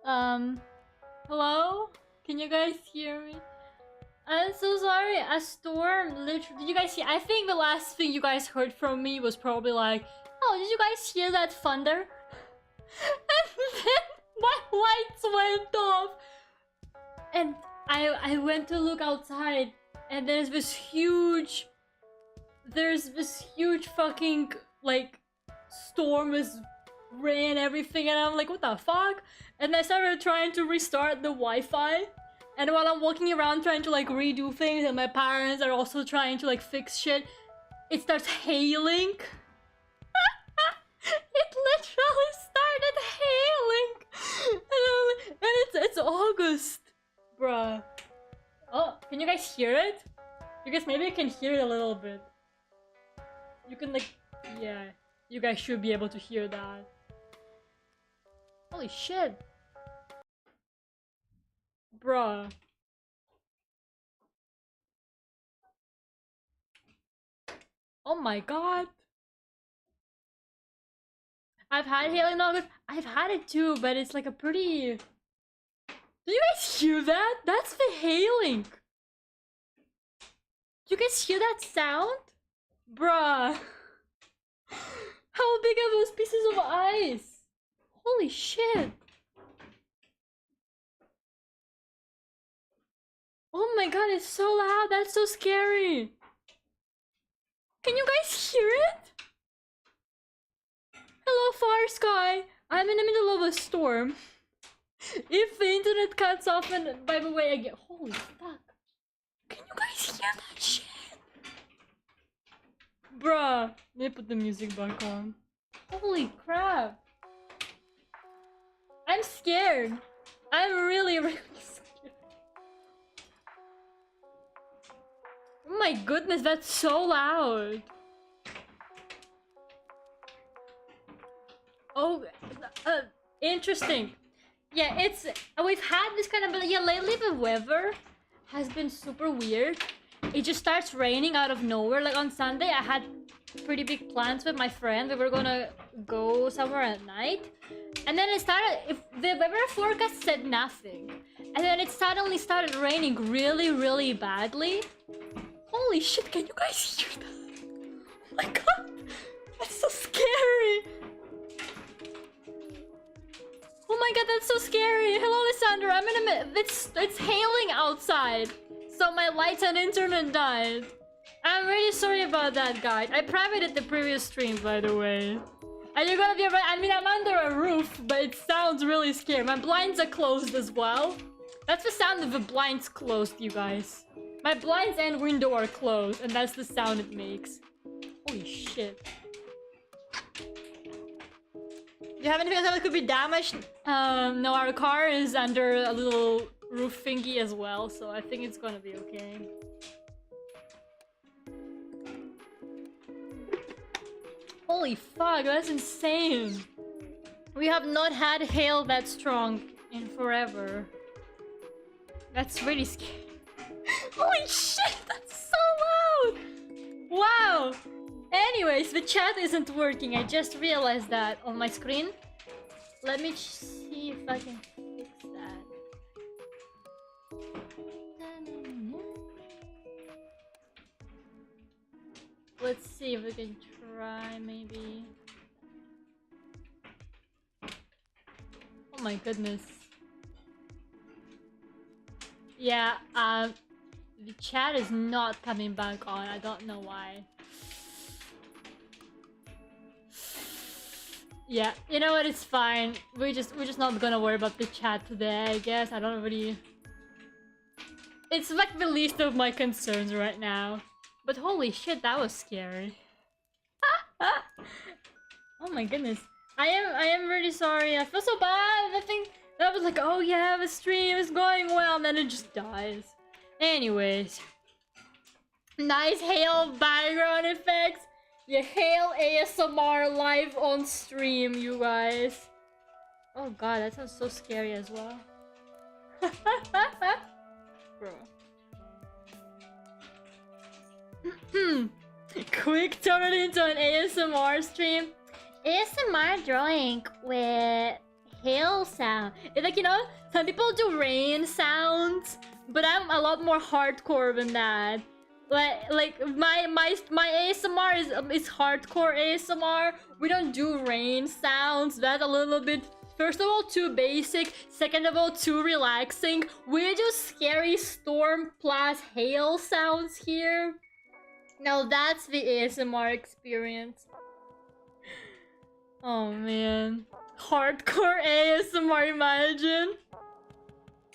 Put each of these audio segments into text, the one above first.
Hello? Can you guys hear me? I'm so sorry. A storm literally. Did you guys hear? I think the last thing you guys heard from me was probably like, oh, did you guys hear that thunder? And then my lights went off. And I went to look outside, and there's this huge fucking like storm with rain and everything, and I'm like, what the fuck? And I started trying to restart the Wi-Fi, and while I'm walking around trying to like redo things, and my parents are also trying to like fix shit, it starts hailing. It literally started hailing, and it's August, bruh. Oh, can you guys hear it? You guys maybe can hear it a little bit. You can like, yeah, you guys should be able to hear that. Holy shit. Bruh. Oh my god. I've had hail in August. I've had it too, but it's like a pretty... Do you guys hear that? That's the hailing. Do you guys hear that sound? Bruh. How big are those pieces of ice? Holy shit. Oh my god, it's so loud. That's so scary. Can you guys hear it? Hello, Far Sky. I'm in the middle of a storm. If the internet cuts off, and by the way, I get... Holy fuck. Can you guys hear that shit? Bruh. Let me put the music back on. Holy crap. I'm scared. I'm really scared. Oh my goodness, that's so loud. Oh, interesting. Yeah, it's... We've had this kind of... But yeah, lately the weather has been super weird. It just starts raining out of nowhere. Like on Sunday, I had pretty big plans with my friend. We were gonna go somewhere at night. And then it started... The weather forecast said nothing. And then it suddenly started raining really, really badly. Holy shit, can you guys hear that? Oh my god! That's so scary! Oh my god, that's so scary! Hello, Lysandra. I'm in a... It's hailing outside. So my lights and internet died. I'm really sorry about that, guys. I privated the previous stream, by the way. Are you gonna be alright? I mean, I'm under a roof, but it sounds really scary. My blinds are closed as well. That's the sound of the blinds closed, you guys. My blinds and window are closed, and that's the sound it makes. Holy shit. Do you have anything else that could be damaged? No, our car is under a little roof thingy as well, so I think it's gonna be okay. Holy fuck, that's insane. We have not had hail that strong in forever. That's really scary. Holy shit, that's so loud! Wow! Anyways, the chat isn't working. I just realized that on my screen. Let me see if I can fix that. Let's see if we can try, maybe. Oh my goodness. Yeah, the chat is not coming back on. I don't know why. Yeah, you know what? It's fine. We're just not gonna worry about the chat today, I guess. I don't really... It's like the least of my concerns right now. But holy shit, that was scary. Oh my goodness. I am really sorry. I feel so bad. I think that was like, oh yeah, the stream is going well, and then it just dies. Anyways. Nice hail background effects. Yeah, hail ASMR live on stream, you guys. Oh god, that sounds so scary as well. Bro. Quick, turn it into an ASMR stream. ASMR drawing with hail sound. It's like, you know, some people do rain sounds, but I'm a lot more hardcore than that. Like my ASMR is hardcore ASMR. We don't do rain sounds. That's a little bit, first of all, too basic. Second of all, too relaxing. We do scary storm plus hail sounds here. Now that's the ASMR experience. Oh man. Hardcore ASMR, imagine.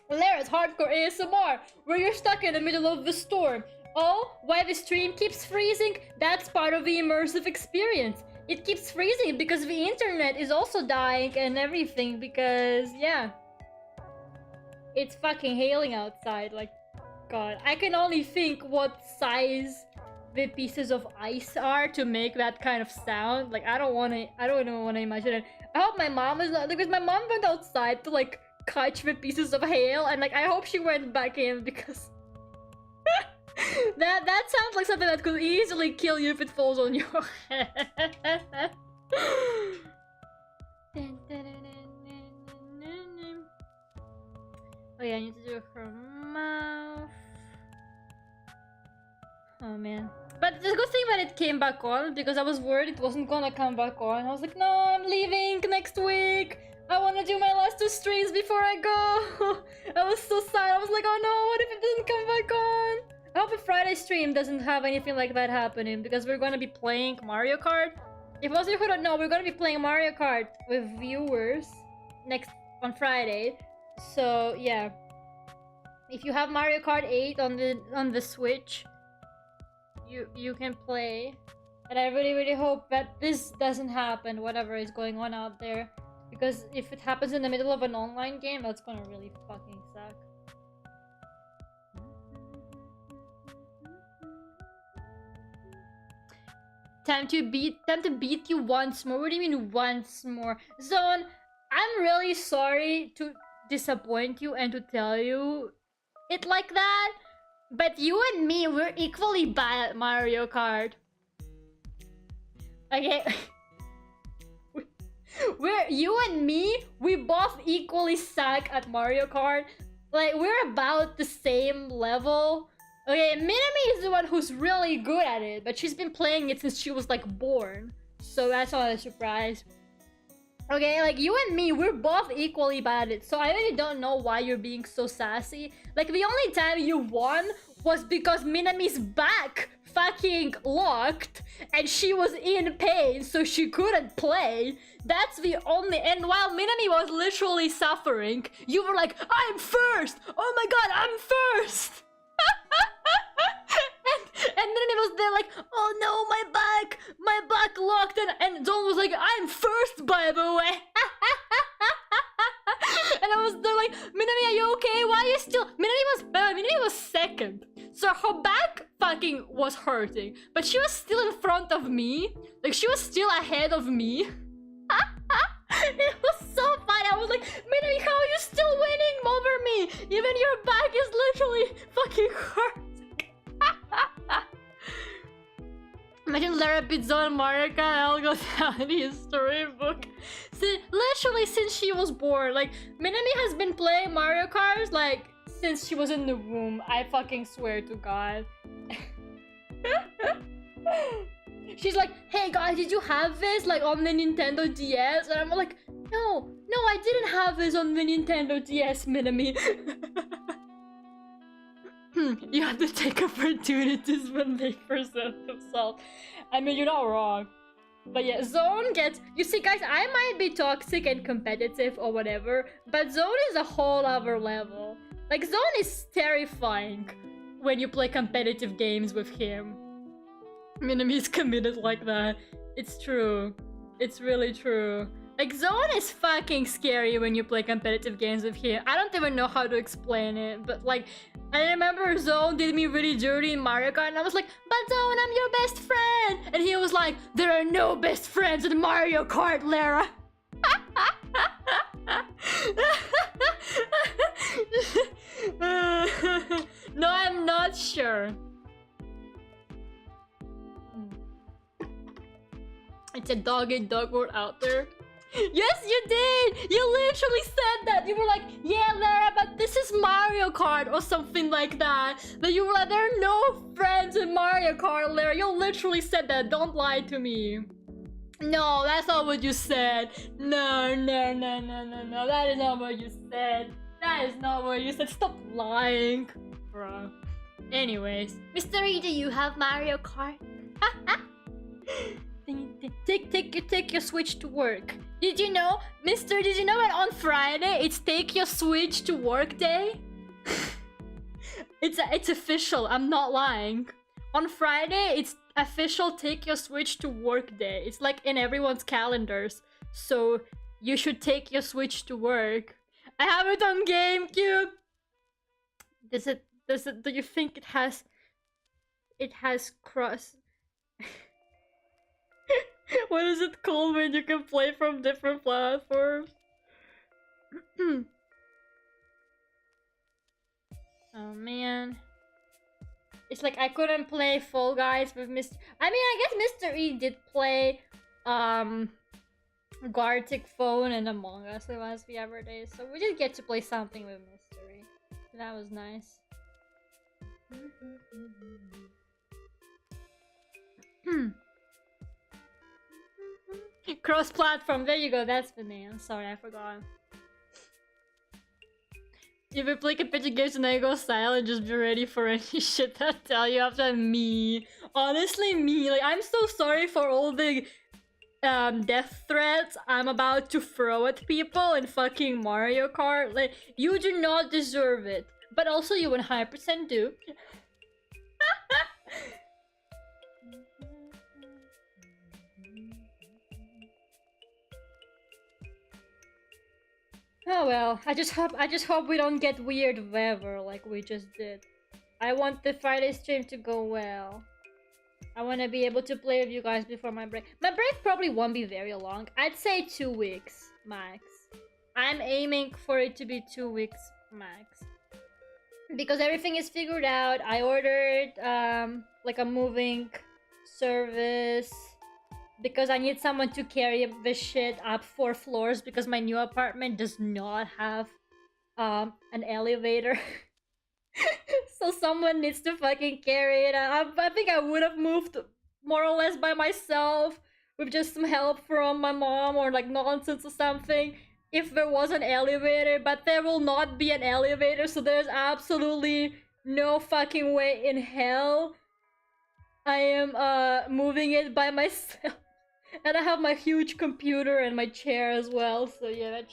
Lera's hardcore ASMR, where you're stuck in the middle of the storm. Oh, why the stream keeps freezing? That's part of the immersive experience. It keeps freezing because the internet is also dying and everything because, yeah. It's fucking hailing outside, like, God. I can only think what size the pieces of ice are to make that kind of sound. Like, I don't even wanna imagine it. I hope my mom is not, because my mom went outside to, like, catch the pieces of hail, and, like, I hope she went back in because... that sounds like something that could easily kill you if it falls on your head. Oh yeah, I need to do her mouth. Oh man. But the good thing that it came back on, because I was worried it wasn't gonna come back on. I was like, no, I'm leaving next week. I want to do my last 2 streams before I go. I was so sad. I was like, oh no, what if it doesn't come back on? I hope the Friday stream doesn't have anything like that happening, because we're gonna be playing Mario Kart. If most of you who don't know, we're gonna be playing Mario Kart with viewers on Friday. So yeah, if you have Mario Kart 8 on the Switch, you can play. And I really hope that this doesn't happen, whatever is going on out there, because if it happens in the middle of an online game, that's gonna really fucking suck. Time to beat you once more. What do you mean once more? Zone, I'm really sorry to disappoint you and to tell you it like that, but you and me, we're equally bad at Mario Kart. Okay. You and me, we both equally suck at Mario Kart. Like, we're about the same level. Okay, Minami is the one who's really good at it, but she's been playing it since she was, like, born. So that's not a surprise. Okay, like, you and me, we're both equally bad at it. So I really don't know why you're being so sassy. Like, the only time you won was because Minami's back fucking locked and she was in pain, so she couldn't play. That's the only... And while Minami was literally suffering, you were like, I'm first! Oh my god, I'm first! and then it was there like, oh no, my back locked, and Zone was like, I'm first, by the way. And I was there like, Minami, are you okay? Why are you still... Minami was second, so her back fucking was hurting, but she was still in front of me. Like, she was still ahead of me. It was so funny. I was like, Minami, how are you still winning over me? Even your back is literally fucking hurting. Imagine Lera beats Zone Mario Kart, I'll go down in the history book. Literally since she was born. Like, Minami has been playing Mario Kart, like, since she was in the womb. I fucking swear to God. She's like, hey guys, did you have this, like, on the Nintendo DS? And I'm like, no, I didn't have this on the Nintendo DS, Minami. You have to take opportunities when they present themselves. I mean, you're not wrong. But yeah, Zone gets... You see, guys, I might be toxic and competitive or whatever, but Zone is a whole other level. Like, Zone is terrifying when you play competitive games with him. Minami's committed like that. It's true. It's really true. Like, Zone is fucking scary when you play competitive games with him. I don't even know how to explain it, but like, I remember Zone did me really dirty in Mario Kart, and I was like, but Zone, I'm your best friend! And he was like, there are no best friends in Mario Kart, Lera! No, I'm not sure. It's a dog-eat-dog world out there. Yes, you did! You literally said that! You were like, yeah, Lara, but this is Mario Kart or something like that. But you were like, there are no friends in Mario Kart, Lara. You literally said that. Don't lie to me. No, that's not what you said. No. That is not what you said. That is not what you said. Stop lying. Bruh. Anyways, Mr. E, do you have Mario Kart? Take your Switch to work. Did you know, Mister? Did you know that on Friday it's take your Switch to work day? It's official. I'm not lying. On Friday it's official take your Switch to work day. It's like in everyone's calendars. So you should take your Switch to work. I have it on GameCube. Do you think it has cross? What is it called when you can play from different platforms? Oh man. It's like I couldn't play Fall Guys with Mr. I mean, I guess Mr. E did play Gartic Phone and Among Us the last few ever days, so we did get to play something with Mr. E. That was nice. Cross-platform, there you go, that's the name. Sorry, I forgot. If you play competitive games and then you go silent, just be ready for any shit that I tell you after me. Honestly, me. Like, I'm so sorry for all the death threats I'm about to throw at people in fucking Mario Kart. Like, you do not deserve it. But also, you 100% do. Oh well, I just hope we don't get weird weather like we just did. I want the Friday stream to go well. I want to be able to play with you guys before my break. My break probably won't be very long. I'd say 2 weeks max. I'm aiming for it to be 2 weeks max. Because everything is figured out. I ordered like a moving service. Because I need someone to carry the shit up 4 floors because my new apartment does not have an elevator. So someone needs to fucking carry it. I think I would have moved more or less by myself with just some help from my mom or like nonsense or something if there was an elevator, but there will not be an elevator, so there's absolutely no fucking way in hell I am moving it by myself. And I have my huge computer and my chair as well, so yeah, that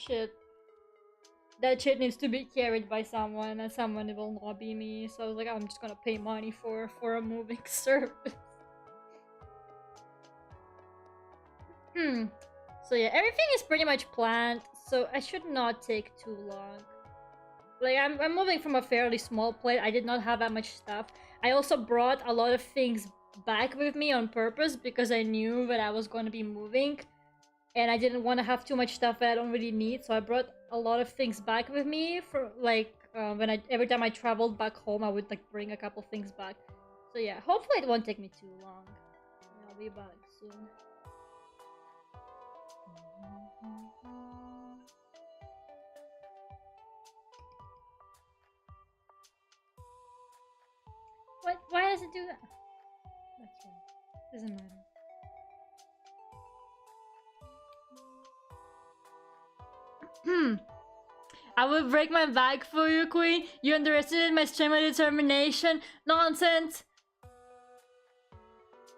shit needs to be carried by someone, and someone it will not be me. So I was like, I'm just gonna pay money for a moving service. So yeah, everything is pretty much planned, so I should not take too long. Like, I'm moving from a fairly small place. I did not have that much stuff. I also brought a lot of things back with me on purpose because I knew that I was going to be moving and I didn't want to have too much stuff that I don't really need, so I brought a lot of things back with me for like every time I traveled back home I would like bring a couple things back. So yeah, hopefully it won't take me too long. I'll be back soon. What? Why does it do that? That's fine. Doesn't matter. I will break my back for you, Queen. You underestimated my strength and determination. Nonsense.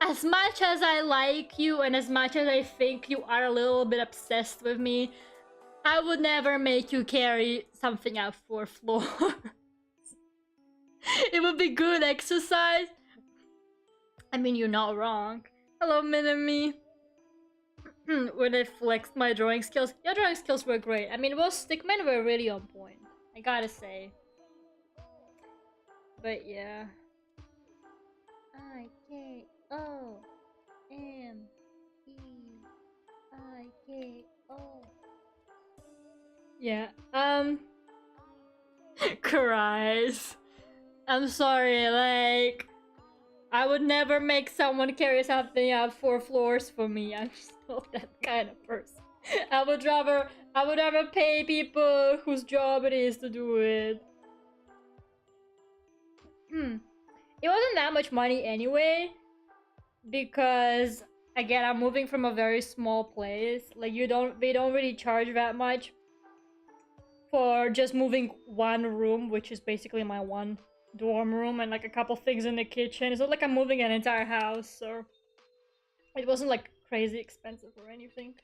As much as I like you and as much as I think you are a little bit obsessed with me, I would never make you carry something up 4 floors. It would be good exercise. I mean, you're not wrong. Hello, Minami. When I flexed my drawing skills. Your drawing skills were great. I mean, those stickmen were really on point. I gotta say. But yeah. I-K-O-M-E-I-K-O. Yeah, cries. I'm sorry, like, I would never make someone carry something up 4 floors for me. I'm just not that kind of person. I would rather pay people whose job it is to do it. It wasn't that much money anyway, because again, I'm moving from a very small place. Like they don't really charge that much for just moving one room, which is basically my one dorm room, and like a couple things in the kitchen. It's not like I'm moving an entire house, so it wasn't like crazy expensive or anything.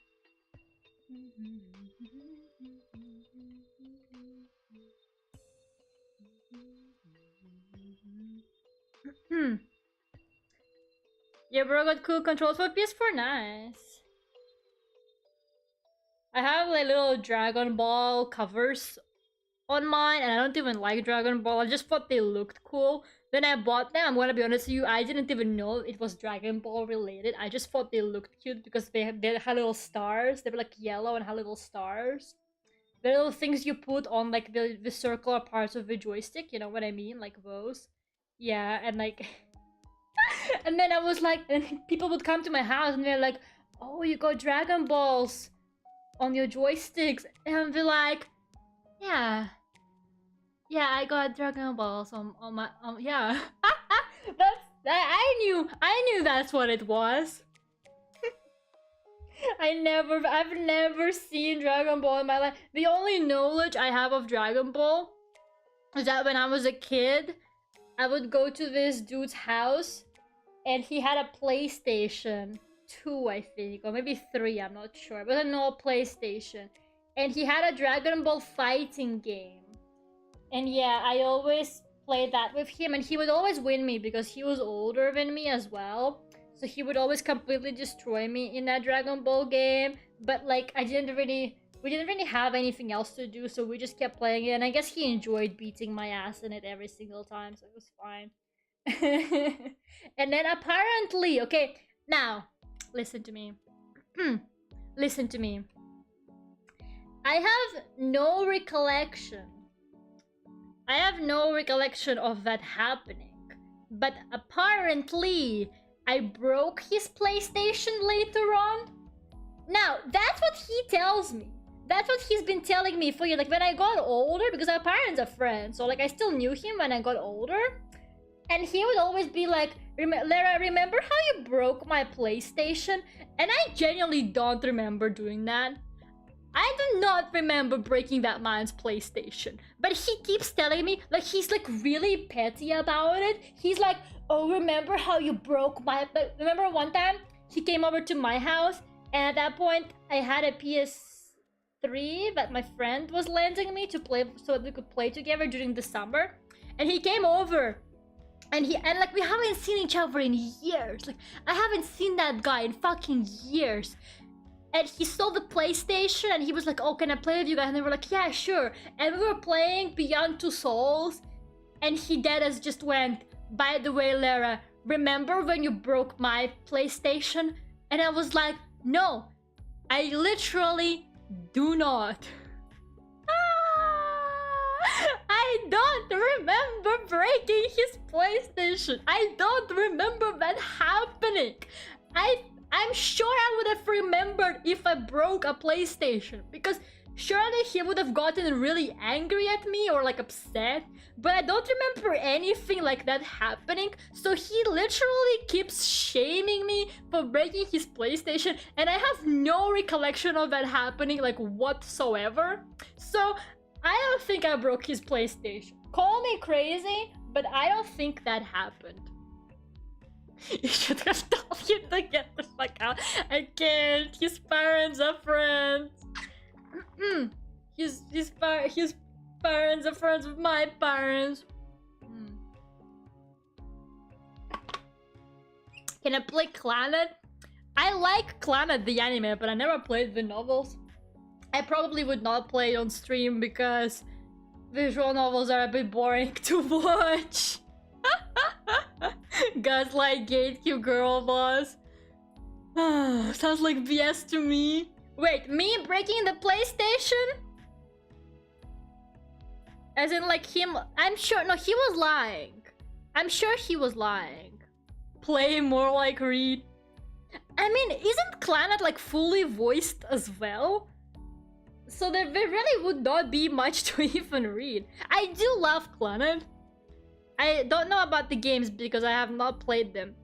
Yeah, bro, got cool controls for PS4. Nice. I have like little Dragon Ball covers on mine, and I don't even like Dragon Ball. I just thought they looked cool. Then I bought them. I'm gonna be honest with you, I didn't even know it was Dragon Ball related. I just thought they looked cute because they had little stars. They were like yellow and had little stars. The little things you put on like the circular parts of the joystick, you know what I mean? Like those. Yeah, and like and then I was like, and people would come to my house and they're like, oh, you got Dragon Balls on your joysticks. And I'd be like, yeah, I got Dragon Balls on my yeah. I knew that's what it was. I've never seen Dragon Ball in my life. The only knowledge I have of Dragon Ball is that when I was a kid, I would go to this dude's house and he had a PlayStation 2, I think, or maybe 3, I'm not sure, but an old PlayStation. And he had a Dragon Ball fighting game. And yeah, I always played that with him, and he would always win me because he was older than me as well. So he would always completely destroy me in that Dragon Ball game. But like, we didn't really have anything else to do, so we just kept playing it. And I guess he enjoyed beating my ass in it every single time, so it was fine. And then apparently, okay, now, listen to me. Listen to me. I have no recollection of that happening. But apparently, I broke his PlayStation later on. Now, that's what he tells me. That's what he's been telling me for years. Like, when I got older, because our parents are friends, so like I still knew him when I got older. And he would always be like, Lera, remember how you broke my PlayStation? And I genuinely don't remember doing that. I do not remember breaking that man's PlayStation. But he keeps telling me, like, he's like really petty about it. He's like, oh, remember how you broke my... Remember one time he came over to my house, and at that point I had a PS3 that my friend was lending me to play so that we could play together during the summer. And he came over. And like, we haven't seen each other in years. Like, I haven't seen that guy in fucking years. And he saw the PlayStation and he was like, oh, can I play with you guys? And they were like, yeah, sure. And we were playing Beyond Two Souls. And he deadass just went, by the way, Lera, remember when you broke my PlayStation? And I was like, no, I literally do not. I don't remember breaking his PlayStation. I don't remember that happening. I'm sure I would have remembered if I broke a PlayStation, because surely he would have gotten really angry at me or like upset, but I don't remember anything like that happening. So he literally keeps shaming me for breaking his PlayStation, and I have no recollection of that happening like whatsoever. So I don't think I broke his PlayStation. Call me crazy, but I don't think that happened. You should have told him to get the fuck out. I can't. His parents are friends. His parents are friends with my parents. Can I play Clannad? I like Clannad the anime, but I never played the novels. I probably would not play it on stream because visual novels are a bit boring to watch. Gaslight Gatekeep Girl Boss. Sounds like BS to me. Wait, me breaking the PlayStation? As in like him... I'm sure... No, he was lying. I'm sure he was lying. Play more like Reed. I mean, isn't Clannad like fully voiced as well? So there really would not be much to even read. I do love Clannad. I don't know about the games because I have not played them.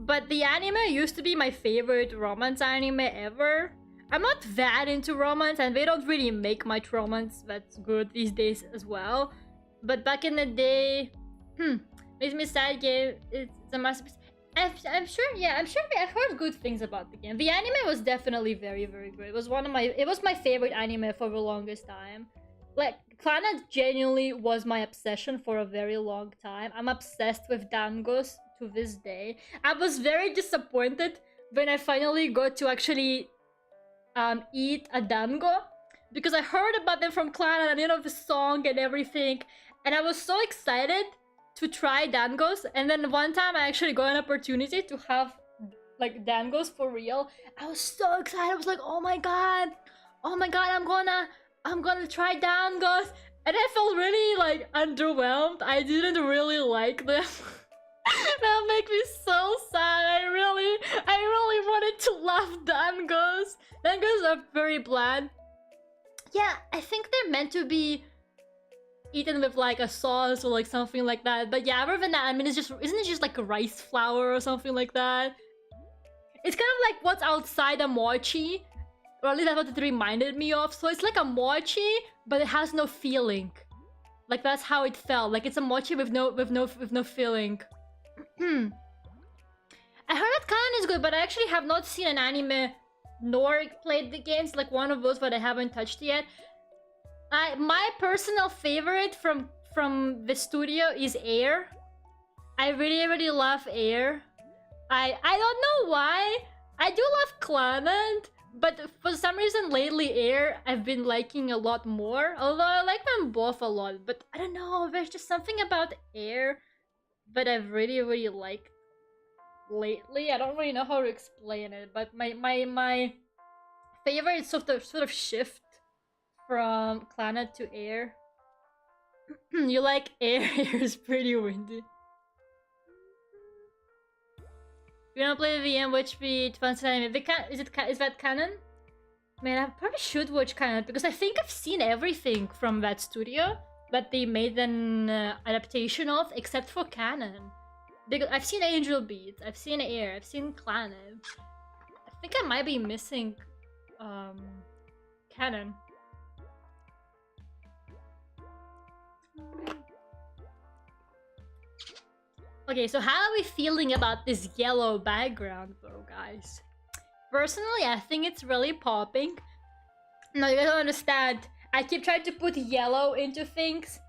But the anime used to be my favorite romance anime ever. I'm not that into romance, and they don't really make much romance that's good these days as well. But back in the day, makes me sad. Game, it's a masterpiece. I'm sure. Yeah, I'm sure. I've heard good things about the game. The anime was definitely very, very good. It was my favorite anime for the longest time. Like, Clannad genuinely was my obsession for a very long time. I'm obsessed with dangos to this day. I was very disappointed when I finally got to actually eat a dango, because I heard about them from Clannad and, you know, the song and everything, and I was so excited to try dangos. And then one time I actually got an opportunity to have like dangos for real. I was so excited. I was like, oh my god, I'm gonna try dangos. And I felt really like underwhelmed. I didn't really like them. That makes me so sad. I really wanted to love dangos. Dangos are very bland. Yeah, I think they're meant to be eaten with like a sauce or like something like that. But yeah, other than that, I mean, isn't it just like a rice flour or something like that? It's kind of like what's outside a mochi, or at least that's what it reminded me of. So it's like a mochi, but it has no feeling. Like, that's how it felt. Like, it's a mochi with no feeling. I heard that Canon is good, but I actually have not seen an anime nor played the games. Like, one of those, but I haven't touched yet. My personal favorite from the studio is Air. I really love Air. I don't know why. I do love Clannad, but for some reason lately Air I've been liking a lot more. Although I like them both a lot, but I don't know, there's just something about Air that I've really liked lately. I don't really know how to explain it, but my favorite sort of shift from Clannad to Air. You like Air? Air is pretty windy. You wanna play the ENVtuber advanced anime? Is that canon? Man, I probably should watch canon because I think I've seen everything from that studio that they made an adaptation of, except for canon. Because I've seen Angel Beats, I've seen Air, I've seen Clannad. I think I might be missing canon. Okay, so how are we feeling about this yellow background though, guys? Personally, I think it's really popping. No, you guys don't understand. I keep trying to put yellow into things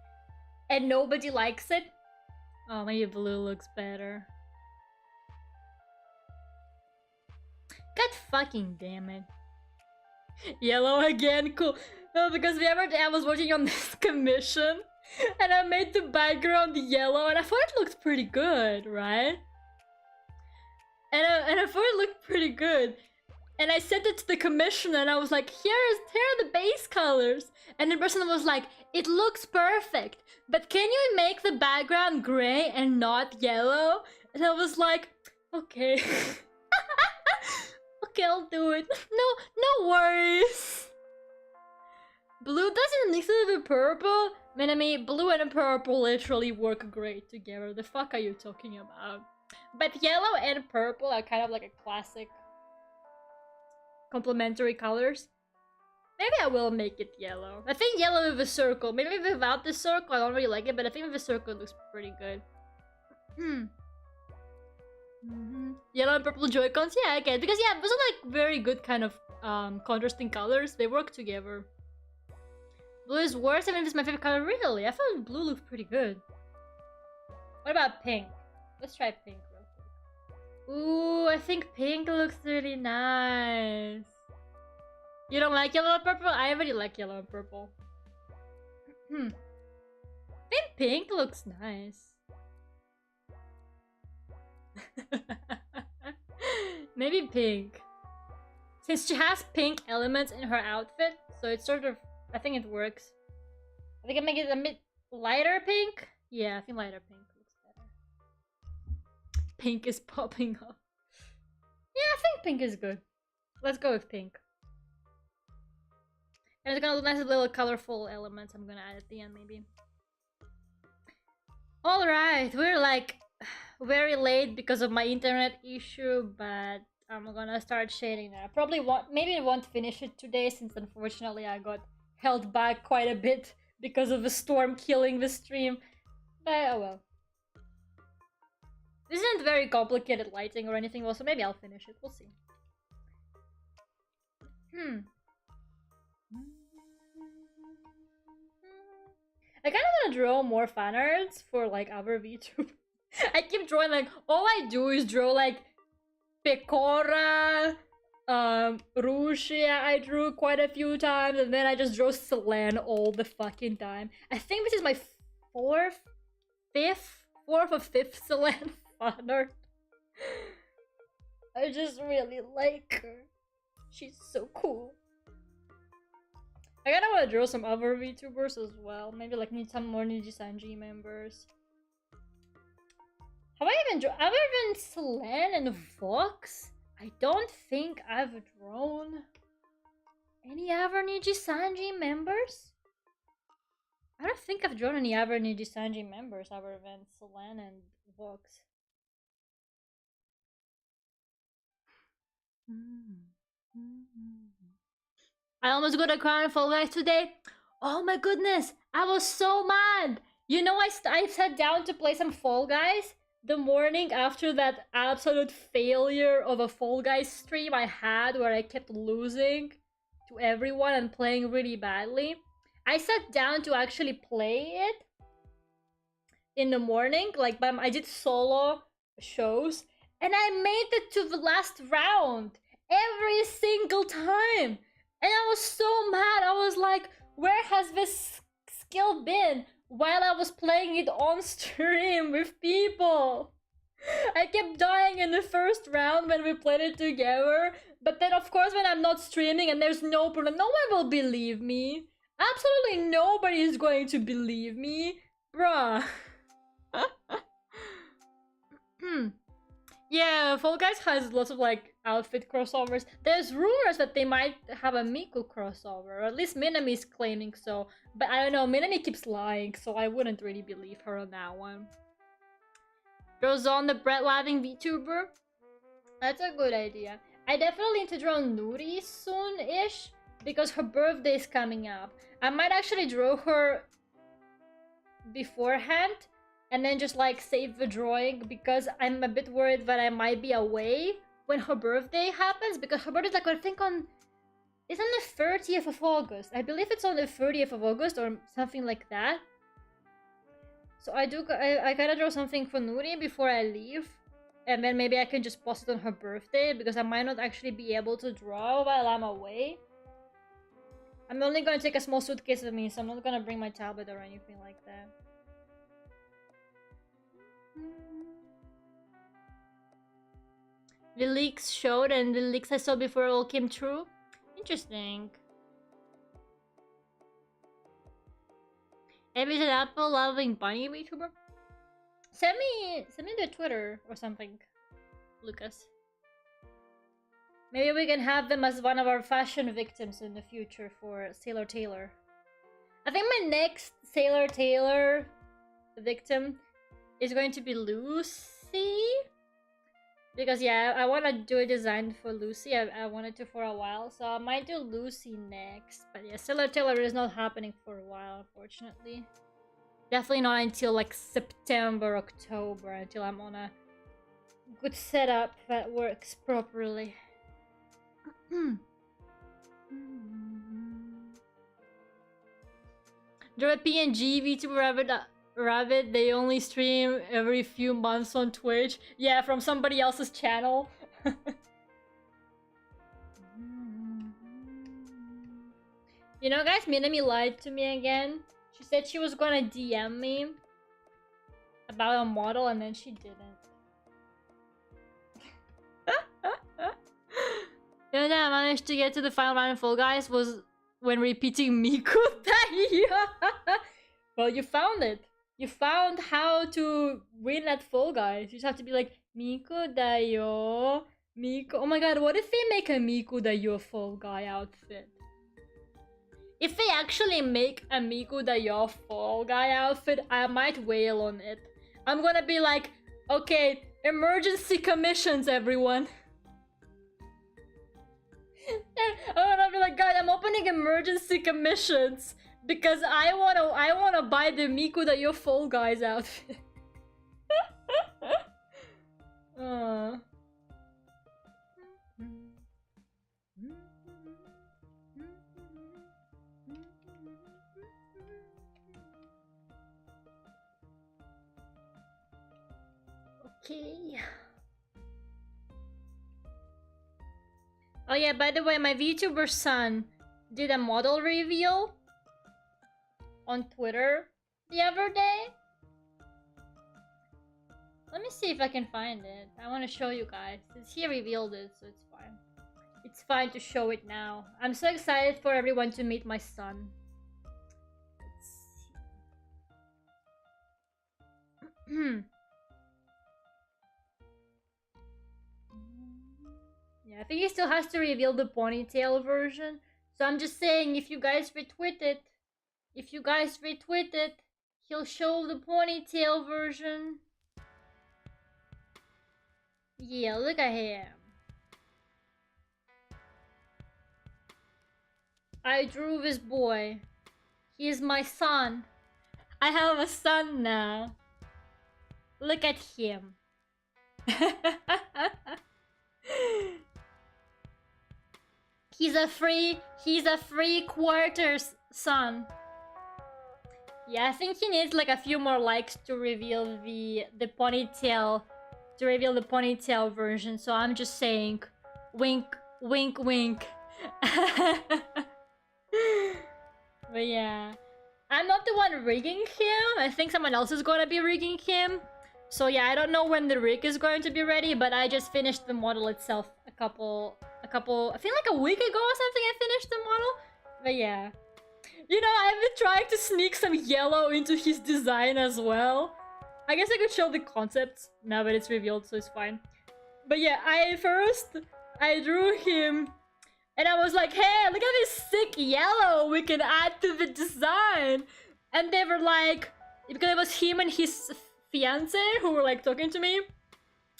and nobody likes it. Oh, maybe blue looks better. God fucking damn it. Yellow again, cool. No, because the other day I was working on this commission and I made the background yellow and I thought it looked pretty good, right? And I thought it looked pretty good. And I sent it to the commissioner and I was like, here are the base colors. And the person was like, it looks perfect, but can you make the background gray and not yellow? And I was like, okay. Okay, I'll do it. No worries. Blue doesn't mix it with purple. Man, I mean, blue and purple literally work great together. The fuck are you talking about? But yellow and purple are kind of like a classic complementary colors. Maybe I will make it yellow. I think yellow with a circle. Maybe without the circle, I don't really like it, but I think with the circle it looks pretty good. Yellow and purple Joy-Cons? Yeah, I get. Because yeah, those are like very good kind of contrasting colors. They work together. Blue is worse. I mean, it's my favorite color. Really? I thought blue looked pretty good. What about pink? Let's try pink real quick. Ooh, I think pink looks really nice. You don't like yellow and purple? I already like yellow and purple. I think pink looks nice. Maybe pink. Since she has pink elements in her outfit, so it's sort of... I think it works. I think I make it a bit lighter pink. Yeah, I think lighter pink looks better. pink is popping up. Yeah, I think pink is good. Let's go with pink. And it's gonna look nice little colorful elements I'm gonna add at the end, maybe. Alright, we're like very late because of my internet issue, but I'm gonna start shading now. Maybe I won't finish it today, since unfortunately I got held back quite a bit because of a storm killing the stream. But oh well. This isn't very complicated lighting or anything, well, so maybe I'll finish it. We'll see. I kind of want to draw more fan arts for like other VTubers. I keep drawing like, all I do is draw like Pecora, Rusia I drew quite a few times, and then I just draw Selen all the fucking time. I think this is my fourth or fifth Selen fan art. I just really like her. She's so cool. I kinda wanna draw some other VTubers as well. Maybe like need some more Niji-sanji members. Have I even drawn other than Selen and Vox? I don't think I've drawn any other Niji-sanji members. I don't think I've drawn any other Niji-sanji members other than Selen and Vox. I almost got a crown in Fall Guys today. Oh my goodness, I was so mad. You know, I sat down to play some Fall Guys the morning after that absolute failure of a Fall Guys stream I had where I kept losing to everyone and playing really badly. I sat down to actually play it in the morning, like I did solo shows, and I made it to the last round every single time. And I was so mad. I was like, where has this skill been while I was playing it on stream with people? I kept dying in the first round when we played it together. But then, of course, when I'm not streaming and there's no problem, no one will believe me. Absolutely nobody is going to believe me. Bruh. Yeah, Fall Guys has lots of like outfit crossovers. There's rumors that they might have a Miku crossover, or at least Minami's claiming so. But I don't know, Minami keeps lying, so I wouldn't really believe her on that one. Goes on the bread-loving VTuber. That's a good idea. I definitely need to draw Nuri soon-ish, because her birthday is coming up. I might actually draw her beforehand, and then just like save the drawing, because I'm a bit worried that I might be away when her birthday happens, because her birthday is like, I think it's on the 30th of August. I believe it's on the 30th of August or something like that. So I gotta draw something for Nuri before I leave, and then maybe I can just post it on her birthday, because I might not actually be able to draw while I'm away. I'm only gonna take a small suitcase with me, so I'm not gonna bring my tablet or anything like that. The leaks showed, and the leaks I saw before all came true. Interesting. Maybe it's an apple loving bunny VTuber. Send me the Twitter or something, Lucas. Maybe we can have them as one of our fashion victims in the future for Sailor Taylor. I think my next Sailor Taylor victim is going to be Lucy. Because yeah, I want to do a design for Lucy. I wanted to for a while, so I might do Lucy next. But yeah, Sailor Taylor is not happening for a while, unfortunately. Definitely not until like September, October, until I'm on a good setup that works properly. Draw a PNG VTuber Rabbit, they only stream every few months on Twitch. Yeah, from somebody else's channel. You know, guys, Minami lied to me again. She said she was gonna DM me about a model, and then she didn't. The only time I managed to get to the final round in Fall Guys was when repeating Miku. Well, you found it. You found how to win at Fall Guys. You just have to be like, Miku dayo. Miku. Oh my god, what if they make a Miku dayo Fall Guy outfit? If they actually make a Miku dayo Fall Guy outfit, I might wail on it. I'm gonna be like, okay, emergency commissions, everyone. I'm gonna be like, guys, I'm opening emergency commissions because I wanna buy the Miku dayo Fall Guys outfit. Okay. Oh yeah, by the way, my VTuber son did a model reveal on Twitter the other day. Let me see if I can find it. I want to show you guys. Since he revealed it, so it's fine. It's fine to show it now. I'm so excited for everyone to meet my son. Yeah, I think he still has to reveal the ponytail version. So I'm just saying, if you guys retweet it, he'll show the ponytail version. Yeah, look at him. I drew this boy. He is my son. I have a son now. Look at him. He's a free quarters son. Yeah, I think he needs like a few more likes to reveal the ponytail, version. So I'm just saying, wink, wink, wink. But yeah, I'm not the one rigging him. I think someone else is gonna be rigging him. So yeah, I don't know when the rig is going to be ready, but I just finished the model itself a couple, I think like a week ago or something I finished the model. But yeah. You know, I've been trying to sneak some yellow into his design as well. I guess I could show the concepts now that it's revealed, so it's fine. But yeah, I drew him and I was like, hey, look at this sick yellow we can add to the design. And they were like, because it was him and his fiance who were like talking to me.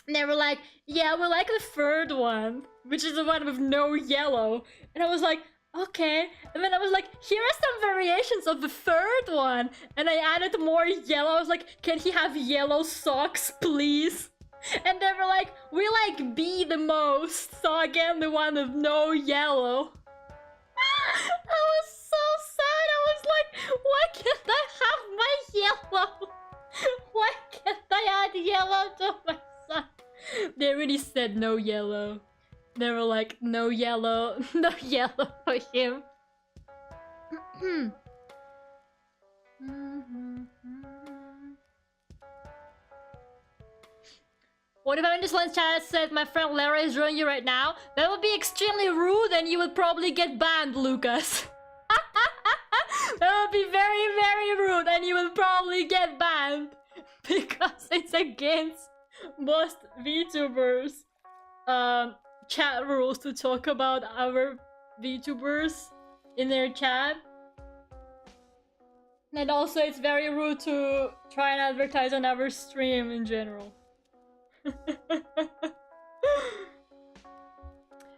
And they were like, yeah, we like the third one, which is the one with no yellow. And I was like, okay. And then I was like, here are some variations of the third one. And I added more yellow. I was like, can he have yellow socks, please? And they were like, we like B the most. So again, the one with no yellow. I was so sad. I was like, why can't I have my yellow? Why can't I add yellow to my son? They really said no yellow. They were like, no yellow, no yellow for him. What if I just one chat said my friend Lera is drawing you right now? That would be extremely rude and you would probably get banned, Lucas. That would be very, very rude and you would probably get banned. Because it's against most VTubers chat rules to talk about our VTubers in their chat. And also it's very rude to try and advertise on our stream in general.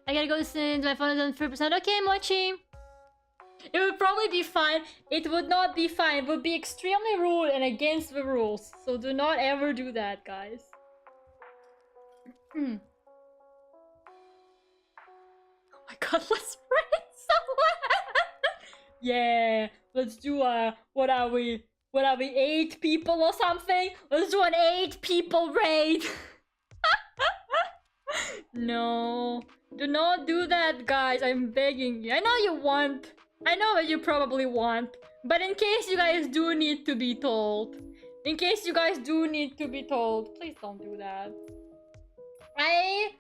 I gotta go soon, my phone is on 3%. Okay, Mochi! It would probably be fine. It would not be fine. It would be extremely rude and against the rules. So do not ever do that, guys. Oh my god, let's raid someone! Yeah, let's do what are we, 8 people or something? Let's do an 8 people raid! No, do not do that, guys. I'm begging you. I know you want. I know that you probably want. But in case you guys do need to be told. Please don't do that. I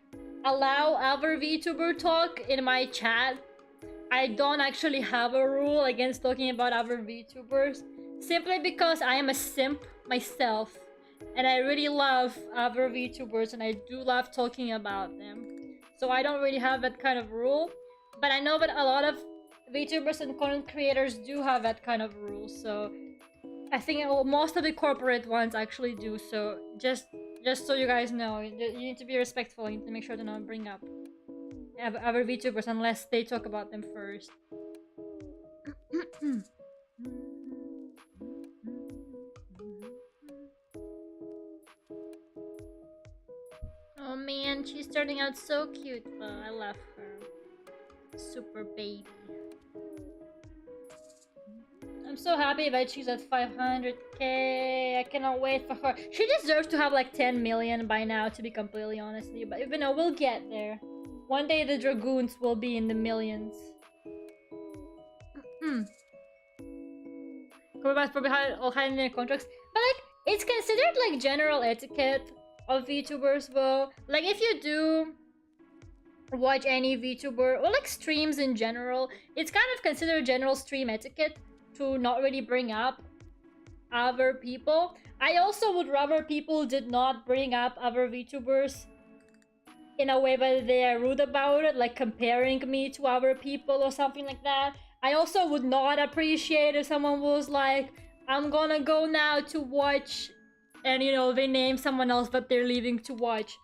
allow other VTuber talk in my chat. I don't actually have a rule against talking about other VTubers. Simply because I am a simp myself. And I really love other VTubers, and I do love talking about them. So I don't really have that kind of rule. But I know that a lot of VTubers and content creators do have that kind of rule. So I think most of the corporate ones actually do. So just so you guys know, you need to be respectful. You need to make sure to not bring up other VTubers unless they talk about them first. Oh man, she's turning out so cute. I love her. Super baby. I'm so happy that she's at 500k. I cannot wait for her. She deserves to have like 10 million by now, to be completely honest with you. But you know, we'll get there. One day the Dragoons will be in the millions. Corporates probably all hiding their contracts. But like, it's considered like general etiquette of VTubers though. Like if you do watch any VTuber or like streams in general, it's kind of considered general stream etiquette to not really bring up other people. I also would rather people did not bring up other VTubers in a way that they are rude about it, like comparing me to other people or something like that. I also would not appreciate if someone was like, I'm gonna go now to watch, and you know, they name someone else that they're leaving to watch.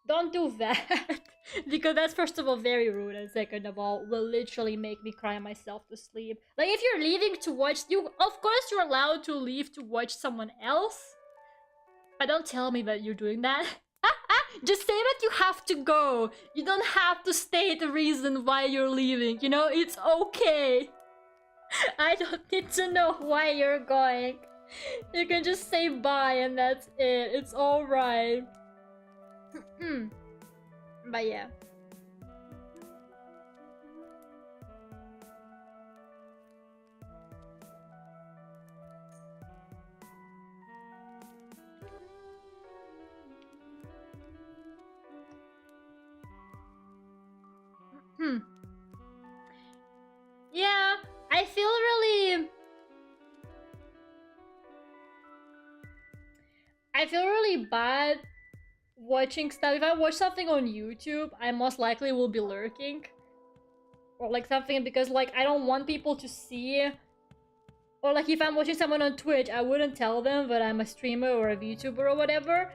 Don't do that. Because that's first of all very rude, and second of all will literally make me cry myself to sleep. Like if you're leaving to watch, of course you're allowed to leave to watch someone else, but don't tell me that you're doing that. Just say that you have to go. You don't have to state the reason why you're leaving, you know, it's okay. I don't need to know why you're going. You can just say bye and that's it. It's alright. But yeah. Yeah, I feel really bad watching stuff. If I watch something on YouTube, I most likely will be lurking. Or like something because like I don't want people to see. Or like if I'm watching someone on Twitch, I wouldn't tell them that I'm a streamer or a VTuber or whatever.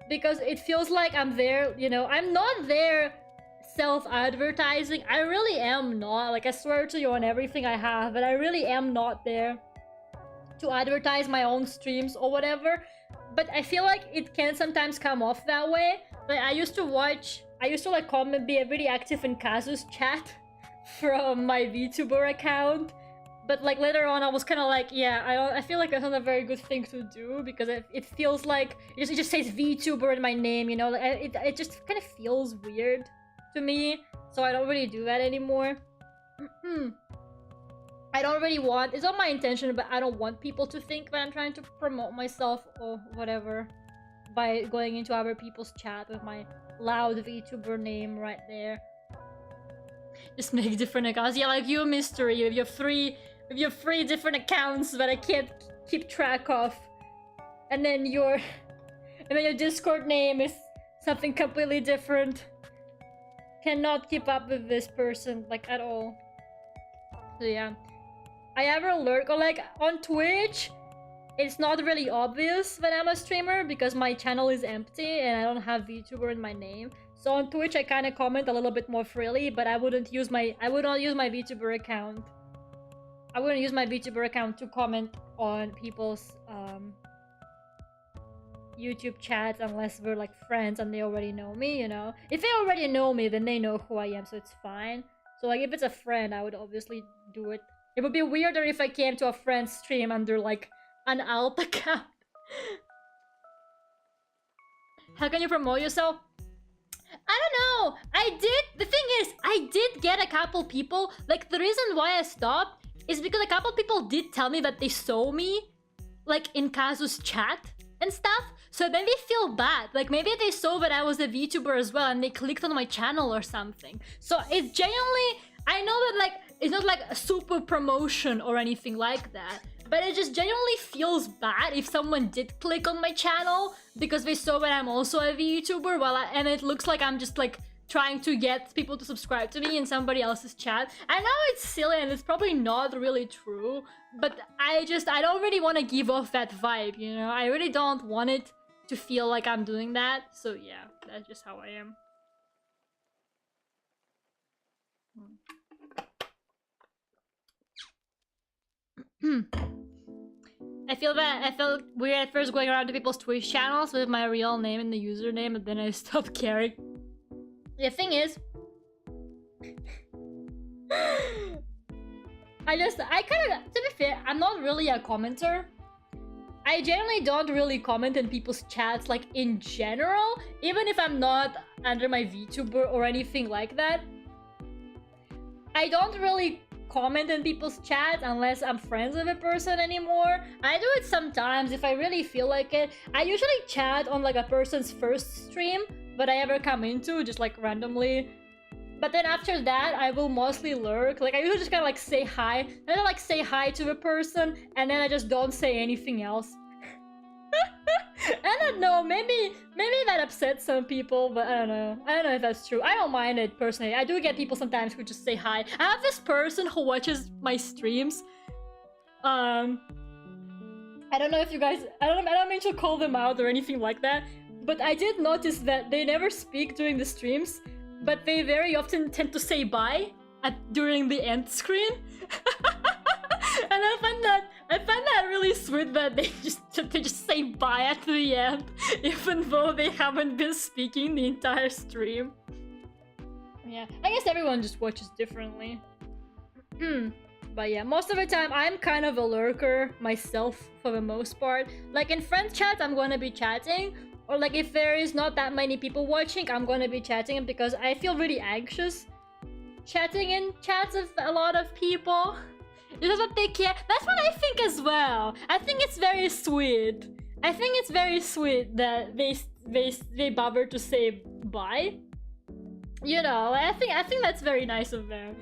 Because it feels like I'm there, you know, I'm not there self-advertising. I really am not. Like I swear to you on everything I have, but I really am not there to advertise my own streams or whatever. But I feel like it can sometimes come off that way. Like I used to like comment, be really active in Kazu's chat from my VTuber account. But like later on I was kind of like, yeah, I feel like that's not a very good thing to do because it feels like it just says VTuber in my name, you know, like it just kind of feels weird to me, so I don't really do that anymore. I don't really want, it's not my intention, but I don't want people to think that I'm trying to promote myself or whatever by going into other people's chat with my loud VTuber name right there. Just make different accounts. Yeah, like you, Mystery, with your three different accounts that I can't keep track of. And then your Discord name is something completely different. Cannot keep up with this person, like, at all. So yeah. I ever lurk, or like, on Twitch, it's not really obvious that I'm a streamer because my channel is empty and I don't have VTuber in my name. So on Twitch, I kind of comment a little bit more freely, but I would not use my VTuber account. I wouldn't use my VTuber account to comment on people's YouTube chats unless we're like friends and they already know me, you know? If they already know me, then they know who I am, so it's fine. So like if it's a friend, I would obviously do it. It would be weirder if I came to a friend's stream under like an alt account. How can you promote yourself? I don't know. The thing is, I did get a couple people. Like the reason why I stopped is because a couple people did tell me that they saw me like in Kazu's chat and stuff. So then they feel bad. Like maybe they saw that I was a VTuber as well and they clicked on my channel or something. So it's genuinely, I know that like a super promotion or anything like that. But it just genuinely feels bad if someone did click on my channel because they saw that I'm also a VTuber, and it looks like I'm just like trying to get people to subscribe to me in somebody else's chat. I know it's silly and it's probably not really true, but I don't really want to give off that vibe, you know? I really don't want it to feel like I'm doing that. So yeah, that's just how I am. I felt weird at first going around to people's Twitch channels with my real name and the username, and then I stopped caring. The thing is, to be fair, I'm not really a commenter. I generally don't really comment in people's chats, like, in general, even if I'm not under my VTuber or anything like that. I don't really comment in people's chats unless I'm friends with a person anymore. I do it sometimes if I really feel like it. I usually chat on like a person's first stream that I ever come into, just like randomly. But then after that, I will mostly lurk. Like I usually just kind of like say hi, and then I like say hi to the person, and then I just don't say anything else. I don't know, maybe that upsets some people, but I don't know if that's true. I don't mind it personally. I do get people sometimes who just say hi. I have this person who watches my streams. I don't know if you guys, I don't mean to call them out or anything like that, but I did notice that they never speak during the streams, but they very often tend to say bye during the end screen. And I find that really sweet that they just say bye at the end, even though they haven't been speaking the entire stream. Yeah, I guess everyone just watches differently. But yeah, most of the time I'm kind of a lurker myself for the most part. Like in friend chats, I'm gonna be chatting, or like if there is not that many people watching, I'm gonna be chatting because I feel really anxious chatting in chats with a lot of people. Because what they care. That's what I think as well. I think it's very sweet. I think it's very sweet that they bother to say bye. You know, I think that's very nice of them.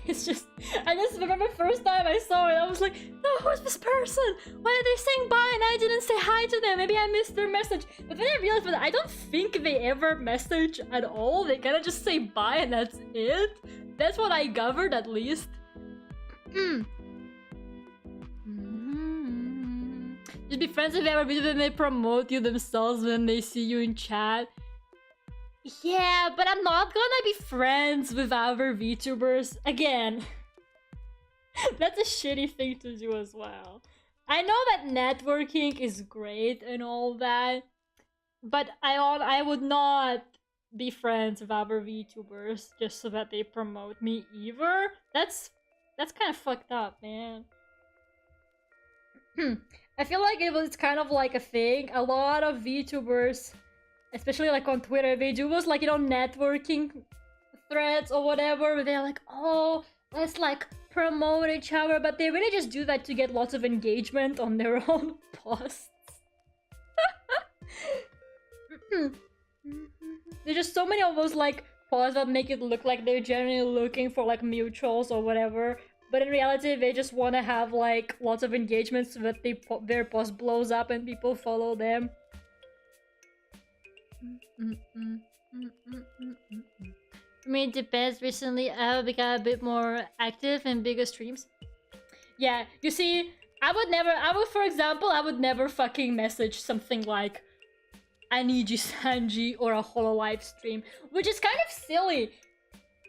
It's just, I just remember the first time I saw it, I was like, no, who's this person? Why are they saying bye and I didn't say hi to them? Maybe I missed their message. But then I realized that I don't think they ever message at all. They kind of just say bye and that's it. That's what I gathered at least. Just be friends with everybody when they promote you themselves when they see you in chat. Yeah, but I'm not gonna be friends with other VTubers again. That's a shitty thing to do as well. I know that networking is great and all that, but I would not be friends with other VTubers just so that they promote me either. That's kind of fucked up, man. I feel like it's kind of like a thing. A lot of VTubers, especially like on Twitter, they do those like, you know, networking threads or whatever, where they're like, oh, let's like promote each other, but they really just do that to get lots of engagement on their own posts. There's just so many of those like posts that make it look like they're genuinely looking for like mutuals or whatever. But in reality, they just want to have like lots of engagement so that their post blows up and people follow them. I mean, it depends. Recently, I have become a bit more active in bigger streams. Yeah, you see, for example, I would never fucking message something like a Niji-sanji or a Hololive stream, which is kind of silly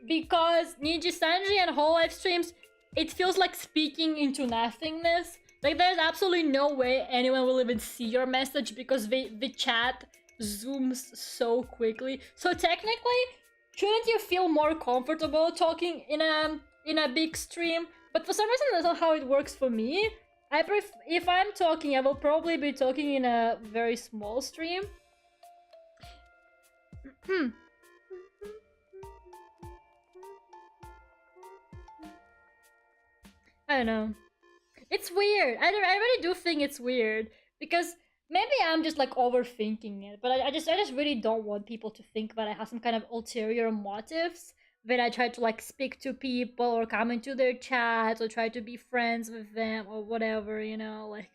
because Niji-sanji and Hololive streams, it feels like speaking into nothingness. Like, there's absolutely no way anyone will even see your message because the chat zooms so quickly. So technically, shouldn't you feel more comfortable talking in a big stream? But for some reason, that's not how it works for me. If I'm talking, I will probably be talking in a very small stream. I don't know. It's weird. I really do think it's weird because maybe I'm just like overthinking it, but I just really don't want people to think that I have some kind of ulterior motives when I try to like speak to people or come into their chats or try to be friends with them or whatever, you know, like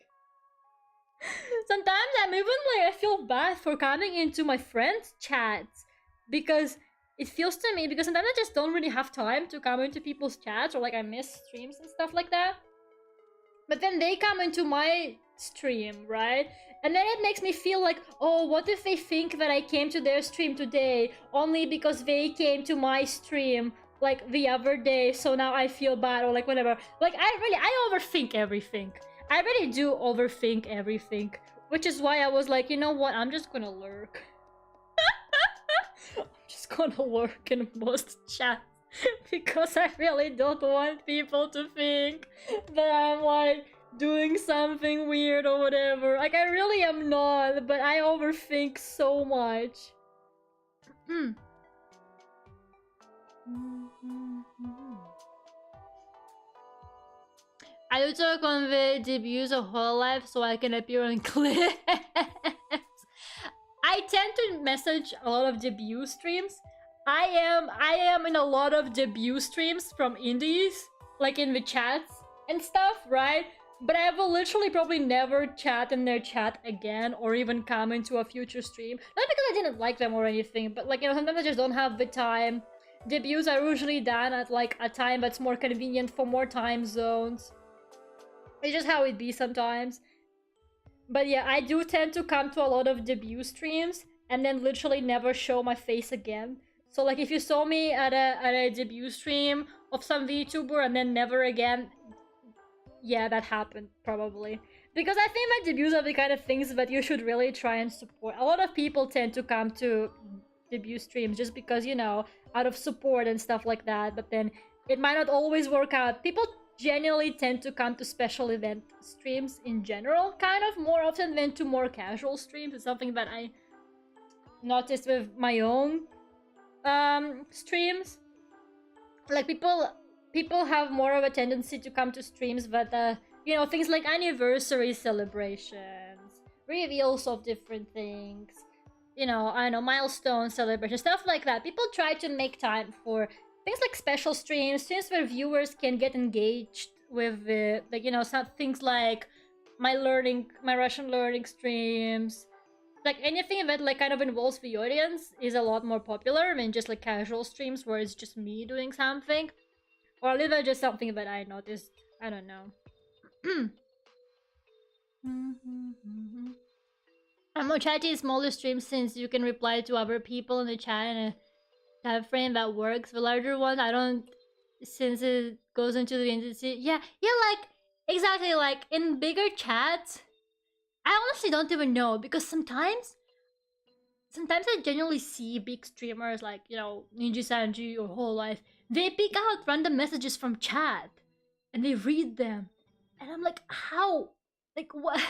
sometimes I'm even like I feel bad for coming into my friends' chats because it feels to me because sometimes I just don't really have time to come into people's chats or like I miss streams and stuff like that. But then they come into my stream, right? And then it makes me feel like, oh, what if they think that I came to their stream today only because they came to my stream like the other day, so now I feel bad or like whatever. Like I overthink everything. I really do overthink everything, which is why I was like, you know what? I'm just gonna lurk. I'm just gonna lurk in most chats because I really don't want people to think that I'm like doing something weird or whatever. Like I really am not, but I overthink so much. I also convey debuts of whole life so I can appear on clips. I tend to message a lot of debut streams. I am in a lot of debut streams from indies, like in the chats and stuff, right? But I will literally probably never chat in their chat again or even come into a future stream. Not because I didn't like them or anything, but like, you know, sometimes I just don't have the time. Debuts are usually done at like a time that's more convenient for more time zones. It's just how it be sometimes. But yeah, I do tend to come to a lot of debut streams and then literally never show my face again. So like if you saw me at a debut stream of some VTuber and then never again, yeah, that happened probably. Because I think my debuts are the kind of things that you should really try and support. A lot of people tend to come to debut streams just because, you know, out of support and stuff like that, but then it might not always work out. People generally tend to come to special event streams in general, kind of more often than to more casual streams. It's something that I noticed with my own streams. Like people have more of a tendency to come to streams that you know, things like anniversary celebrations, reveals of different things, you know, I don't know, milestone celebrations, stuff like that. People try to make time for things like special streams where viewers can get engaged with it. Like, you know, some things like my Russian learning streams. Like anything that like kind of involves the audience is a lot more popular than just like casual streams where it's just me doing something. Or at least that's just something that I noticed. I don't know. I'm more chatty smaller streams since you can reply to other people in the chat in a time frame that works. The larger ones, I don't, since it goes into the industry. Yeah, like exactly, like in bigger chats, I honestly don't even know because sometimes I genuinely see big streamers like, you know, Ninja Sanji or Whole Life. They pick out random messages from chat and they read them, and I'm like, how? Like what?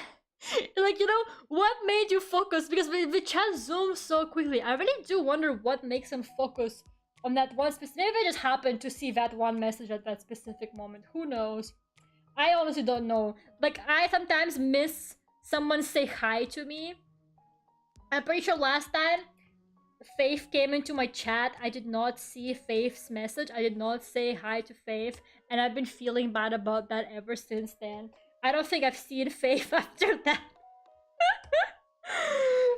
Like, you know, what made you focus? Because the chat zooms so quickly. I really do wonder what makes them focus on that one specific. Maybe I just happened to see that one message at that specific moment. Who knows? I honestly don't know. Like, I sometimes miss someone say hi to me. I'm pretty sure last time Faith came into my chat, I did not see Faith's message. I did not say hi to Faith, and I've been feeling bad about that ever since then. I don't think I've seen Faith after that.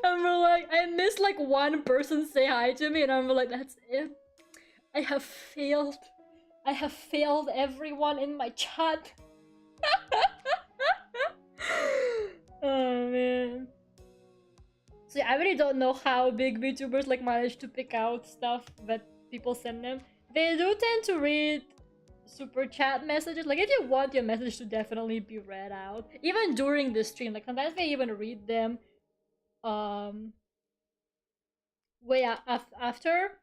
I'm like, I missed like one person say hi to me, and I'm like, that's it. I have failed. I have failed everyone in my chat. Oh man. So I really don't know how big VTubers like manage to pick out stuff that people send them. They do tend to read super chat messages. Like if you want your message to definitely be read out, even during the stream, like sometimes they even read them after,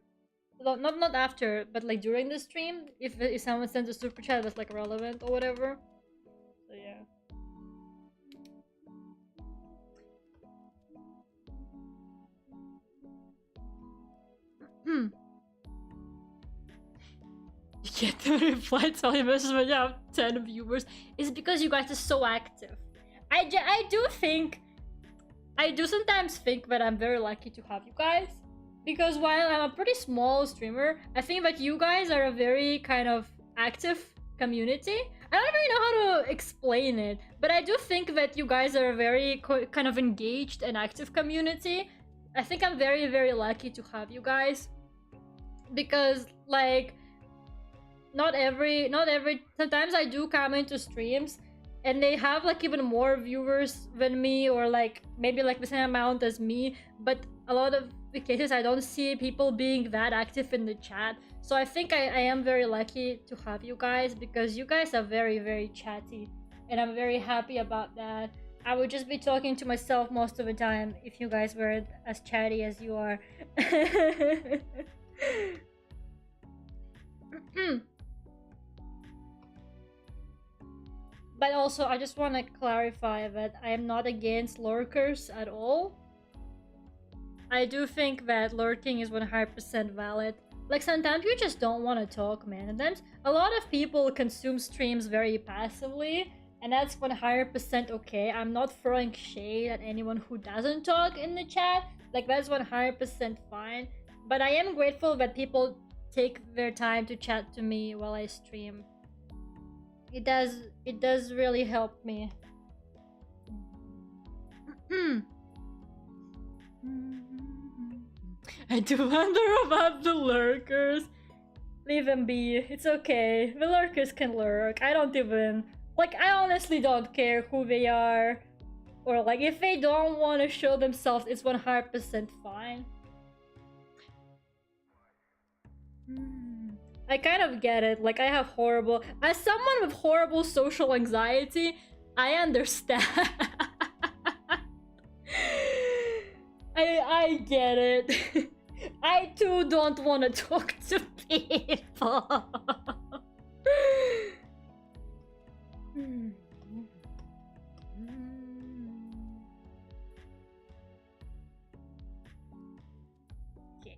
not after, but like during the stream, if someone sends a super chat that's like relevant or whatever. So yeah. You get the reply to all your messages when you have 10 viewers. It's because you guys are so active. I do sometimes think that I'm very lucky to have you guys. Because while I'm a pretty small streamer, I think that you guys are a very kind of active community. I don't really know how to explain it, but I do think that you guys are a very kind of engaged and active community. I think I'm very, very lucky to have you guys. Because, like, not every sometimes I do come into streams and they have like even more viewers than me, or like maybe like the same amount as me, but a lot of the cases I don't see people being that active in the chat. So I think I am very lucky to have you guys, because you guys are very, very chatty, and I'm very happy about that. I would just be talking to myself most of the time if you guys weren't as chatty as you are. But also, I just want to clarify that I am not against lurkers at all. I do think that lurking is 100% valid. Like, sometimes you just don't want to talk, man. Sometimes a lot of people consume streams very passively, and that's 100% okay. I'm not throwing shade at anyone who doesn't talk in the chat. Like, that's 100% fine. But I am grateful that people take their time to chat to me while I stream. It does really help me. I do wonder about the lurkers. Leave them be. It's okay. The lurkers can lurk. I don't even... Like, I honestly don't care who they are. Or, like, if they don't want to show themselves, it's 100% fine. I kind of get it. Like, I have horrible... As someone with horrible social anxiety, I understand. I get it. I too don't want to talk to people. Okay.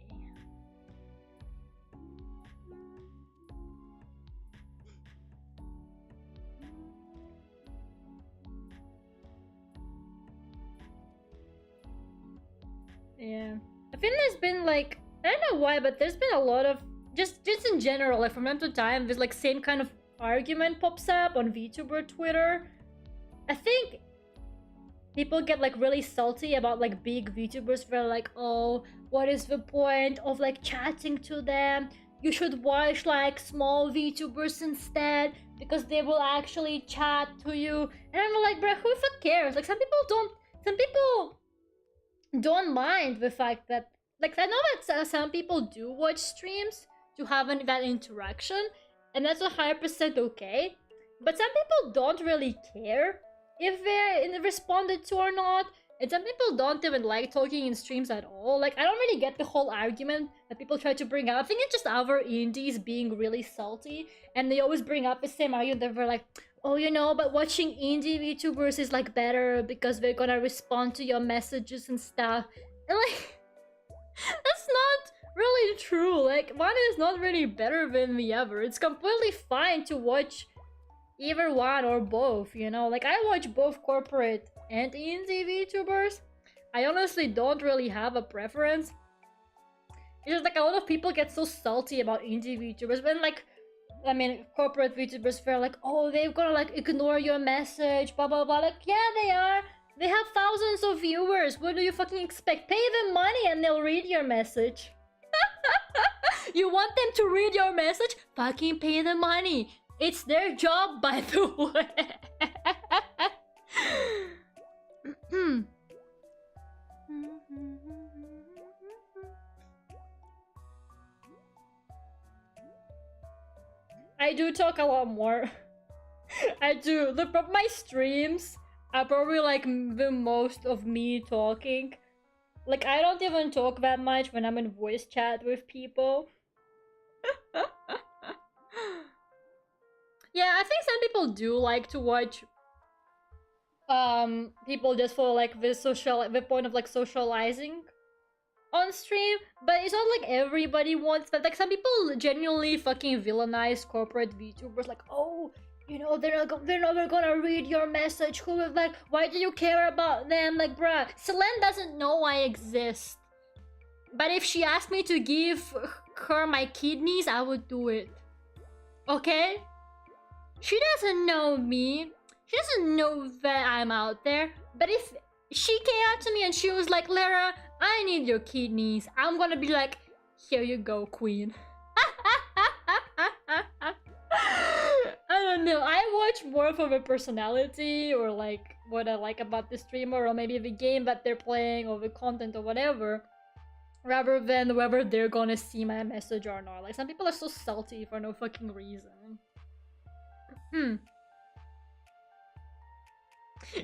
Yeah. I think there's been like, I don't know why, but there's been a lot of just in general, like from time to time, there's like same kind of argument pops up on Vtuber Twitter. I think people get like really salty about like big Vtubers. They're like, oh, what is the point of like chatting to them? You should watch like small Vtubers instead, because they will actually chat to you. And I'm like, bro, who the fuck cares? Like, some people don't mind the fact that, like, I know that some people do watch streams to have that interaction, and that's 100% okay. But some people don't really care if they're responded to or not, and some people don't even like talking in streams at all. Like, I don't really get the whole argument that people try to bring up. I think it's just other indies being really salty, and they always bring up the same argument that they're like, oh, you know, but watching indie VTubers is like better because they're gonna respond to your messages and stuff. And like, that's not really true. Like, one is not really better than the other. It's completely fine to watch either one or both, you know? Like, I watch both corporate and indie VTubers. I honestly don't really have a preference. It's just like a lot of people get so salty about indie VTubers when, like, I mean, corporate VTubers feel like, oh, they're gonna like ignore your message, blah blah blah. Like, yeah, they are. They have thousands of viewers. What do you fucking expect? Pay them money and they'll read your message. You want them to read your message? Fucking pay them money. It's their job, by the way. I do talk a lot more. I do. My streams are probably like the most of me talking. Like, I don't even talk that much when I'm in voice chat with people. Yeah, I think some people do like to watch people just for like the point of like socializing on stream, but it's not like everybody wants that. Like, some people genuinely fucking villainize corporate VTubers, like, oh, you know, they're never gonna read your message. Who is like, why do you care about them? Like, bruh, Selen doesn't know I exist. But if she asked me to give her my kidneys, I would do it. Okay? She doesn't know me. She doesn't know that I'm out there. But if she came out to me and she was like, Lera, I need your kidneys, I'm gonna be like, here you go, queen. I don't know. I watch more from a personality or like what I like about the streamer or maybe the game that they're playing or the content or whatever, rather than whether they're gonna see my message or not. Like some people are so salty for no fucking reason.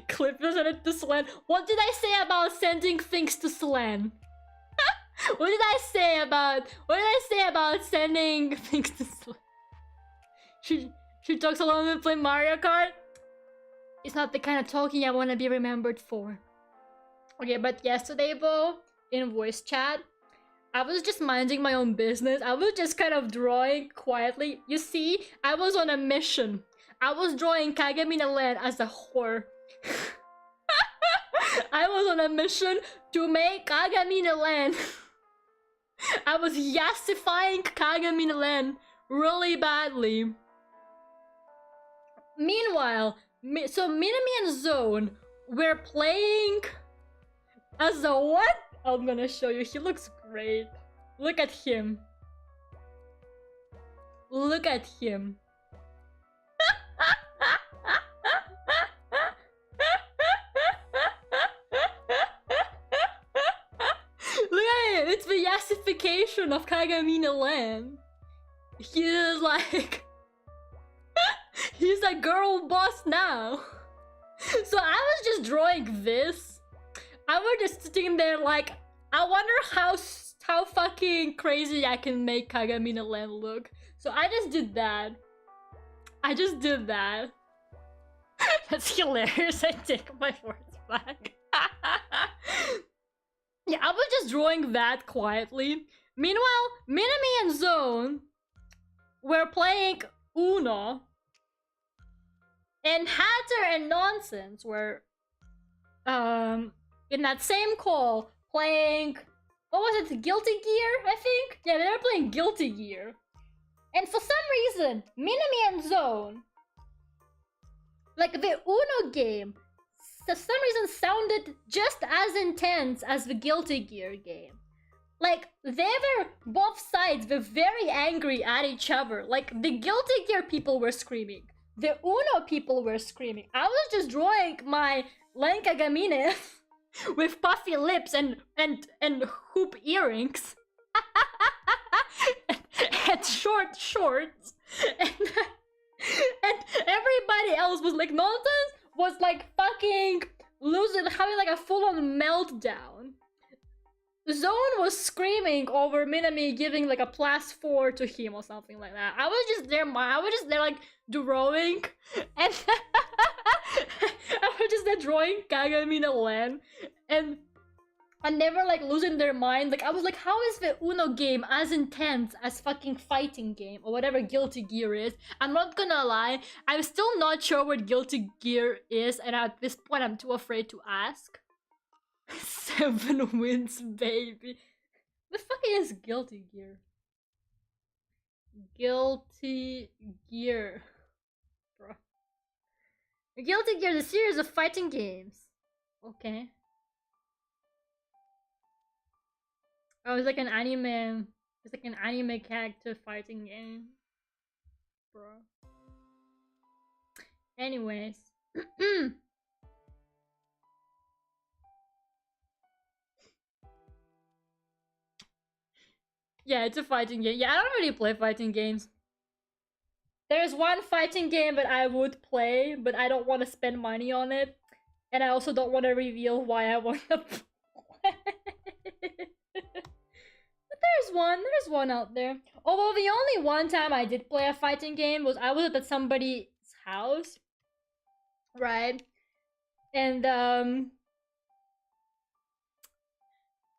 Clip sent it to Selen. What did I say about sending things to Selen? What did I say about sending things to Selen? She talks along and play Mario Kart. It's not the kind of talking I want to be remembered for. Okay, but yesterday though, in voice chat, I was just minding my own business. I was just kind of drawing quietly. You see, I was on a mission. I was drawing Kagamina Land as a whore. I was on a mission to make Kagamina Land. I was yassifying Kagamina Land really badly. Meanwhile, so Minami and Zone were playing as a what? I'm gonna show you. He looks great. Look at him. Look at him. Look at him. It's the yassification of Kagamina Land. He is like... He's a girl boss now. So I was just drawing this. I was just sitting there like, I wonder how fucking crazy I can make Kagamina Land look. So I just did that. That's hilarious. I take my words back. Yeah, I was just drawing that quietly. Meanwhile, Minami and Zone were playing Uno. And Hatter and Nonsense were in that same call playing, what was it, Guilty Gear, I think? Yeah, they were playing Guilty Gear. And for some reason, Minami and Zone, like the Uno game, for some reason sounded just as intense as the Guilty Gear game. Like, both sides were very angry at each other. Like, the Guilty Gear people were screaming. The Uno people were screaming. I was just drawing my Len Kagamine with puffy lips and hoop earrings. And short shorts. And everybody else was like, Nonsense was like fucking losing, having like a full-on meltdown. Zone was screaming over Minami giving like a +4 to him or something like that. I was just there like drawing, and I was just there drawing Kagamina Land, and they were like losing their mind. Like I was like, how is the Uno game as intense as fucking fighting game or whatever Guilty Gear is? I'm not gonna lie, I'm still not sure what Guilty Gear is, and at this point I'm too afraid to ask. 7 wins, baby. The fuck is Guilty Gear? Guilty Gear. Bro. Guilty Gear, the series of fighting games. Okay. Oh, it's like an anime. It's like an anime character fighting game. Bro. Anyways. Yeah, it's a fighting game. Yeah, I don't really play fighting games. There's one fighting game that I would play, but I don't want to spend money on it. And I also don't want to reveal why I want to play. But there's one out there. Although the only one time I did play a fighting game was I was at somebody's house. Right? And,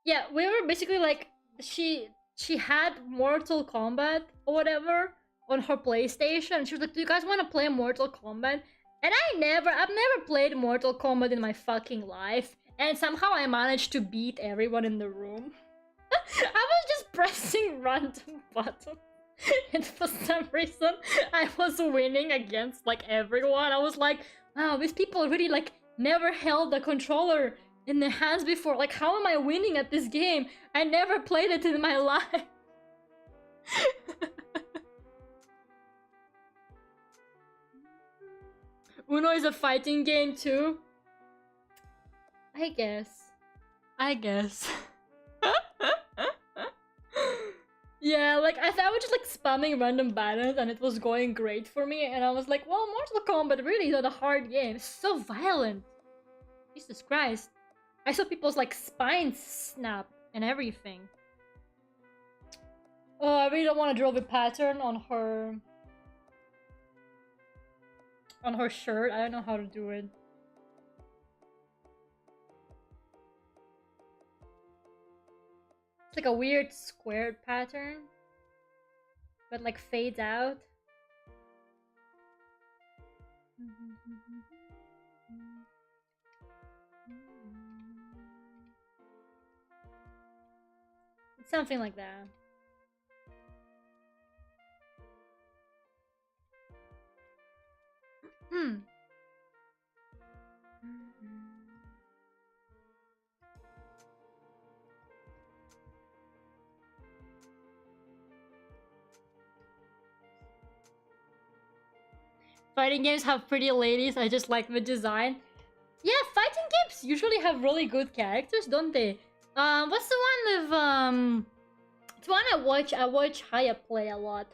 yeah, we were basically like, she had Mortal Kombat or whatever on her PlayStation. She was like, do you guys want to play Mortal Kombat? And I've never played Mortal Kombat in my fucking life. And somehow I managed to beat everyone in the room. I was just pressing random buttons. And for some reason, I was winning against like everyone. I was like, wow, these people really like never held a controller in their hands before. Like, how am I winning at this game? I never played it in my life. Uno is a fighting game too? I guess. Yeah, like I was just like spamming random buttons and it was going great for me, and I was like, well, Mortal Kombat really is not a hard game. It's so violent. Jesus Christ. I saw people's like spines snap and everything. Oh, I really don't want to draw the pattern on her shirt. I don't know how to do it. It's like a weird squared pattern, but like fades out. It's something like that. Fighting games have pretty ladies. I just like the design. Yeah, fighting games usually have really good characters, don't they? What's the one with it's one I watch Haya play a lot.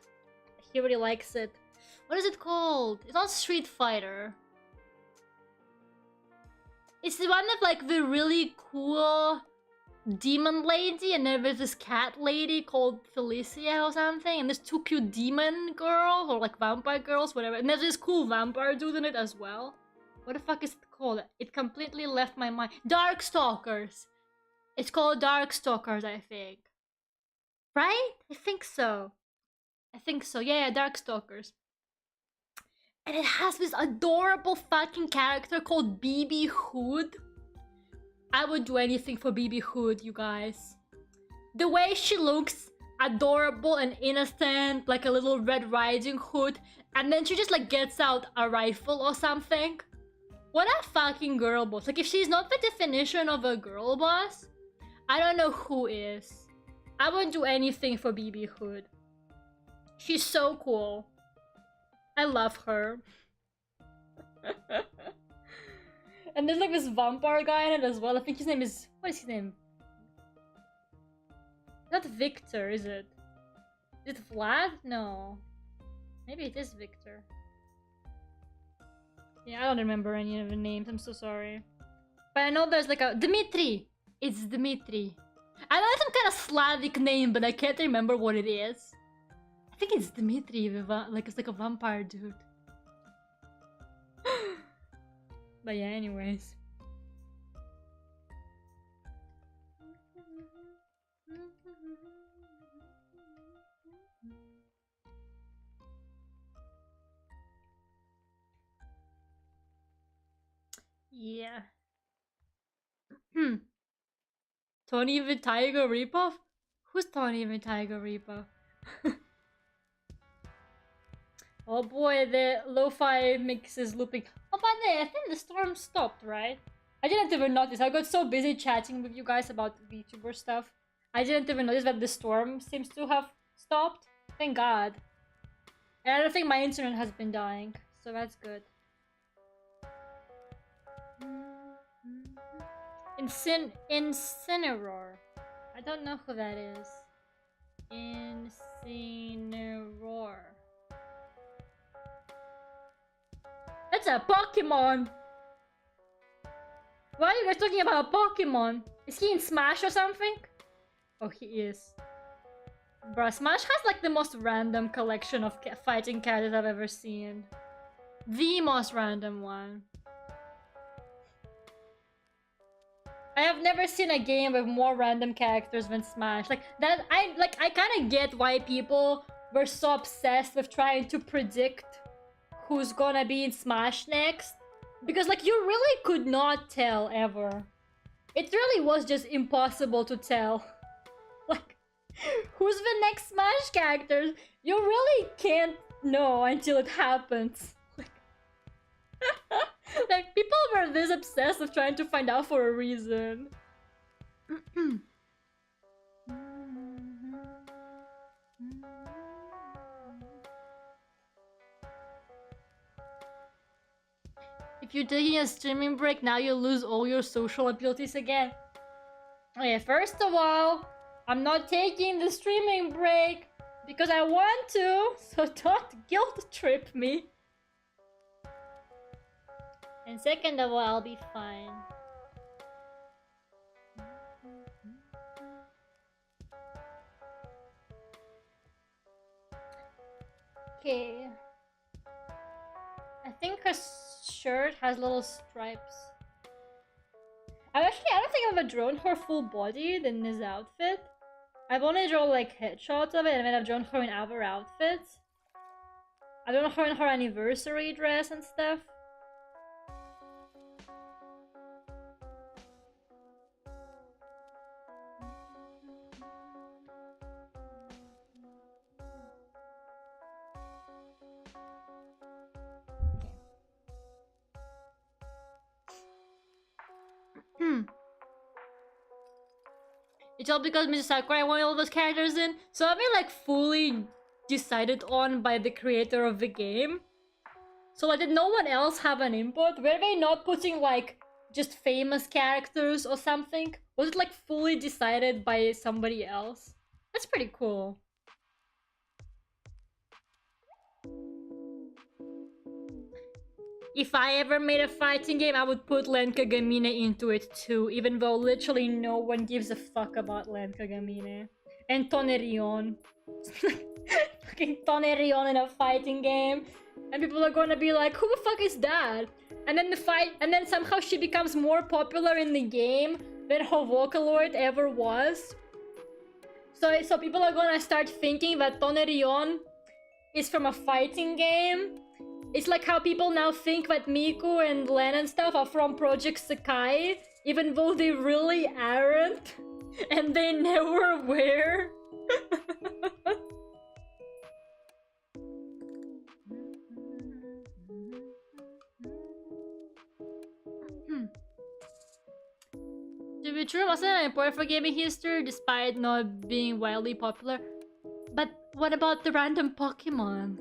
He really likes it. What is it called? It's not Street Fighter. It's the one of like the really cool demon lady, and then there's this cat lady called Felicia or something, and there's two cute demon girls or like vampire girls, whatever, and there's this cool vampire dude in it as well. What the fuck is it called? It completely left my mind. Darkstalkers. It's called Darkstalkers, I think. Right? I think so. Yeah, Darkstalkers. And it has this adorable fucking character called BB Hood. I would do anything for BB Hood, you guys. The way she looks, adorable and innocent, like a little Red Riding Hood, and then she just like gets out a rifle or something. What a fucking girl boss. Like, if she's not the definition of a girl boss, I don't know who is. I would do anything for BB Hood. She's so cool. I love her. And there's like this vampire guy in it as well. I think his name is... What is his name? Not Victor, is it? Is it Vlad? No. Maybe it is Victor. Yeah, I don't remember any of the names. I'm so sorry. But I know there's like a... Dmitri! It's Dmitri. I know it's some kind of Slavic name, but I can't remember what it is. I think it's Dmitri, like it's like a vampire dude. But yeah, anyways. Yeah. Tony the Tiger Reaper? Who's Tony the Tiger Reaper? Oh boy, the lo-fi mix is looping. Oh, by the way, I think the storm stopped, right? I didn't even notice. I got so busy chatting with you guys about VTuber stuff. I didn't even notice that the storm seems to have stopped. Thank God. And I don't think my internet has been dying, so that's good. Incineroar. I don't know who that is. Incineroar. That's a Pokemon! Why are you guys talking about a Pokemon? Is he in Smash or something? Oh, he is. Bruh, Smash has like the most random collection of fighting characters I've ever seen. The most random one. I have never seen a game with more random characters than Smash. Like that, I kind of get why people were so obsessed with trying to predict who's gonna be in Smash next, because like you really could not tell ever. It really was just impossible to tell. Like Who's the next Smash character? You really can't know until it happens. Like, people were this obsessed with trying to find out for a reason. If you're taking a streaming break, now you lose all your social abilities again. Okay, first of all, I'm not taking the streaming break because I want to, so don't guilt trip me. And second of all, I'll be fine. Okay. I think her shirt has little stripes. I don't think I've ever drawn her full body in this outfit. I've only drawn like headshots of it, and then I've drawn her in other outfits. I've drawn her in her anniversary dress and stuff. It's all because Mr. Sakurai wanted all those characters in, so I've been like fully decided on by the creator of the game. So like, did no one else have an input? Were they not putting like just famous characters or something? Was it like fully decided by somebody else? That's pretty cool. If I ever made a fighting game, I would put Len Kagamine into it too, even though literally no one gives a fuck about Len Kagamine. And Tonerion. Fucking Tonerion in a fighting game. And people are gonna be like, who the fuck is that? And then somehow she becomes more popular in the game than her Vocaloid ever was. So people are gonna start thinking that Tonerion is from a fighting game. It's like how people now think that Miku and Len and stuff are from Project Sakai, even though they really aren't. And they never were. To be true, wasn't it important for gaming history despite not being wildly popular? But what about the random Pokemon?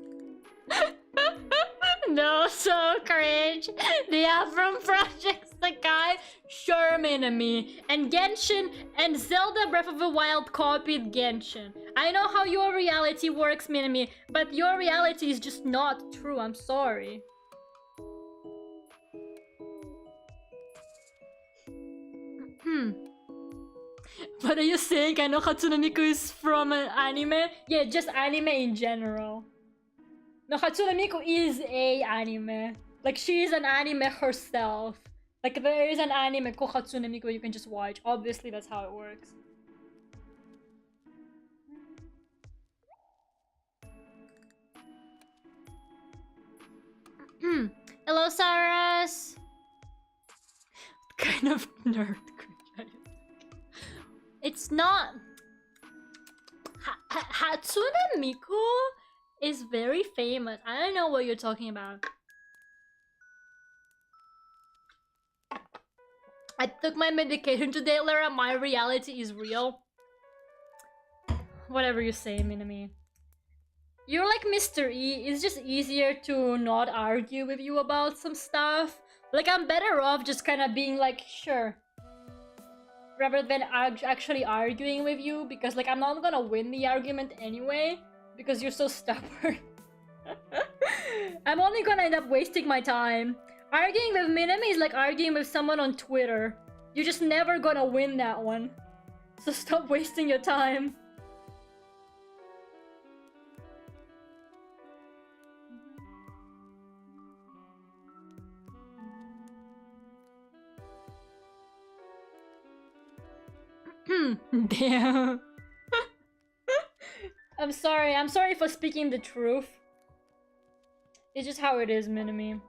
No, so cringe. They are from Project Sakai, sure, Minami. And Genshin and Zelda Breath of the Wild copied Genshin. I know how your reality works, Minami, but your reality is just not true, I'm sorry. What are you saying? I know Hatsune Miku is from an anime? Yeah, just anime in general. No, Hatsune Miku is a anime. Like, she is an anime herself. Like, there is an anime called Hatsune Miku you can just watch. Obviously, that's how it works. Hello, Saras! What kind of nerd? It's not... Hatsune Miku is very famous. I don't know what you're talking about. I took my medication today, Lera. My reality is real. Whatever you say, Minami. You're like Mr. E. It's just easier to not argue with you about some stuff. Like, I'm better off just kind of being like, sure. Rather than actually arguing with you, because like I'm not gonna win the argument anyway because you're so stubborn. I'm only gonna end up wasting my time. Arguing with Minami is like arguing with someone on Twitter. You're just never gonna win that one. So stop wasting your time. Damn. I'm sorry for speaking the truth. It's just how it is, Minami.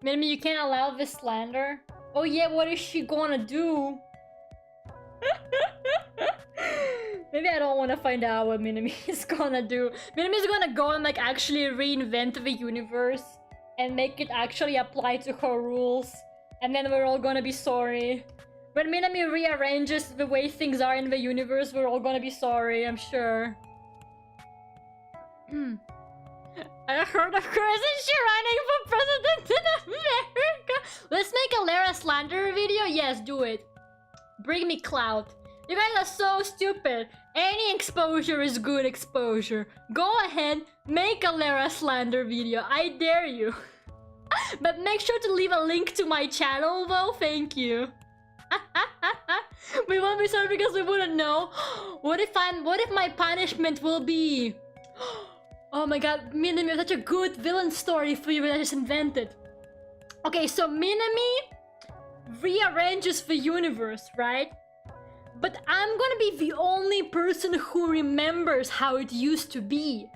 Minami, you can't allow this slander. Oh yeah, what is she gonna do? Maybe I don't want to find out what Minami is gonna do. Minami is gonna go and like actually reinvent the universe and make it actually apply to her rules. And then we're all gonna be sorry. When Minami rearranges the way things are in the universe, we're all gonna be sorry, I'm sure. I heard of her, isn't she running for president in America? Let's make a Lera slander video? Yes, do it. Bring me clout. You guys are so stupid. Any exposure is good exposure. Go ahead, make a Lera slander video. I dare you. But make sure to leave a link to my channel though, thank you. We won't be sorry because we wouldn't know. What if my punishment will be... Oh my god, Minami has such a good villain story for you that I just invented. Okay, so Minami rearranges the universe, right? But I'm gonna be the only person who remembers how it used to be.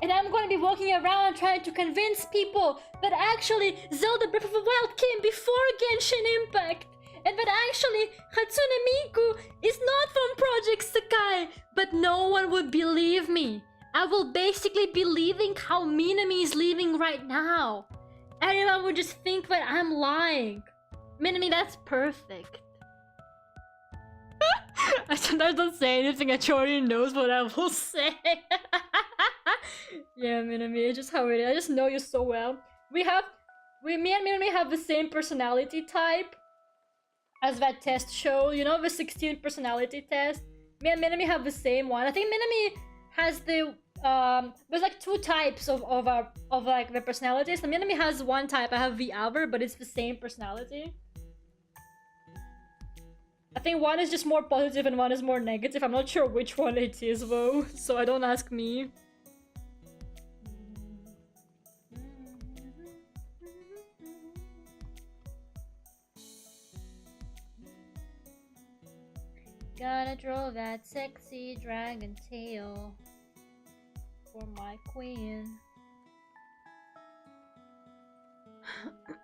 And I'm gonna be walking around trying to convince people that actually Zelda Breath of the Wild came before Genshin Impact. And that actually Hatsune Miku is not from Project Sakai. But no one would believe me. I will basically be leaving how Minami is leaving right now. Everyone would just think that I'm lying. Minami, that's perfect. I sometimes don't say anything, I already knows what I will say. Yeah, Minami, it's just how it is. I just know you so well. Me and Minami have the same personality type as that test show. You know, the 16 personality test? Me and Minami have the same one. I think Minami has the there's like two types of like the personalities. The Minami has one type, I have the other, but it's the same personality. I think one is just more positive and one is more negative. I'm not sure which one it is though, so I don't ask me. Gotta draw that sexy dragon tail for my queen.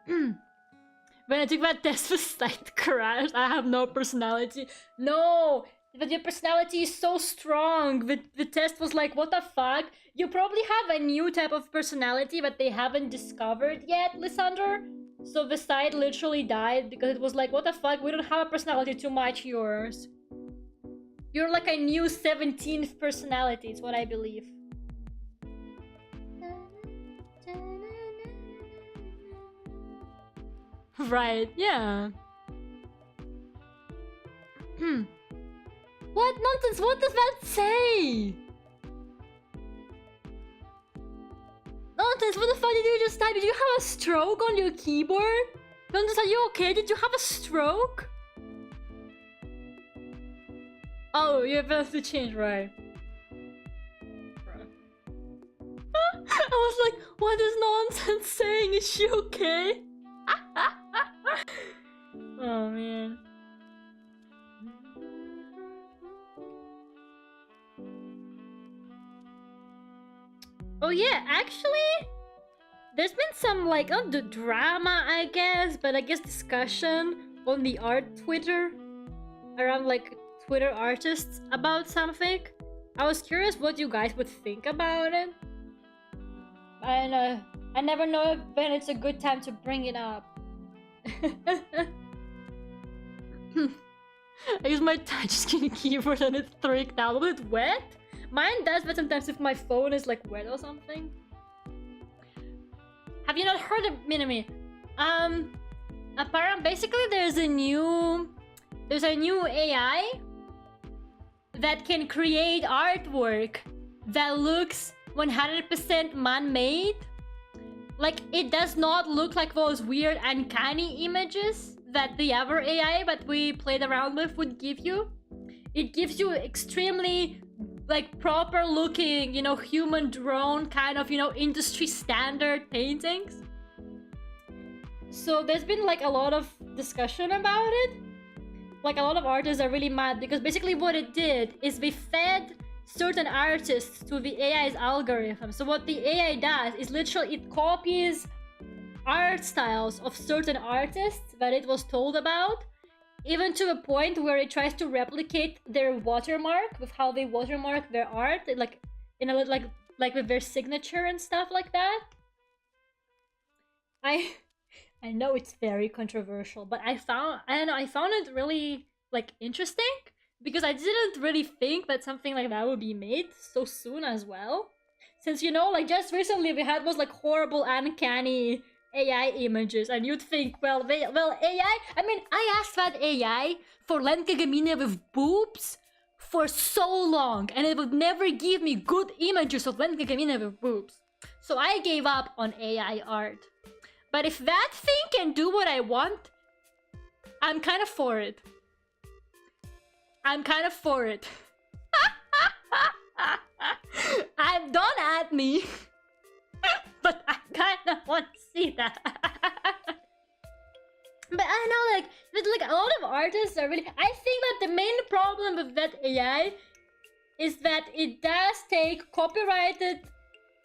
When I took that test, the site crashed. I have no personality. No! But your personality is so strong. The test was like, what the fuck? You probably have a new type of personality that they haven't discovered yet, Lysander. So the site literally died because it was like, what the fuck? We don't have a personality to match yours. You're like a new 17th personality, is what I believe. Right, yeah. What nonsense? What does that say? Nonsense, what the fuck did you just type? Did you have a stroke on your keyboard? Nonsense, are you okay? Did you have a stroke? Oh, you have to change, right? I was like, what is nonsense saying? Is she okay? Oh man. Oh yeah, actually, there's been some like the drama, I guess, but I guess discussion on the art Twitter around like Twitter artists about something. I was curious what you guys would think about it. And I never know when it's a good time to bring it up. I use my touchscreen keyboard and it streaked out. Was it wet? Mine does, but sometimes if my phone is like wet or something. Have you not heard of Minami? Apparently, basically there's a new AI that can create artwork that looks 100% man-made. Like, it does not look like those weird uncanny images that the other AI that we played around with would give you. It gives you extremely, like, proper looking, you know, human drone kind of, you know, industry standard paintings. So there's been, like, a lot of discussion about it. Like, a lot of artists are really mad because basically what it did is they fed certain artists to the AI's algorithm. So what the AI does is literally it copies art styles of certain artists that it was told about, even to a point where it tries to replicate their watermark with how they watermark their art, like in a like with their signature and stuff like that. I know it's very controversial, but I found it really like interesting because I didn't really think that something like that would be made so soon as well. Since, you know, like just recently we had those like horrible uncanny AI images, and you'd think, well, AI. I mean, I asked that AI for Len Kagamine with boobs for so long, and it would never give me good images of Len Kagamine with boobs. So I gave up on AI art. But if that thing can do what I want, I'm kind of for it. I'm kind of for it. Don't at me. But I kind of want to see that. But I know, like, a lot of artists are really... I think that the main problem with that AI is that it does take copyrighted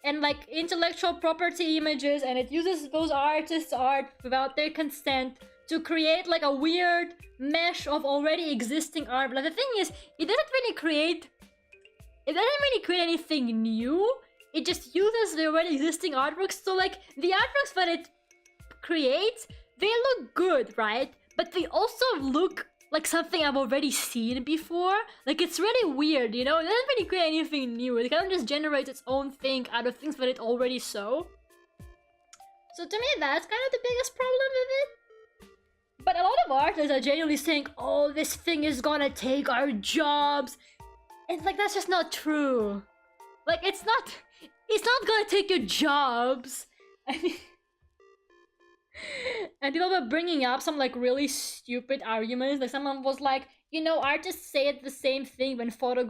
and, like, intellectual property images, and it uses those artists' art without their consent to create, like, a weird mesh of already existing art. But the thing is, it doesn't really create anything new. It just uses the already existing artworks. So, like, the artworks that it creates, they look good, right? But they also look like something I've already seen before. Like, it's really weird, you know? It doesn't really create anything new. It kind of just generates its own thing out of things that it already saw. So to me, that's kind of the biggest problem with it. But a lot of artists are genuinely saying, oh, this thing is gonna take our jobs. And, like, that's just not true. Like, it's not gonna take your jobs. I mean... And people were bringing up some, like, really stupid arguments. Like, someone was like, you know, artists say the same thing when photo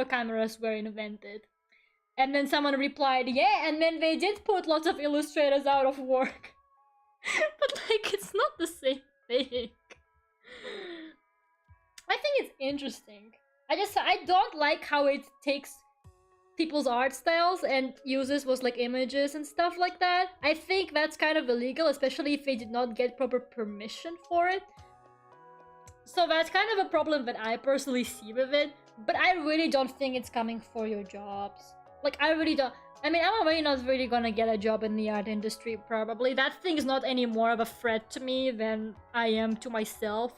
cameras were invented. And then someone replied, yeah, and then they did put lots of illustrators out of work. But, like, it's not the same thing. I think it's interesting. I don't like how it takes people's art styles and uses those, like, images and stuff like that. I think that's kind of illegal, especially if they did not get proper permission for it. So that's kind of a problem that I personally see with it. But I really don't think it's coming for your jobs. Like, I really don't. I mean, I'm already not really gonna get a job in the art industry, probably. That thing is not any more of a threat to me than I am to myself.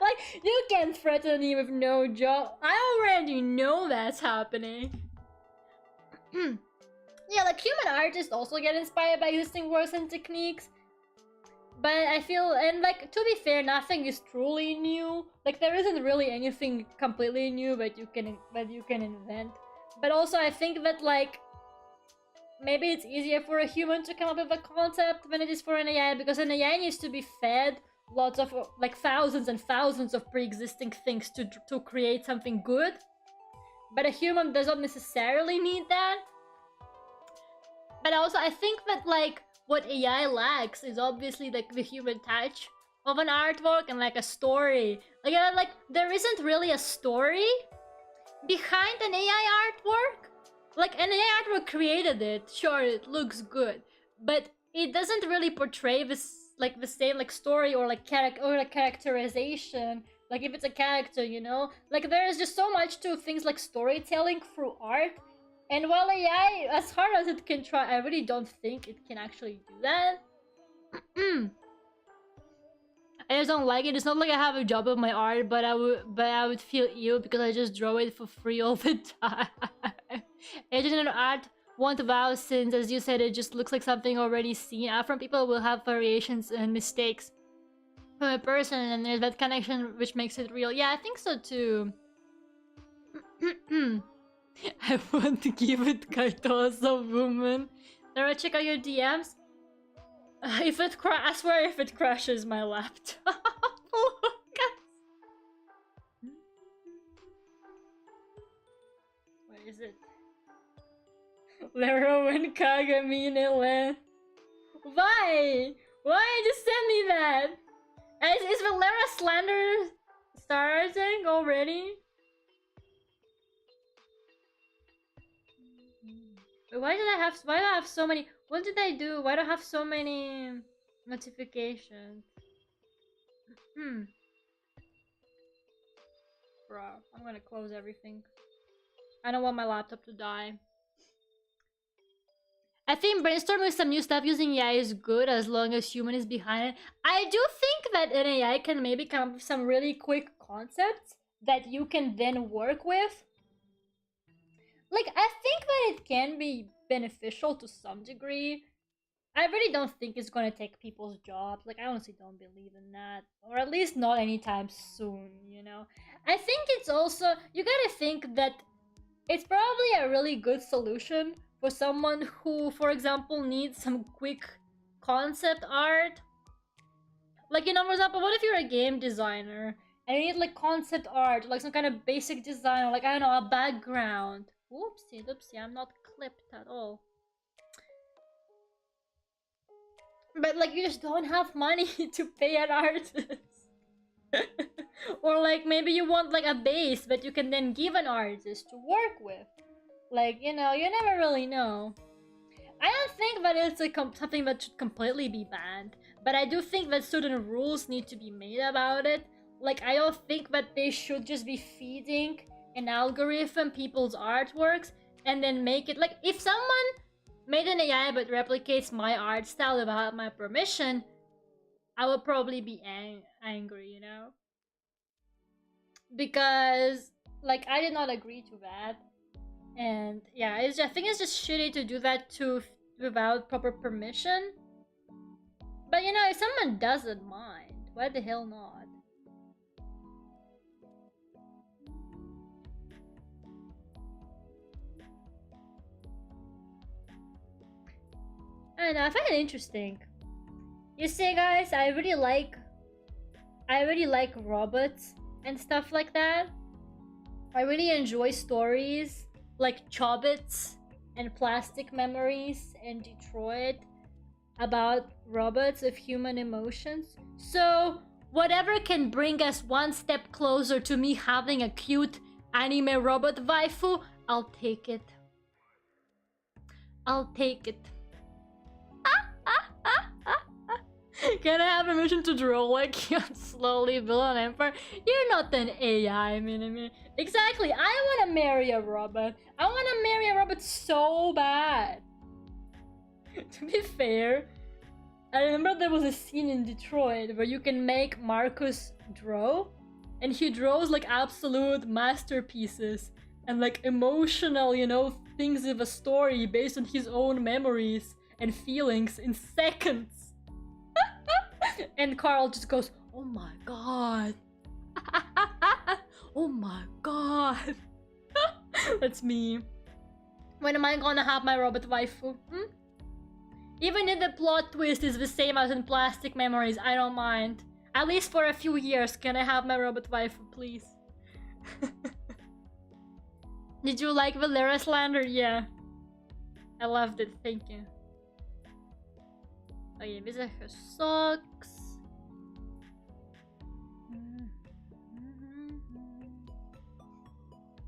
Like, you can't threaten me with no job. I already know that's happening. Yeah, like, human artists also get inspired by existing works and techniques. But I feel, and, like, to be fair, nothing is truly new. Like, there isn't really anything completely new that you can invent. But also, I think that, like, maybe it's easier for a human to come up with a concept than it is for an AI, because an AI needs to be fed lots of, like, thousands and thousands of pre-existing things to create something good. But a human does not necessarily need that. But also, I think that, like, what AI lacks is obviously, like, the human touch of an artwork and, like, a story. Like, there isn't really a story behind an AI artwork. Like, an AI artwork created it. Sure, it looks good. But it doesn't really portray this, like, the same, like, story or, like, characterization. Like, if it's a character, you know? Like, there is just so much to things like storytelling through art. And while AI, as hard as it can try, I really don't think it can actually do that. I just don't like it. It's not like I have a job of my art, but I would feel ill because I just draw it for free all the time. Editing art won't vow since, as you said, it just looks like something already seen. Art from people will have variations and mistakes from a person, and there's that connection which makes it real. Yeah, I think so too. I want to give it Kaitosa woman. Lera, check out your DMs. I swear if it crashes my laptop. What is it? Lera and Kagamine Len. Why? Why just send me that? Is the Lera slander starting already? Wait, why do I have so many? What did I do? Why do I have so many notifications? Bro, I'm gonna close everything. I don't want my laptop to die. I think brainstorming some new stuff using AI is good as long as human is behind it. I do think that an AI can maybe come up with some really quick concepts that you can then work with. Like, I think that it can be beneficial to some degree. I really don't think it's gonna take people's jobs. Like, I honestly don't believe in that. Or at least not anytime soon, you know? I think it's also, you gotta think that it's probably a really good solution for someone who, for example, needs some quick concept art. Like, you know, for example, what if you're a game designer and you need like concept art, like some kind of basic design, or like, I don't know, a background. Whoopsie, doopsie, I'm not clipped at all. But like, you just don't have money to pay an artist. Or like, maybe you want like a base that you can then give an artist to work with. Like, you know, you never really know. I don't think that it's something that should completely be banned, but I do think that certain rules need to be made about it. Like, I don't think that they should just be feeding an algorithm people's artworks and then make it like, if someone made an AI but replicates my art style without my permission, I would probably be angry, you know? Because, like, I did not agree to that. And yeah, I think it's just shitty to do that without proper permission. But you know, if someone doesn't mind, why the hell not? I don't know, I find it interesting. You see, guys, I really like robots and stuff like that. I really enjoy stories like Chobbits and Plastic Memories and Detroit about robots of human emotions. So whatever can bring us one step closer to me having a cute anime robot waifu, I'll take it. I'll take it. Can I have permission to draw like you slowly build an empire? You're not an AI, Minimi. Exactly, I want to marry a robot. I want to marry a robot so bad. To be fair, I remember there was a scene in Detroit where you can make Marcus draw, and he draws like absolute masterpieces and like emotional, you know, things of a story based on his own memories and feelings in seconds. And Carl just goes, oh my god. Oh my god. That's me. When am I gonna have my robot waifu? Even if the plot twist is the same as in Plastic Memories, I don't mind. At least for a few years, can I have my robot waifu, please? Did you like the Lera slander? Yeah. I loved it, thank you. Okay, these are her socks.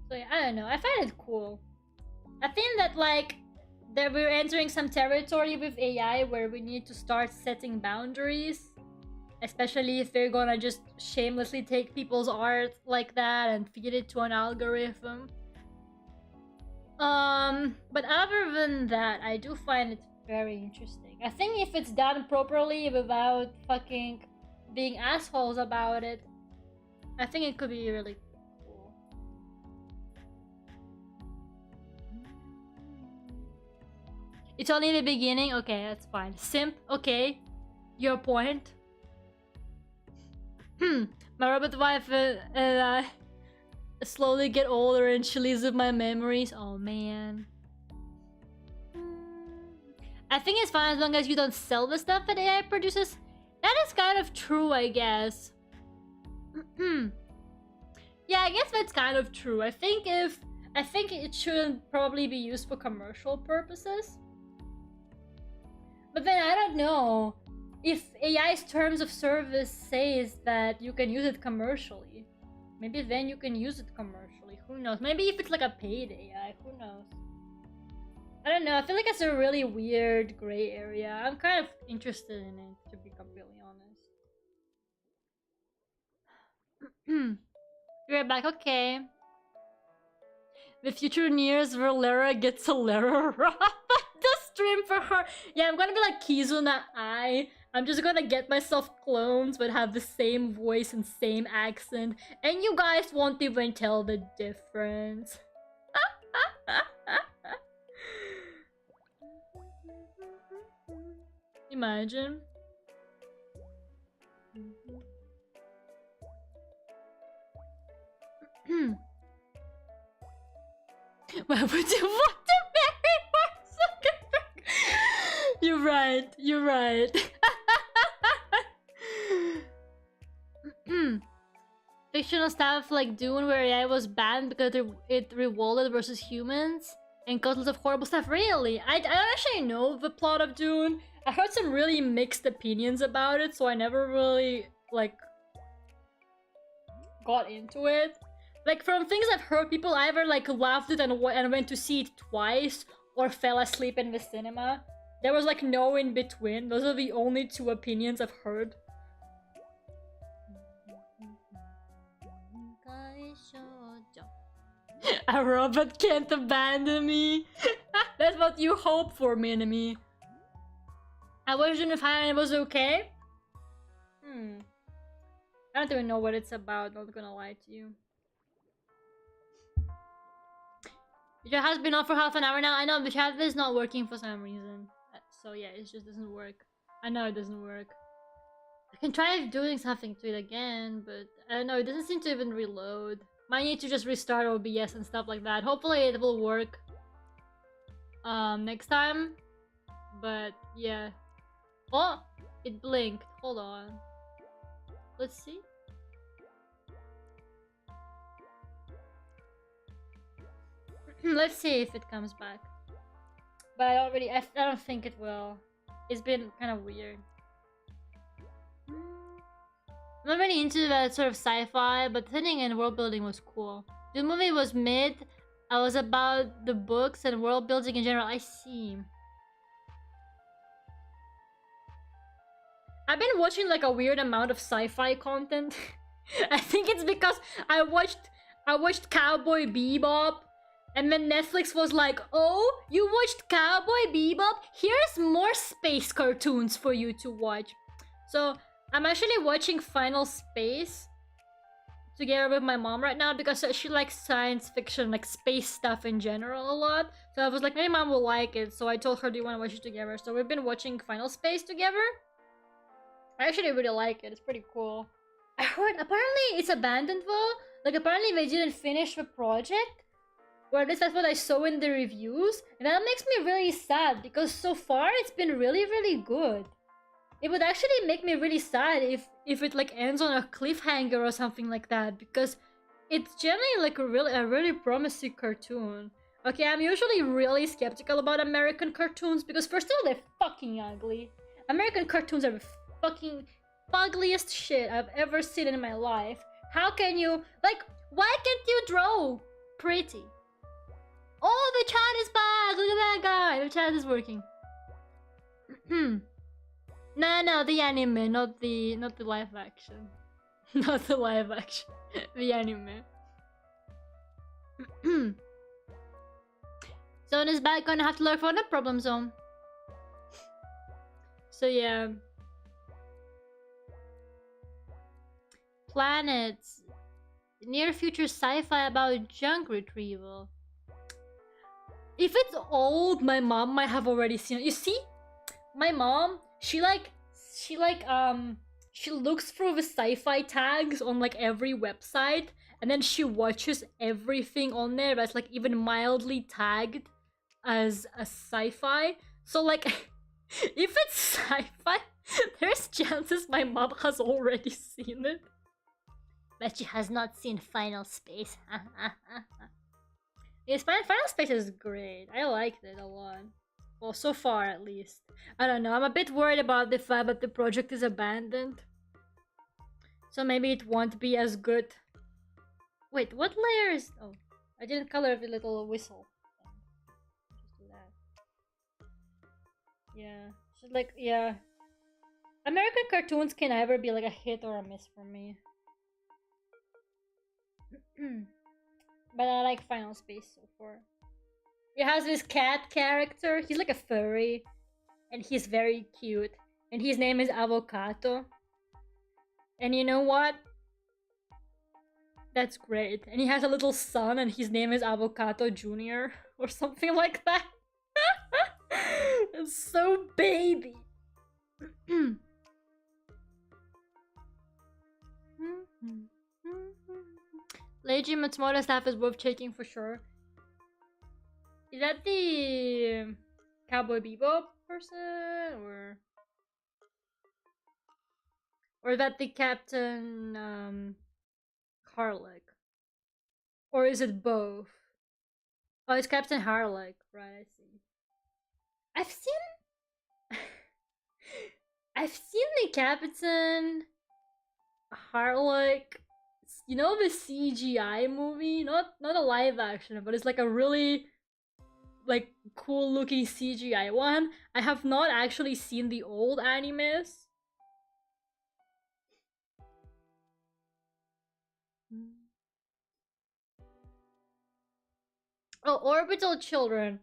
So yeah, I don't know, I find it cool. I think that like that we're entering some territory with AI where we need to start setting boundaries. Especially if they're gonna just shamelessly take people's art like that and feed it to an algorithm. But other than that, I do find it very interesting. I think if it's done properly without fucking being assholes about it, I think it could be really cool. It's only the beginning? Okay, that's fine. Simp? Okay. Your point. My robot wife and I slowly get older and she lives with my memories. Oh man. I think it's fine as long as you don't sell the stuff that AI produces. That is kind of true, I guess. Yeah, I guess that's kind of true. I think it shouldn't probably be used for commercial purposes. But then I don't know. If AI's terms of service says that you can use it commercially, maybe then you can use it commercially. Who knows? Maybe if it's like a paid AI, who knows? I don't know, I feel like it's a really weird gray area. I'm kind of interested in it, to be completely honest. You're back, okay. The future nears where Lera gets a Lera rap. The stream for her. Yeah, I'm gonna be like Kizuna Ai. I'm just gonna get myself clones but have the same voice and same accent. And you guys won't even tell the difference. Imagine. Why would you want to marry Mark Zuckerberg? You're right, you're right. Fictional stuff like Dune where AI was banned because it revolted versus humans and caused lots of horrible stuff. Really? I don't actually know the plot of Dune. I heard some really mixed opinions about it, so I never really, like, got into it. Like, from things I've heard, people either, like, loved it and went to see it twice or fell asleep in the cinema. There was, like, no in between. Those are the only two opinions I've heard. A robot can't abandon me. That's what you hope for, Minami. I wasn't if it was okay. I don't even know what it's about, not gonna lie to you. The chat has been on for half an hour now. I know the chat is not working for some reason. So yeah, it just doesn't work. I know it doesn't work. I can try doing something to it again, but I don't know, it doesn't seem to even reload. Might need to just restart OBS and stuff like that. Hopefully it will work next time. But yeah. Oh! It blinked. Hold on. Let's see. Let's see if it comes back. But I don't think it will. It's been kind of weird. I'm not really into that sort of sci-fi, but the setting and world building was cool. The movie was mid. I was about the books and world building in general. I see. I've been watching like a weird amount of sci-fi content. I think it's because I watched Cowboy Bebop, and then Netflix was like, "Oh, you watched Cowboy Bebop? Here's more space cartoons for you to watch." So I'm actually watching Final Space together with my mom right now because she likes science fiction, like space stuff in general a lot. So I was like, maybe mom will like it. So I told her, do you want to watch it together? So we've been watching Final Space together. I actually really like it. It's pretty cool. I heard apparently it's abandoned though. Like apparently they didn't finish the project. Or at least that's what I saw in the reviews. And that makes me really sad because so far it's been really, really good. It would actually make me really sad if it like ends on a cliffhanger or something like that, because it's generally like a really promising cartoon. Okay, I'm usually really skeptical about American cartoons because first of all they're fucking ugly. American cartoons are the fucking ugliest shit I've ever seen in my life. How can you like? Why can't you draw pretty? Oh, the chat is back! Look at that guy. The chat is working. No, the anime, not the live action. Not the live action. The anime. Zone is back, gonna have to look for the problem zone. So yeah. Planets. Near future sci-fi about junk retrieval. If it's old, my mom might have already seen it. You see? My mom, she looks through the sci-fi tags on like every website, and then she watches everything on there that's like even mildly tagged as a sci-fi. So like if it's sci-fi, there's chances my mom has already seen it. But she has not seen Final Space. Yes, Final Space is great. I liked it a lot. Well, so far at least. I don't know, I'm a bit worried about the fact that the project is abandoned. So maybe it won't be as good. Wait, what layer is... Oh, I didn't color the little whistle. Just do that. Yeah. She's like, yeah. American cartoons can either be like a hit or a miss for me. But I like Final Space so far. It has this cat character. He's like a furry. And he's very cute. And his name is Avocado. And you know what? That's great. And he has a little son and his name is Avocado Jr. or something like that. It's so baby. Leiji Matsumoto staff is worth checking for sure. Is that the Cowboy Bebop person or is that the Captain Harlech? Or is it both? Oh, it's Captain Harlech, right? I see. I've seen the Captain Harlech. You know the CGI movie, not a live action, but it's like a really like cool looking CGI one. I have not actually seen the old animes. Oh, Orbital Children.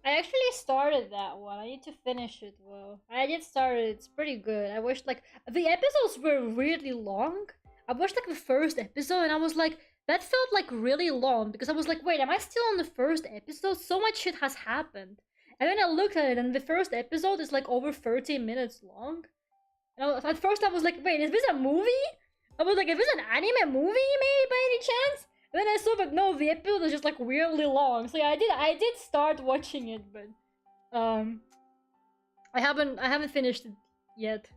I actually started that one. I need to finish it though. I did start it. It's pretty good. I wish like the episodes were really long. I watched like the first episode and I was like, that felt like really long because I was like, wait, am I still on the first episode? So much shit has happened. And then I looked at it and the first episode is like over 30 minutes long. And at first I was like, wait, is this a movie? I was like, is this an anime movie maybe by any chance? And then I saw that no, the episode is just like weirdly long. So yeah, I did start watching it, but I haven't finished it yet.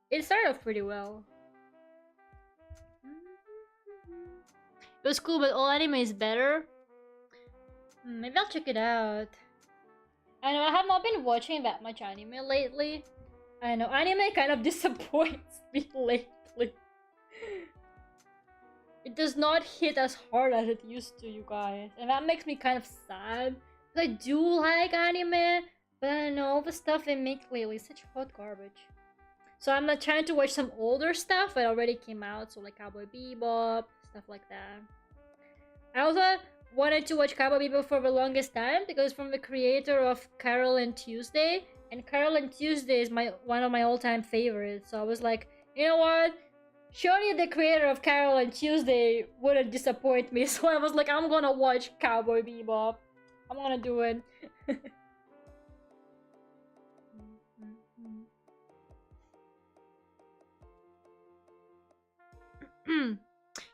It started off pretty well. It was cool, but all anime is better. Maybe I'll check it out. I know I have not been watching that much anime lately. I know anime kind of disappoints me lately. It does not hit as hard as it used to, you guys. And that makes me kind of sad. I do like anime, but I know all the stuff they make lately is such hot garbage. So I'm not trying to watch some older stuff that already came out, so like Cowboy Bebop, stuff like that. I also wanted to watch Cowboy Bebop for the longest time because it's from the creator of Carol and Tuesday. And Carol and Tuesday is one of my all-time favorites. So I was like, you know what? Surely the creator of Carol and Tuesday wouldn't disappoint me. So I was like, I'm gonna watch Cowboy Bebop. I'm gonna do it.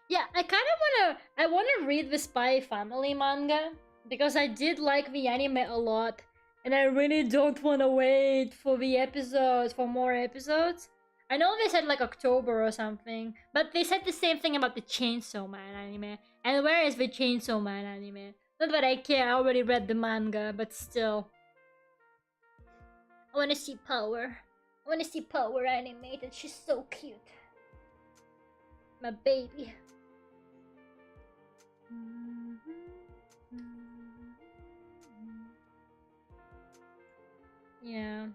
Yeah, I wanna read the Spy Family manga because I did like the anime a lot, and I really don't wanna wait for the episodes, for more episodes. I know they said like October or something, but they said the same thing about the Chainsaw Man anime. And where is the Chainsaw Man anime? Not that I care, I already read the manga, but still. I wanna see Power. I wanna see Power animated, she's so cute. My baby. Yeah.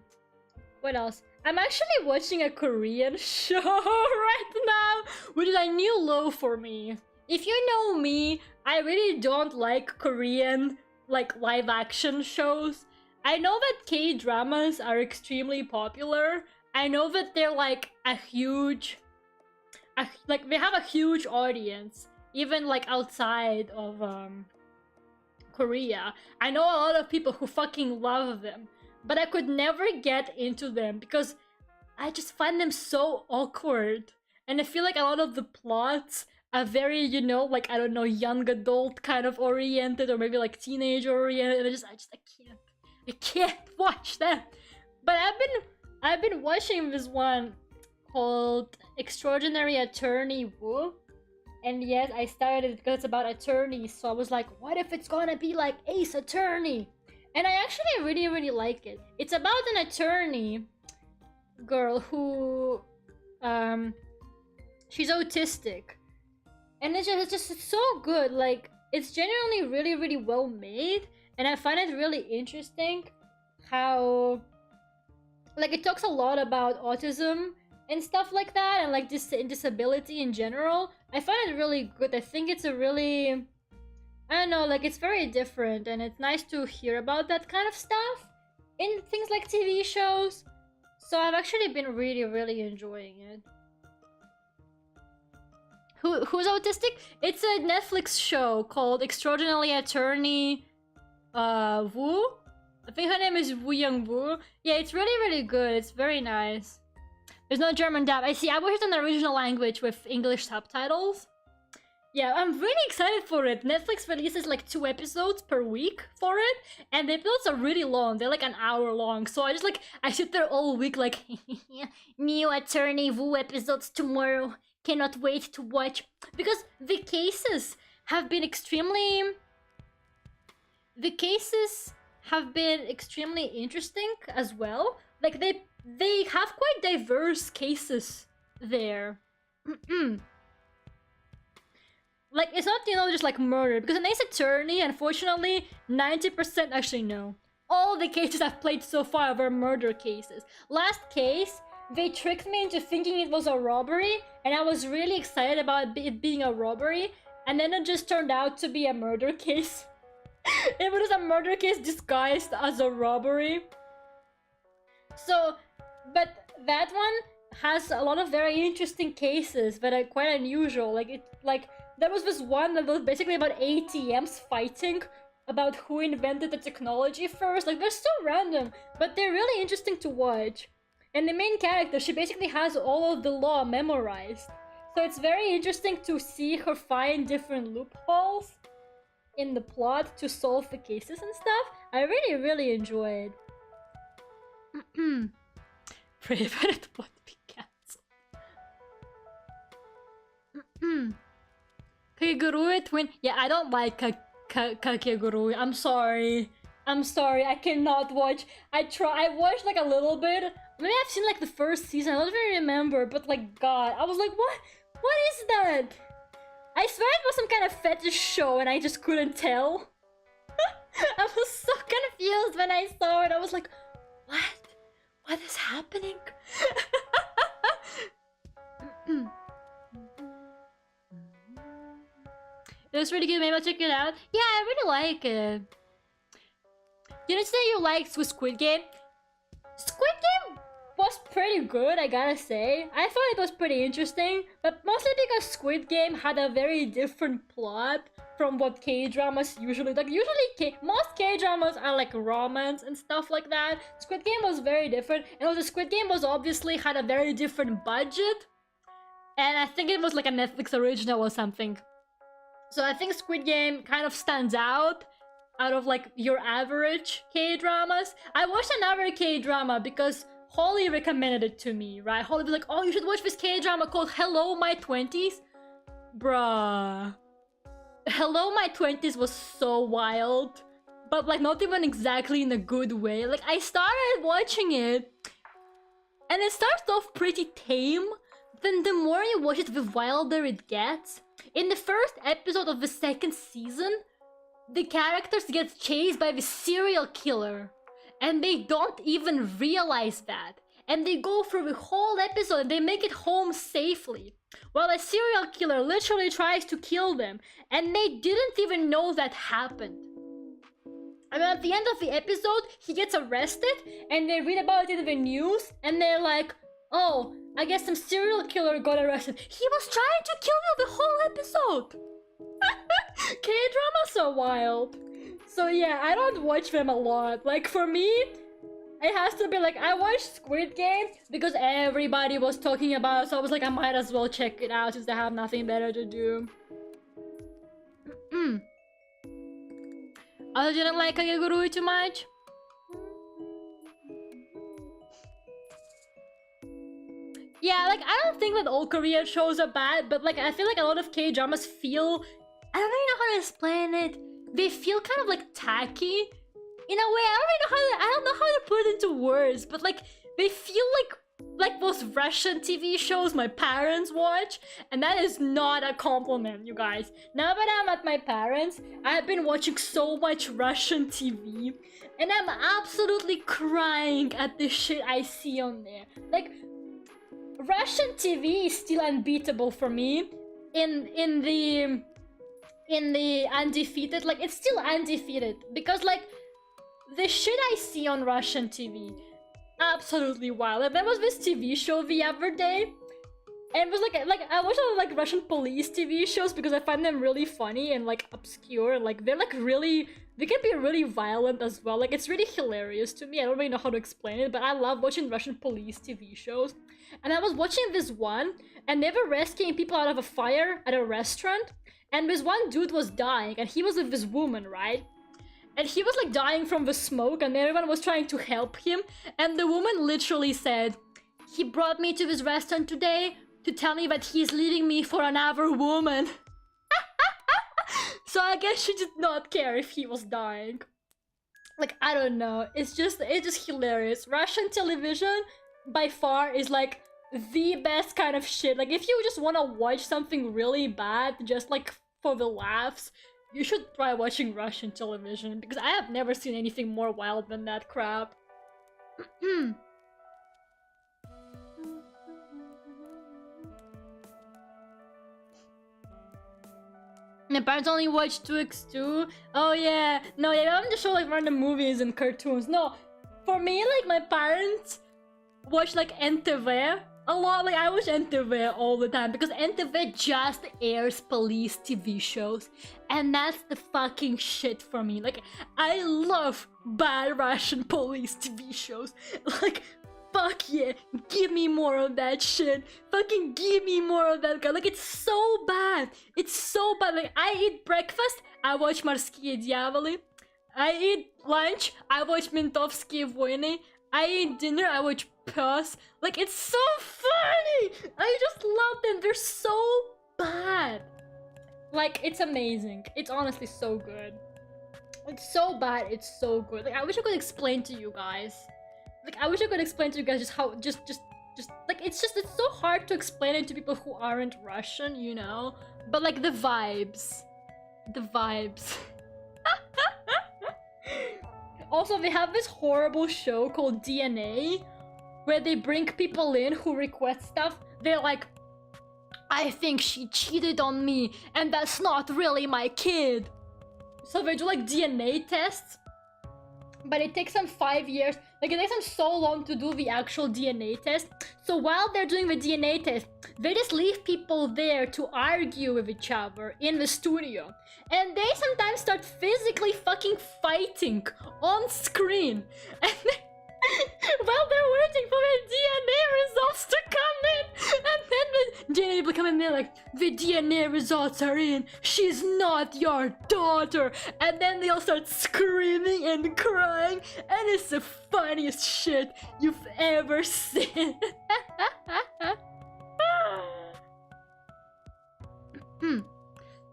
What else? I'm actually watching a Korean show right now, which is a new low for me. If you know me, I really don't like Korean, like, live-action shows. I know that K-dramas are extremely popular. I know that they're, like, a huge... like, they have a huge audience, even, like, outside of, Korea. I know a lot of people who fucking love them. But I could never get into them because I just find them so awkward. And I feel like a lot of the plots are very, you know, like, I don't know, young adult kind of oriented or maybe like teenage oriented. And I can't watch them. But I've been watching this one called Extraordinary Attorney Woo. And yes, I started it because it's about attorneys. So I was like, what if it's gonna be like Ace Attorney? And I actually really, really like it. It's about an attorney girl who, she's autistic. And it's just so good. Like, it's genuinely really, really well made. And I find it really interesting how like it talks a lot about autism and stuff like that, and like disability in general. I find it really good. I think it's a really, I don't know, like it's very different, and it's nice to hear about that kind of stuff in things like TV shows. So I've actually been really enjoying it. Who's autistic? It's a Netflix show called Extraordinary Attorney Wu. I think her name is Wu Young Wu. Yeah, it's really good. It's very nice. There's no German dub. I see. I watched it in the original language with English subtitles. Yeah, I'm really excited for it. Netflix releases like 2 episodes per week for it, and the episodes are really long. They're like an hour long. So I sit there all week like, new Attorney Wu episodes tomorrow. Cannot wait to watch. Because the cases have been extremely interesting as well. Like they have quite diverse cases there. Like it's not, you know, just like murder, because an Ace Attorney, unfortunately, 90% actually no. All the cases I've played so far were murder cases. Last case, they tricked me into thinking it was a robbery, and I was really excited about it being a robbery, and then it just turned out to be a murder case. It was a murder case disguised as a robbery. So, but that one has a lot of very interesting cases that are quite unusual. Like there was this one that was basically about ATMs fighting about who invented the technology first. Like they're so random, but they're really interesting to watch. And the main character, she basically has all of the law memorized. So it's very interesting to see her find different loopholes in the plot to solve the cases and stuff. I really enjoy it. Pray that it won't be cancelled. Kakegurui twin. Yeah, I don't like Kakegurui. I'm sorry. I cannot watch. I watched like a little bit. Maybe I've seen like the first season. I don't even remember. But like, God, I was like, what? What is that? I swear it was some kind of fetish show, and I just couldn't tell. I was so confused when I saw it. I was like, what? What is happening? It was really good. Maybe I'll check it out. Yeah, I really like it. You didn't say you liked Squid Game? Squid Game was pretty good, I gotta say. I thought it was pretty interesting, but mostly because Squid Game had a very different plot from what K-dramas usually like. Usually, most K-dramas are like romance and stuff like that. Squid Game was very different, and also Squid Game was obviously had a very different budget, and I think it was like a Netflix original or something. So I think Squid Game kind of stands out of like your average K-dramas. I watched another K-drama because Holly recommended it to me, right? Holly was like, oh, you should watch this K-drama called Hello My 20s. Bruh. Hello My 20s was so wild. But like not even exactly in a good way. Like I started watching it, and it starts off pretty tame. Then the more you watch it, the wilder it gets. In the first episode of the second season, the characters get chased by the serial killer, and they don't even realize that. And they go through the whole episode and they make it home safely, while a serial killer literally tries to kill them, and they didn't even know that happened. And then at the end of the episode, he gets arrested, and they read about it in the news, and they're like, oh, I guess some serial killer got arrested. He was trying to kill you the whole episode! K-dramas are wild. So yeah, I don't watch them a lot. Like for me, it has to be like, I watched Squid Game because everybody was talking about it, so I was like, I might as well check it out since I have nothing better to do. I didn't like Kakegurui too much. Yeah, like I don't think that all Korean shows are bad, but like I feel like a lot of K-dramas feel, I don't really know how to explain it. They feel kind of like tacky in a way. I don't know how to put it into words, but like they feel like like those Russian TV shows my parents watch, and that is not a compliment, you guys. Now that I'm at my parents, I've been watching so much Russian TV, and I'm absolutely crying at the shit I see on there. Like, Russian TV is still unbeatable for me in the undefeated. Like, it's still undefeated because like the shit I see on Russian TV, absolutely wild. Like, there was this TV show the other day, and it was like I watch a lot of like Russian police TV shows because I find them really funny and like obscure. Like, they're like really, they can be really violent as well. Like, it's really hilarious to me. I don't really know how to explain it, but I love watching Russian police TV shows. And I was watching this one, and they were rescuing people out of a fire at a restaurant, and this one dude was dying, and he was with this woman, right? And he was like dying from the smoke, and everyone was trying to help him. And the woman literally said, "He brought me to this restaurant today to tell me that he's leaving me for another woman." So I guess she did not care if he was dying. Like, I don't know. It's just hilarious. Russian television, by far, is like the best kind of shit. Like, if you just want to watch something really bad, just like for the laughs, you should try watching Russian television, because I have never seen anything more wild than that crap. My parents only watch 2x2. Oh yeah. No, yeah, I'm just show like random movies and cartoons. No, for me, like, my parents watch like ENVtuber a lot. Like, I watch ENVtuber all the time because ENVtuber just airs police TV shows, and that's the fucking shit for me. Like, I love bad Russian police TV shows. Like, fuck yeah, give me more of that shit. Fucking give me more of that guy. Like, it's so bad. It's so bad. Like, I eat breakfast, I watch Морские дьяволы. I eat lunch, I watch Ментовские войны. I eat dinner, I watch Pus. Like, it's so funny! I just love them. They're so bad. Like, it's amazing. It's honestly so good. It's so bad, it's so good. Like, I wish I could explain to you guys. Like, I wish I could explain to you guys just how, just, like, it's so hard to explain it to people who aren't Russian, you know? But, like, the vibes. The vibes. Also, they have this horrible show called DNA, where they bring people in who request stuff. They're like, "I think she cheated on me, and that's not really my kid." So they do like DNA tests, but it takes them 5 years. Like, it takes them so long to do the actual DNA test. So while they're doing the DNA test, they just leave people there to argue with each other in the studio. And they sometimes start physically fucking fighting on screen. And while they're waiting for the DNA results to come in, and then the DNA will come in there like, "The DNA results are in, she's not your daughter," and then they all start screaming and crying, and it's the funniest shit you've ever seen.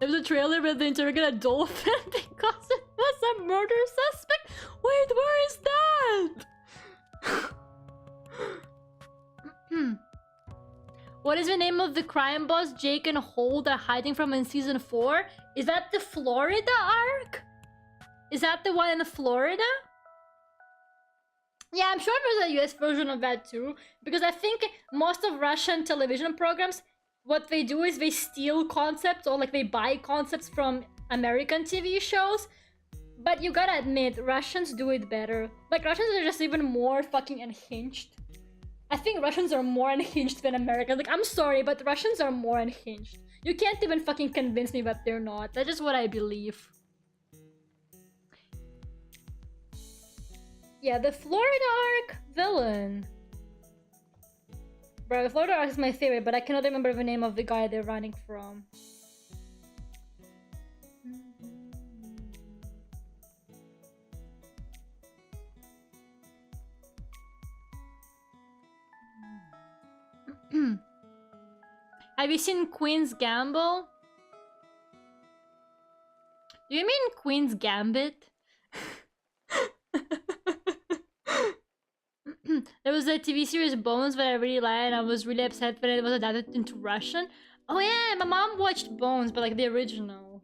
There's a trailer where they interrogate a dolphin because it was a murder suspect. Wait, where is that? What is the name of the crime boss Jake and Holt are hiding from in season 4? Is that the Florida arc? Is that the one in Florida? Yeah, I'm sure there's a US version of that too, because I think most of Russian television programs, what they do is they steal concepts, or like they buy concepts from American TV shows. But you gotta admit, Russians do it better. Like, Russians are just even more fucking unhinged. I think Russians are more unhinged than Americans. Like, I'm sorry, but Russians are more unhinged. You can't even fucking convince me that they're not. That's just what I believe. Yeah, the Florida arc villain. Bro, the Florida arc is my favorite, but I cannot remember the name of the guy they're running from. Have you seen Queen's Gamble? Do you mean Queen's Gambit? There was a TV series Bones that I really liked, and I was really upset when it was adapted into Russian. Oh yeah, my mom watched Bones, but like the original.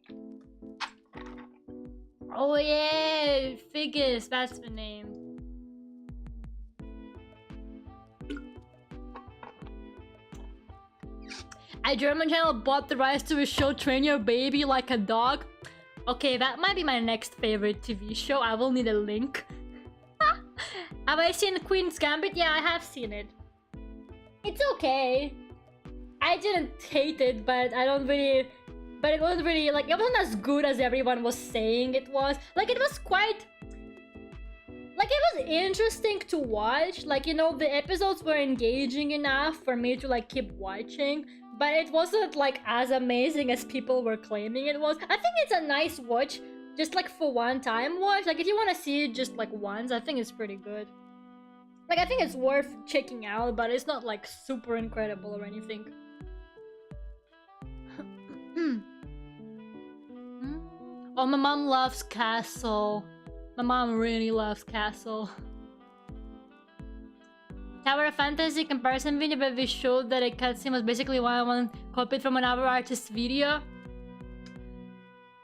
Oh yeah, Figgis, that's the name. A German channel bought the rights to a show Train Your Baby Like a Dog. Okay, that might be my next favorite TV show. I will need a link. Have I seen Queen's Gambit? Yeah, I have seen it. It's okay. I didn't hate it, but I don't really... But it wasn't really, like, it wasn't as good as everyone was saying it was. Like, it was quite... Like, it was interesting to watch. Like, you know, the episodes were engaging enough for me to, like, keep watching. But it wasn't, like, as amazing as people were claiming it was. I think it's a nice watch. Just, like, for one time watch. Like, if you want to see it just, like, once, I think it's pretty good. Like, I think it's worth checking out, but it's not, like, super incredible or anything. Oh, my mom loves Castle. My mom really loves Castle. Tower of Fantasy comparison video, but we showed that a cutscene was basically one copied from another artist's video.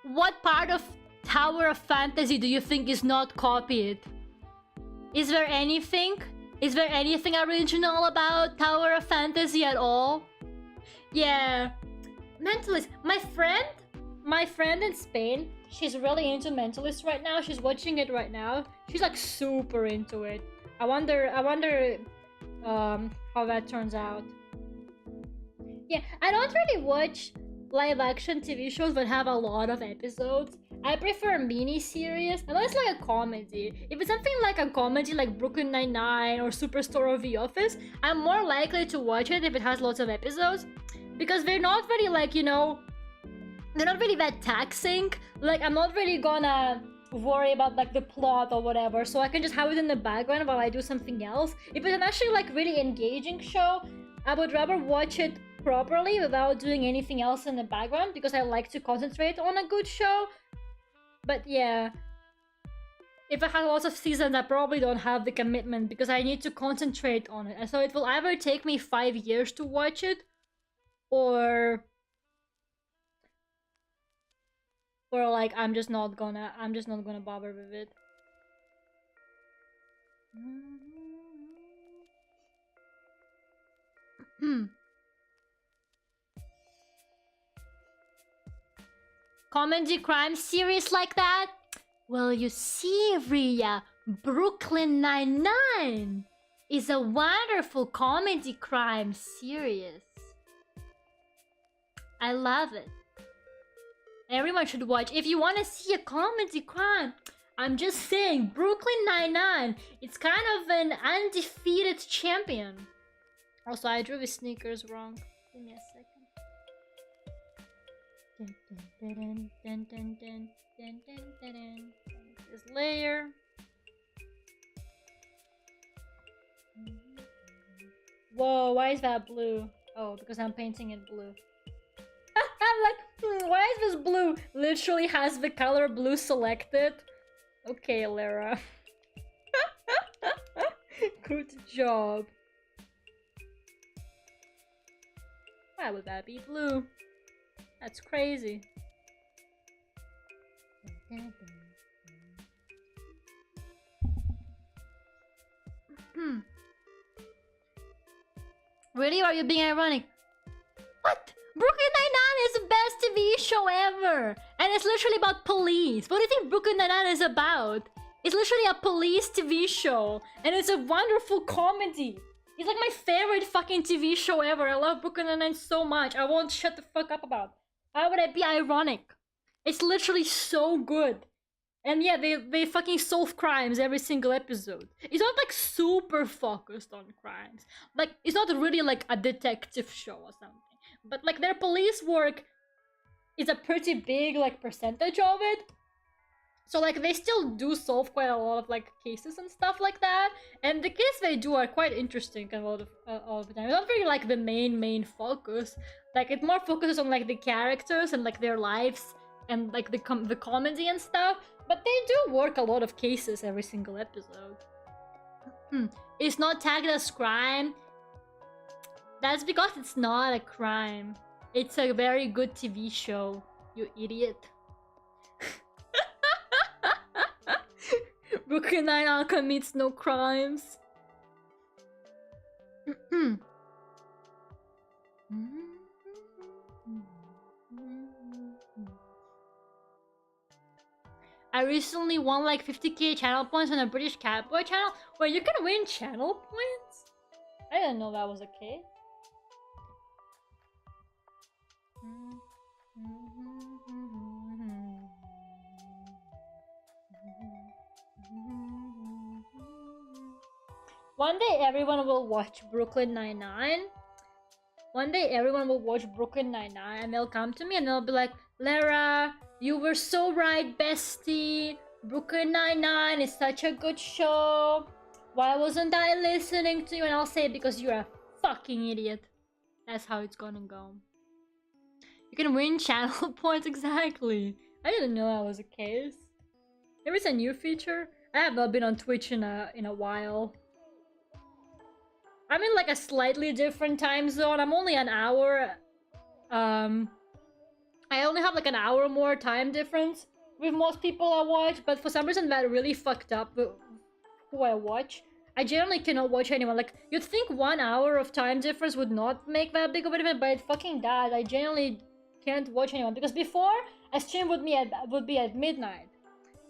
What part of Tower of Fantasy do you think is not copied? Is there anything? Is there anything original about Tower of Fantasy at all? Yeah. Mentalist. My friend in Spain, she's really into Mentalist right now. She's watching it right now. She's like super into it. I wonder how that turns out. Yeah, I don't really watch live action TV shows that have a lot of episodes. I prefer mini-series, unless like a comedy. If it's something like a comedy like Brooklyn Nine-Nine or Superstore or The Office, I'm more likely to watch it if it has lots of episodes. Because they're not really like, you know, they're not really that taxing. Like, I'm not really gonna worry about like the plot or whatever, so I can just have it in the background while I do something else. If it's an actually like really engaging show, I would rather watch it properly without doing anything else in the background, because I like to concentrate on a good show. But yeah, if I have lots of seasons, I probably don't have the commitment because I need to concentrate on it. And so it will either take me 5 years to watch it, or like I'm just not gonna bother with it. Comedy crime series like that? Well, you see, Ria, Brooklyn Nine-Nine is a wonderful comedy crime series. I love it. Everyone should watch. If you want to see a comedy crime, I'm just saying, Brooklyn Nine-Nine, it's kind of an undefeated champion. Also, I drew his sneakers wrong. Give me a second. This layer. Whoa, why is that blue? Oh, because I'm painting it blue. I'm like, why is this blue? Literally has the color blue selected. Okay, Lera. Good job. Why would that be blue? That's crazy. Really? Are you being ironic? What? Brooklyn Nine-Nine is the best TV show ever! And it's literally about police. What do you think Brooklyn Nine-Nine is about? It's literally a police TV show. And it's a wonderful comedy. It's like my favorite fucking TV show ever. I love Brooklyn Nine-Nine so much. I won't shut the fuck up about it. Why would I be ironic? It's literally so good. And yeah, they fucking solve crimes every single episode. It's not like super focused on crimes. Like, it's not really like a detective show or something. But like their police work is a pretty big like percentage of it. So like they still do solve quite a lot of like cases and stuff like that. And the cases they do are quite interesting a lot of the time. It's not really like the main focus. Like it more focuses on like the characters and like their lives and like the comedy and stuff. But they do work a lot of cases every single episode. It's not tagged as crime. That's because it's not a crime. It's a very good TV show, you idiot. Brooklyn Nine-Nine commits no crimes. I recently won like 50k channel points on a British Catboy channel where you can win channel points? I didn't know that was a case. One day everyone will watch Brooklyn Nine-Nine. One day everyone will watch Brooklyn Nine-Nine and they'll come to me and they'll be like, Lera, you were so right, bestie. Brooklyn Nine-Nine is such a good show. Why wasn't I listening to you? And I'll say, because you're a fucking idiot. That's how it's gonna go. You can win channel points, exactly. I didn't know that was the case. There is a new feature. I have not been on Twitch in a while. I'm in like a slightly different time zone. I'm only an hour. I only have like an hour more time difference with most people I watch, but for some reason that really fucked up who I watch. I generally cannot watch anyone. Like, you'd think 1 hour of time difference would not make that big of a difference, but it fucking does. I generally can't watch anyone because before a stream would be at midnight,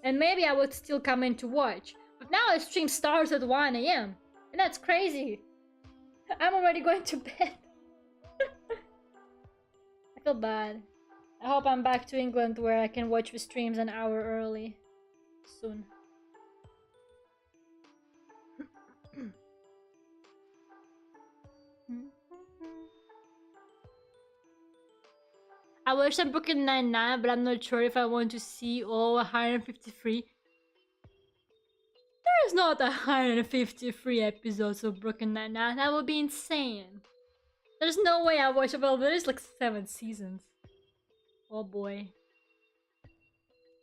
and maybe I would still come in to watch. But now a stream starts at 1 AM, and that's crazy. I'm already going to bed. I feel bad. I hope I'm back to England where I can watch the streams an hour early soon. I watched some Brooklyn Nine-Nine, but I'm not sure if I want to see all 153. There is not 153 episodes of Brooklyn Nine-Nine. That would be insane. There's no way I watch it. Well, there is like 7 seasons. Oh boy.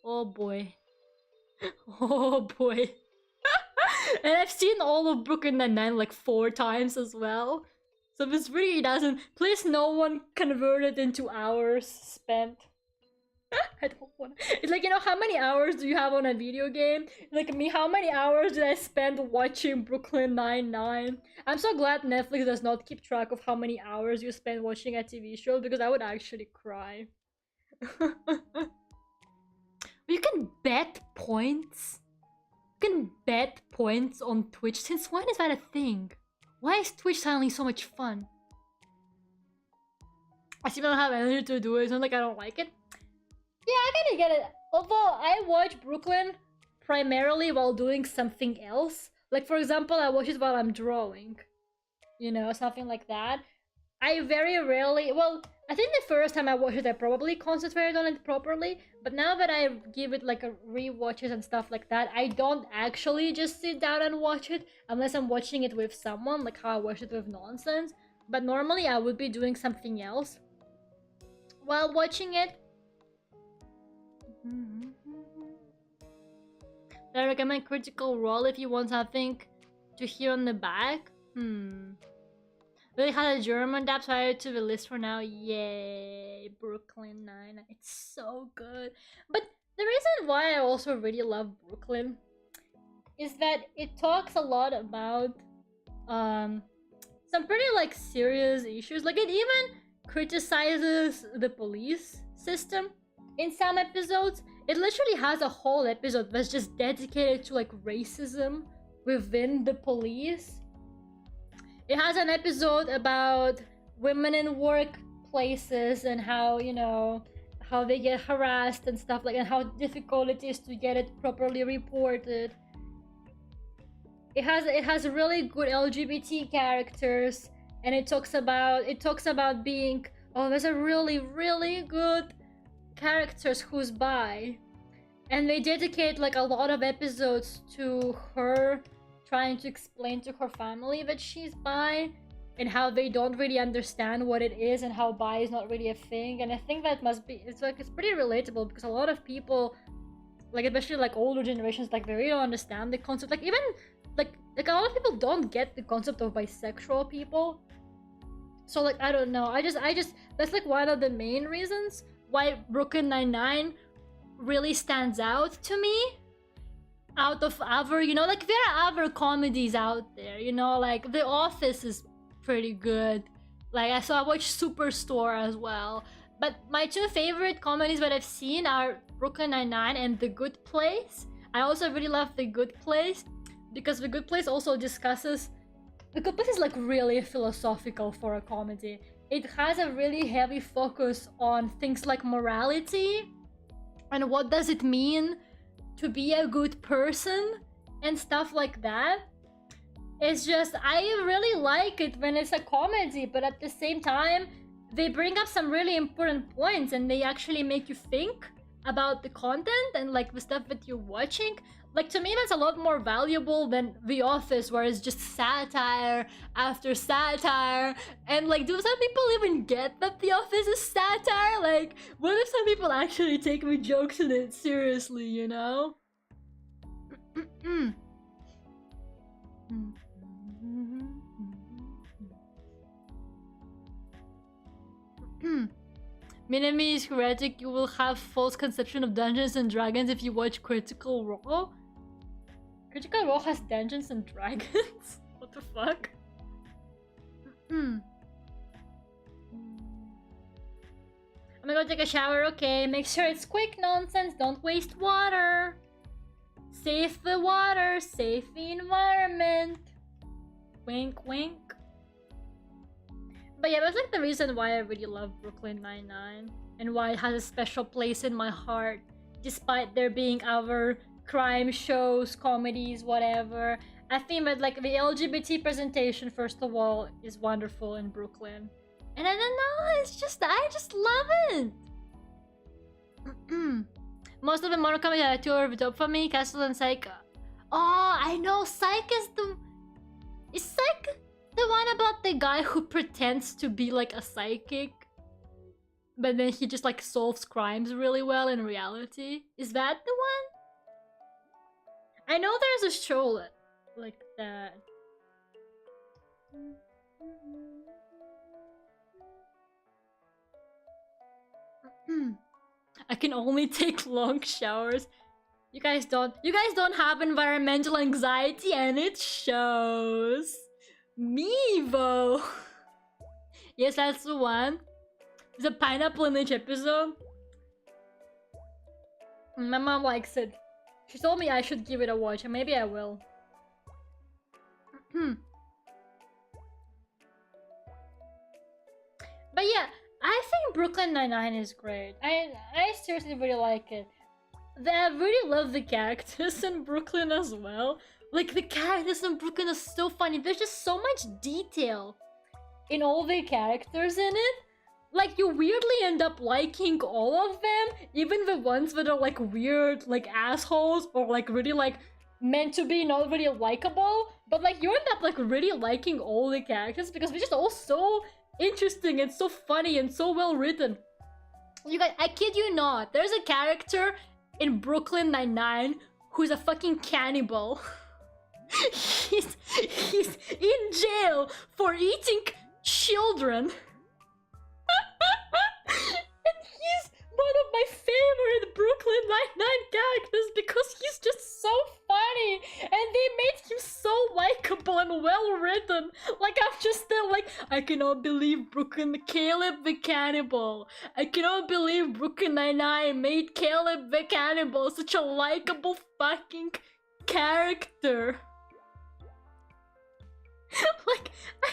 Oh boy. Oh boy. And I've seen all of Brooklyn Nine-Nine like 4 times as well. So this really doesn't... Please no one convert it into hours spent. I don't want... It's like, you know, how many hours do you have on a video game? Like me, how many hours did I spend watching Brooklyn Nine-Nine? I'm so glad Netflix does not keep track of how many hours you spend watching a TV show, because I would actually cry. You can bet points? You can bet points on Twitch? Since when is that a thing? Why is Twitch suddenly so much fun? I still don't have energy to do it. It's not like I don't like it. Yeah, I kinda get it. Although I watch Brooklyn primarily while doing something else. Like, for example, I watch it while I'm drawing. You know, something like that. I very rarely... Well, I think the first time I watched it, I probably concentrated on it properly. But now that I give it like a rewatches and stuff like that, I don't actually just sit down and watch it unless I'm watching it with someone, like how I watch it with Nonsense. But normally I would be doing something else while watching it. I recommend Critical Role if you want something to hear on the back. Really has a German dub, so I added to the list for now. Yay, Brooklyn Nine-Nine. It's so good. But the reason why I also really love Brooklyn is that it talks a lot about some pretty like serious issues. Like, it even criticizes the police system in some episodes. It literally has a whole episode that's just dedicated to like racism within the police. It has an episode about women in workplaces and how, you know, how they get harassed and stuff like, and how difficult it is to get it properly reported. It has really good LGBT characters, and it talks about being, oh, there's a really good characters who's bi, and they dedicate like a lot of episodes to her trying to explain to her family that she's bi and how they don't really understand what it is and how bi is not really a thing. And I think that it's pretty relatable, because a lot of people, like especially like older generations, like they really don't understand the concept. Like even like a lot of people don't get the concept of bisexual people. So like I don't know. I just that's like one of the main reasons why Brooklyn Nine-Nine really stands out to me. Out of other, you know, like there are other comedies out there, you know, like The Office is pretty good. Like I watched Superstore as well. But my two favorite comedies that I've seen are Brooklyn Nine-Nine and The Good Place. I also really love The Good Place because The Good Place also discusses... The Good Place is like really philosophical for a comedy. It has a really heavy focus on things like morality and what does it mean to be a good person and stuff like that. It's just, I really like it when it's a comedy, but at the same time, they bring up some really important points and they actually make you think about the content and like the stuff that you're watching. Like to me, that's a lot more valuable than The Office, where it's just satire after satire. And like, do some people even get that The Office is satire? Like, what if some people actually take the jokes in it seriously, you know? Minami is heretic. You will have false conception of Dungeons and Dragons if you watch Critical Role. Critical Role has Dungeons and Dragons? What the fuck? I'm gonna go take a shower, okay? Make sure it's quick nonsense, don't waste water. Save the water, save the environment. Wink, wink. But yeah, that's like the reason why I really love Brooklyn Nine-Nine and why it has a special place in my heart, despite there being other crime shows, comedies, whatever. I think that like the LGBT presentation, first of all, is wonderful in Brooklyn. And I don't know, it's just, I just love it. Most of the modern comedies are too over the top for me. Castle and Psych. Oh, I know, Psych is the... Is Psych the one about the guy who pretends to be like a psychic, but then he just like solves crimes really well in reality? Is that the one? I know there's a show like that. I can only take long showers. You guys don't have environmental anxiety, and it shows. Mevo. Yes, that's the one. There's a pineapple in each episode. My mom likes it. She told me I should give it a watch, and maybe I will. But yeah, I think Brooklyn Nine-Nine is great. I seriously really like it. I really love the characters in Brooklyn as well. Like, the characters in Brooklyn are so funny. There's just so much detail in all the characters in it. Like, you weirdly end up liking all of them, even the ones that are like weird, like assholes, or like really like meant to be not really likable. But like, you end up like really liking all the characters because they're just all so interesting and so funny and so well written. You guys, I kid you not, there's a character in Brooklyn Nine-Nine who's a fucking cannibal. He's in jail for eating children. And he's one of my favorite Brooklyn Nine-Nine characters because he's just so funny and they made him so likable and well written. Like, I'm just still like, I cannot believe Caleb the cannibal. I cannot believe Brooklyn Nine-Nine made Caleb the cannibal such a likable fucking character. Like, I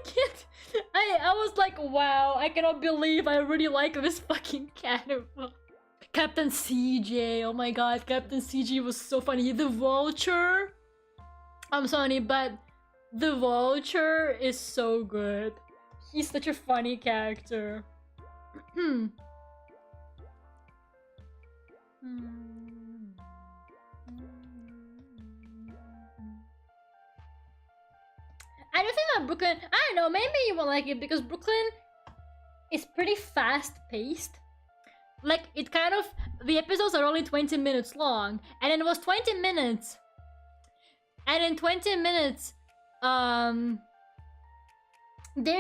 can't. I was like, wow, I cannot believe I really like this fucking cannibal. Captain CJ, oh my god, Captain CJ was so funny. The Vulture, I'm sorry, but the Vulture is so good. He's such a funny character. I don't think that Brooklyn... I don't know, maybe you won't like it because Brooklyn is pretty fast-paced. Like, it kind of... The episodes are only 20 minutes long. And it was 20 minutes and in 20 minutes, they're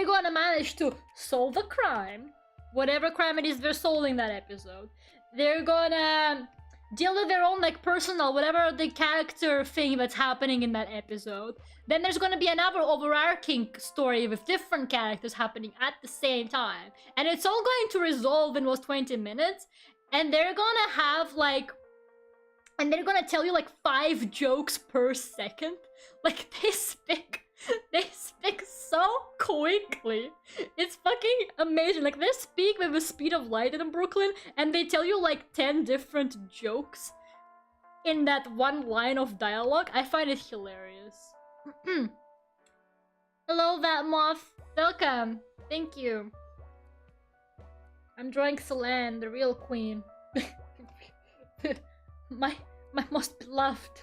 gonna manage to solve a crime, whatever crime it is they're solving that episode. They're gonna deal with their own like personal, whatever the character thing that's happening in that episode. Then there's gonna be another overarching story with different characters happening at the same time, and it's all going to resolve in those 20 minutes. And they're gonna have like, and they're gonna tell you like 5 jokes per second. Like they speak so quickly. It's fucking amazing. Like they speak with the speed of light in Brooklyn, and they tell you like 10 different jokes in that one line of dialogue. I find it hilarious. Hello, that moth. Welcome. Thank you. I'm drawing Selen, the real queen. my most beloved.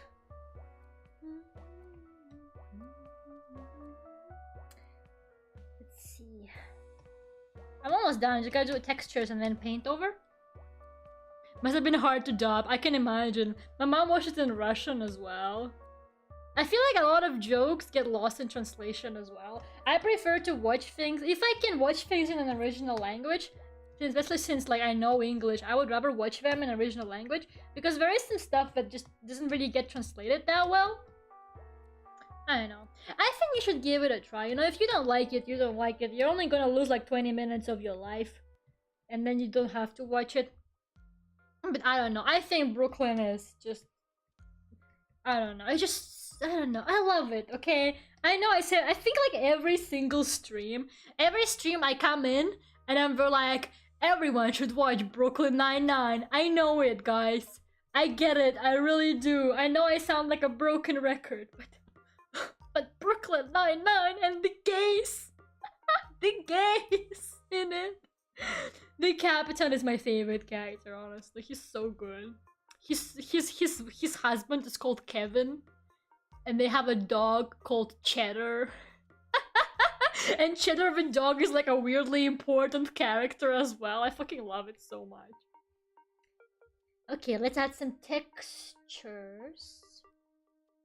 Let's see. I'm almost done. Just gotta do textures and then paint over. Must have been hard to dub. I can imagine. My mom watched it in Russian as well. I feel like a lot of jokes get lost in translation as well. I prefer to watch things. If I can watch things in an original language, especially since like I know English, I would rather watch them in original language, because there is some stuff that just doesn't really get translated that well. I don't know. I think you should give it a try. You know, if you don't like it, you don't like it. You're only gonna lose like 20 minutes of your life, and then you don't have to watch it. But I don't know. I think Brooklyn is just, I don't know. I don't know. I love it. Okay. I know. I think like every stream I come in and I'm like, everyone should watch Brooklyn Nine-Nine. I know it, guys. I get it. I really do. I know I sound like a broken record, but Brooklyn Nine-Nine and the gays, the gays in it. The Capitan is my favorite character. Honestly, he's so good. His husband is called Kevin, and they have a dog called Cheddar. And Cheddar the dog is like a weirdly important character as well. I fucking love it so much. Okay, let's add some textures.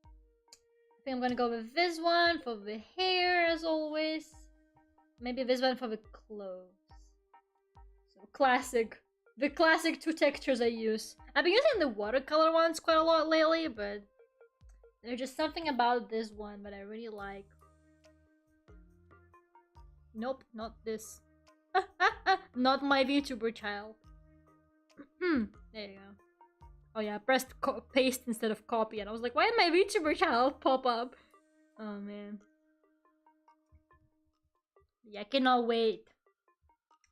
I think I'm gonna go with this one for the hair as always. Maybe this one for the clothes. So classic. The classic 2 textures I use. I've been using the watercolor ones quite a lot lately, but there's just something about this one that I really like. Nope, not this. Not my VTuber child. There you go. Oh yeah, I pressed paste instead of copy, and I was like, why did my VTuber child pop up? Oh man. Yeah, I cannot wait.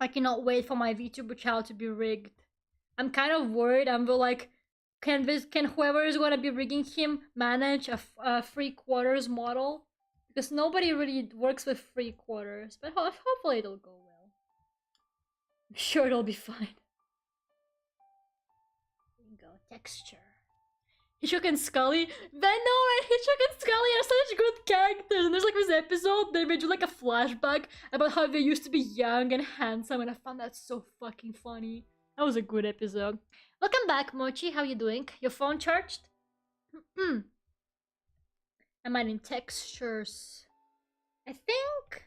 I cannot wait for my VTuber child to be rigged. I'm kind of worried. I'm like, can whoever is gonna be rigging him manage a 3/4 model? Because nobody really works with 3/4, but hopefully it'll go well. I'm sure it'll be fine. There you go, texture. Hishok and Scully. I know, right? Hishok and Scully are such good characters. And there's like this episode, they made you like a flashback about how they used to be young and handsome, and I found that so fucking funny. That was a good episode. Welcome back, Mochi. How you doing? Your phone charged? I'm adding textures. I think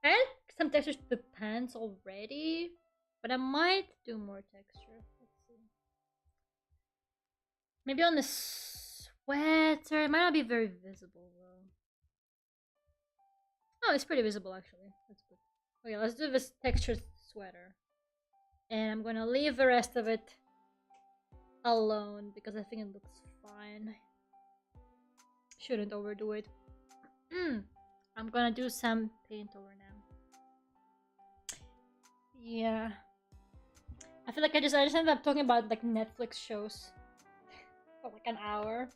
I added some textures to the pants already, but I might do more textures. Let's see. Maybe on the sweater. It might not be very visible though. Oh, it's pretty visible actually. That's good. Okay, let's do this textured sweater. And I'm gonna leave the rest of it alone because I think it looks fine. Shouldn't overdo it. I'm gonna do some paint over now. Yeah. I feel like I just ended up talking about like Netflix shows for like an hour.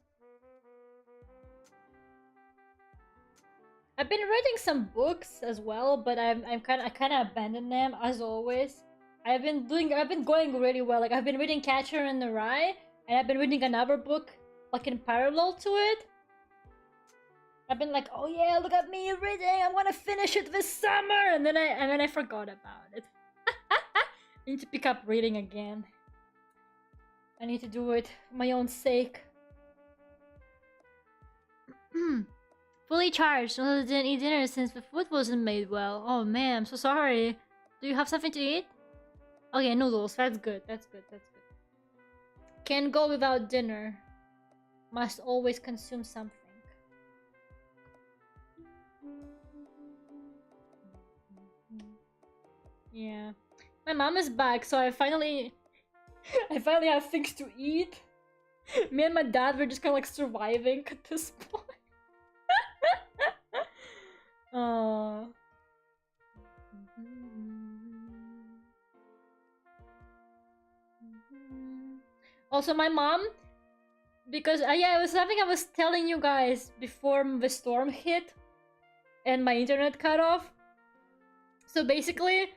I've been reading some books as well, but I kind of abandoned them as always. I've been going really well. Like I've been reading Catcher in the Rye, and I've been reading another book like in parallel to it. I've been like, oh yeah, look at me reading. I'm gonna finish it this summer, and then I forgot about it. I need to pick up reading again. I need to do it for my own sake. Fully charged. Well, didn't eat dinner since the food wasn't made well. Oh man, I'm so sorry. Do you have something to eat? Okay, noodles. That's good. That's good. That's good. Can't go without dinner. Must always consume something. Yeah. My mom is back, so I finally have things to eat. Me and my dad were just kind of like surviving at this point. Aww. Also, my mom, because yeah, it was something I was telling you guys before the storm hit and my internet cut off. So basically,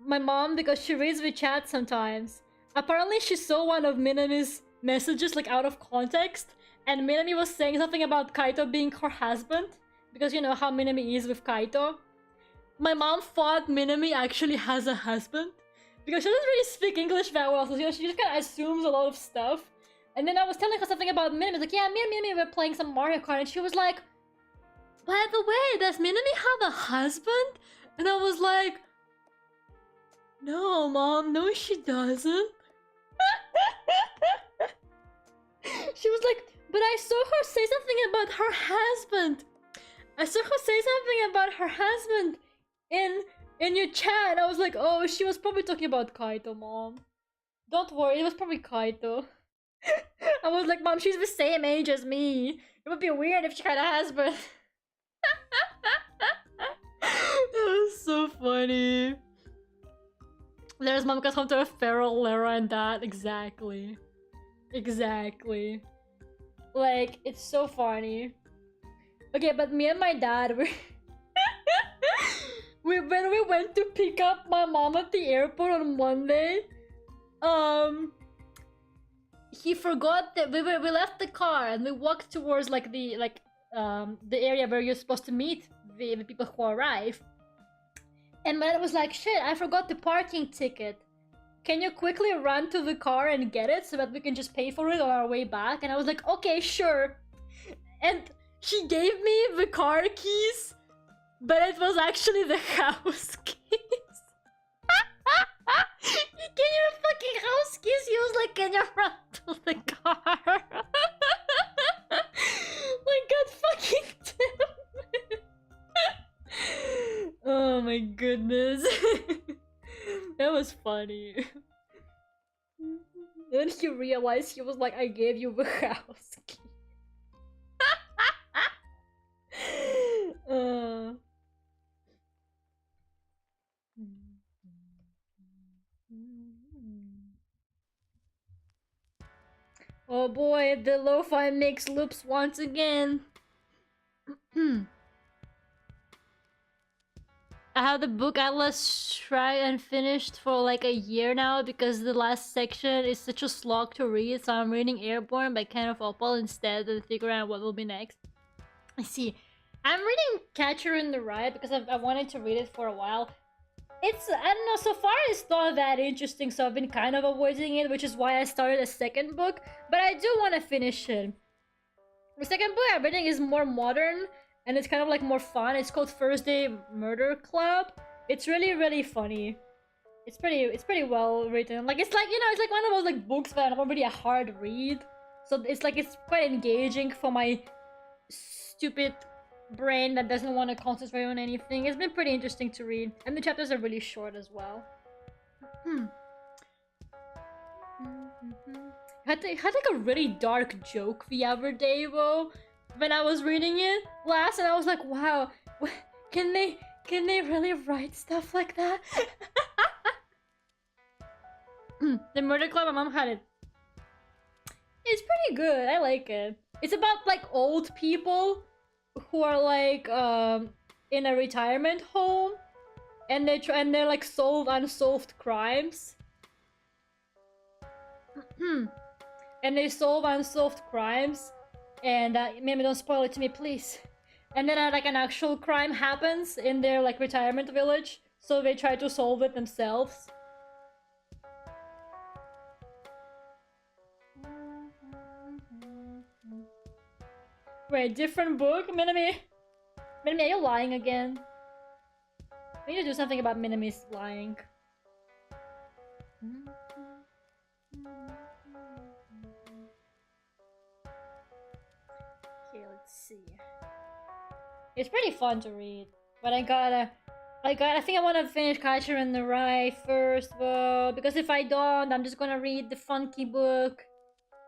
my mom, because she reads the chat sometimes, apparently she saw one of Minami's messages like out of context, and Minami was saying something about Kaito being her husband, because you know how Minami is with Kaito. My mom thought Minami actually has a husband, because she doesn't really speak English that well, so she just kind of assumes a lot of stuff. And then I was telling her something about Minami, like, yeah, me and Minami were playing some Mario Kart, and she was like, by the way, does Minami have a husband? And I was like, no, Mom, no, she doesn't. She was like, but I saw her say something about her husband. I saw her say something about her husband in your chat. I was like, oh, she was probably talking about Kaito, Mom. Don't worry, it was probably Kaito. I was like, Mom, she's the same age as me. It would be weird if she had a husband. That was so funny. Lera's mom comes home to a feral Lera and dad. Exactly. Exactly. Like, it's so funny. Okay, but me and my dad, when we went to pick up my mom at the airport on Monday, he forgot that we left the car and we walked towards like the area where you're supposed to meet the people who arrive. And my dad was like, shit, I forgot the parking ticket. Can you quickly run to the car and get it so that we can just pay for it on our way back? And I was like, okay, sure. And he gave me the car keys, but it was actually the house keys. He gave me the fucking house keys. He was like, can you run to the car? Like, God fucking damn it. Oh my goodness. That was funny. Then he realized, he was like, I gave you the house key. Oh boy, the lo-fi mix loops once again. I have the book Atlas tried and finished for like a year now because the last section is such a slog to read, so I'm reading Airborne by Kenneth Opal instead to figure out what will be next. I see. I'm reading Catcher in the Rye because I wanted to read it for a while. It's, I don't know, so far it's not that interesting, so I've been kind of avoiding it, which is why I started a second book, but I do want to finish it. The second book I'm reading is more modern, and it's kind of like more fun. It's called Thursday Murder Club. It's really, really funny. It's pretty well written. Like, it's like, you know, it's like one of those like books that are not really a hard read. So it's like, it's quite engaging for my stupid brain that doesn't want to concentrate on anything. It's been pretty interesting to read. And the chapters are really short as well. Had like a really dark joke the other day though, when I was reading it last, and I was like, wow, can they really write stuff like that? The Murder Club, my mom had it. It's pretty good. I like it. It's about like old people who are like in a retirement home, and they're like solve unsolved crimes. And they solve unsolved crimes, and maybe don't spoil it to me, please. And then like an actual crime happens in their like retirement village, so they try to solve it themselves. Wait, different book? Minami? Minami, are you lying again? We need to do something about Minami's lying. Okay, let's see. It's pretty fun to read, but I think I want to finish Catcher in the Rye first, though, because if I don't, I'm just gonna read the funky book,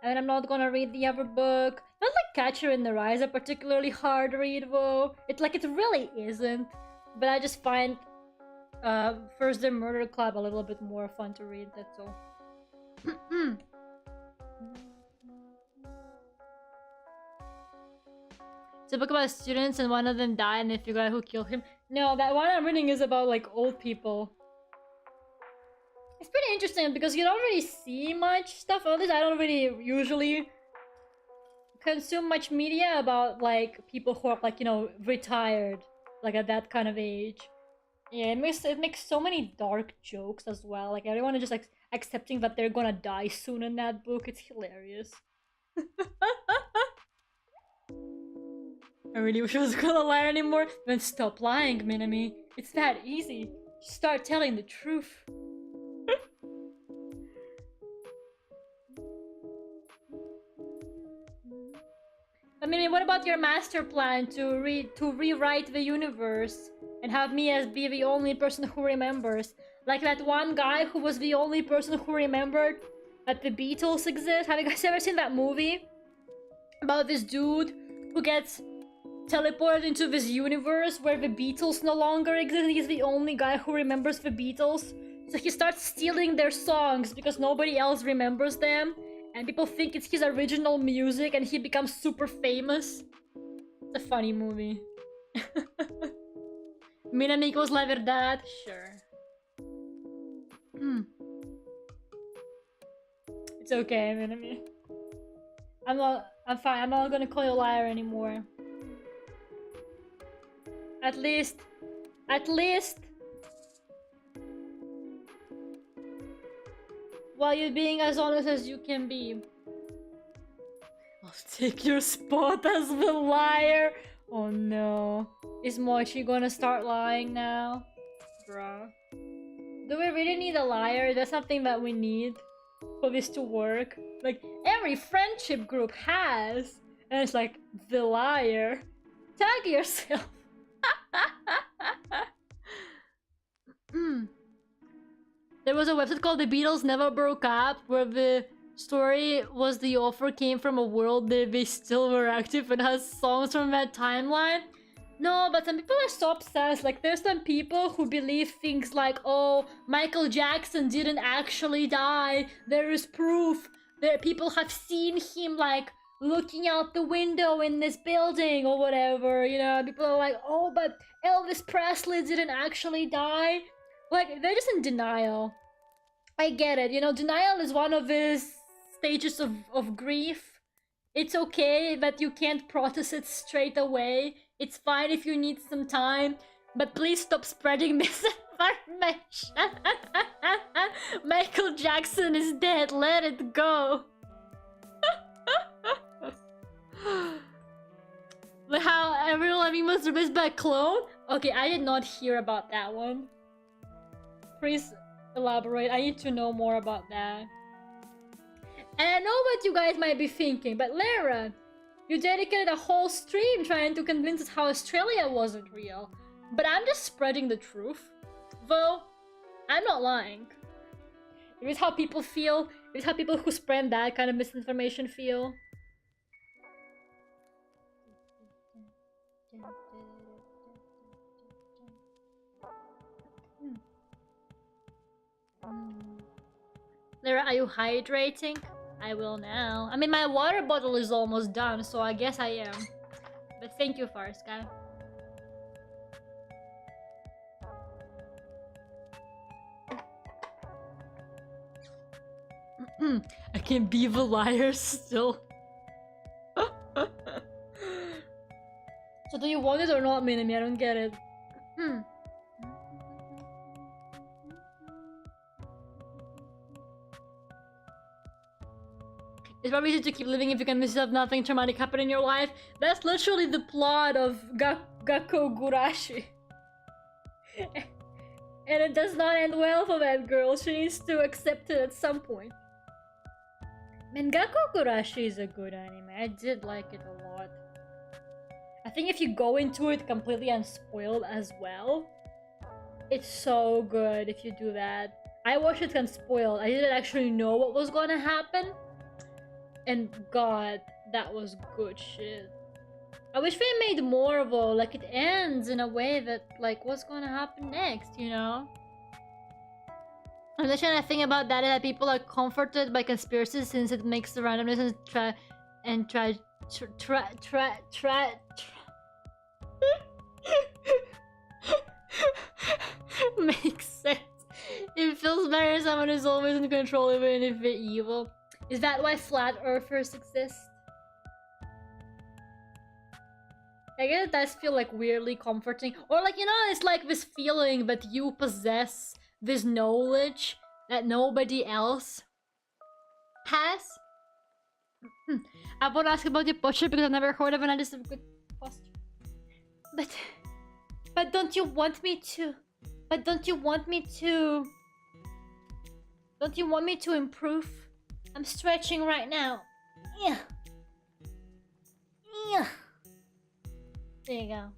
and I'm not gonna read the other book. Not like Catcher in the Rye is a particularly hard read, though. It really isn't, but I just find First the Murder Club a little bit more fun to read. That's all. It's a book about students and one of them died and they figure out who killed him. No, that one I'm reading is about like old people. It's pretty interesting because you don't really see much stuff. At least I don't really usually consume much media about like people who are like, you know, retired, like at that kind of age. Yeah, it makes so many dark jokes as well. Like everyone is just like accepting that they're gonna die soon in that book. It's hilarious. I really wish I was gonna lie anymore. Then stop lying, Minami. It's that easy. Just start telling the truth. I mean, what about your master plan to rewrite the universe and have me as be the only person who remembers? Like that one guy who was the only person who remembered that the Beatles exist. Have you guys ever seen that movie? About this dude who gets teleported into this universe where the Beatles no longer exist. He's the only guy who remembers the Beatles. So he starts stealing their songs because nobody else remembers them. And people think it's his original music and he becomes super famous. It's a funny movie. Minamigos La Verdad? Sure. It's okay, Minami. I'm fine. I'm not gonna call you a liar anymore. At least, while you're being as honest as you can be. I'll take your spot as the liar. Oh no. Is Mochi gonna start lying now? Bruh. Do we really need a liar? That's something that we need for this to work. Like, every friendship group has. And it's like, the liar. Tag yourself. There was a website called The Beatles Never Broke Up, where the story was the author came from a world that they still were active and has songs from that timeline. No, but some people are so obsessed. Like, there's some people who believe things like, oh, Michael Jackson didn't actually die. There is proof that people have seen him, like, looking out the window in this building or whatever, you know? People are like, oh, but Elvis Presley didn't actually die. Like, they're just in denial. I get it, you know, denial is one of the stages of grief. It's okay that you can't process it straight away. It's fine if you need some time, but please stop spreading misinformation. Michael Jackson is dead, let it go. How Avril Lavigne was replaced by a clone? Okay, I did not hear about that one. Please elaborate. I need to know more about that. And I know what you guys might be thinking, but Lera, you dedicated a whole stream trying to convince us how Australia wasn't real. But I'm just spreading the truth. Though, I'm not lying. It is how people feel. It is how people who spread that kind of misinformation feel. Lera, are you hydrating? I will now. I mean, my water bottle is almost done, so I guess I am. But thank you, Farska. I can be the liar still. So do you want it or not, Minami? I don't get it. It's probably easy to keep living if you can have nothing traumatic happen in your life. That's literally the plot of Gakko Gurashi. And it does not end well for that girl. She needs to accept it at some point. Man, Gakko Gurashi is a good anime. I did like it a lot. I think if you go into it completely unspoiled as well, it's so good if you do that. I watched it unspoiled. I didn't actually know what was gonna happen. And god, that was good shit. I wish we made more though. Like, it ends in a way that, like, what's gonna happen next, you know? I'm just trying to think about that people are comforted by conspiracies since it makes the randomness and try makes sense. It feels better someone is always in control even if they're evil. Is that why flat earthers exist? I guess it does feel like weirdly comforting. Or like, you know, it's like this feeling that you possess this knowledge that nobody else has. I want to ask about your posture because I've never heard of an artist of good posture. But don't you want me to? But don't you want me to? Don't you want me to improve? I'm stretching right now. Yeah. Yeah. There you go.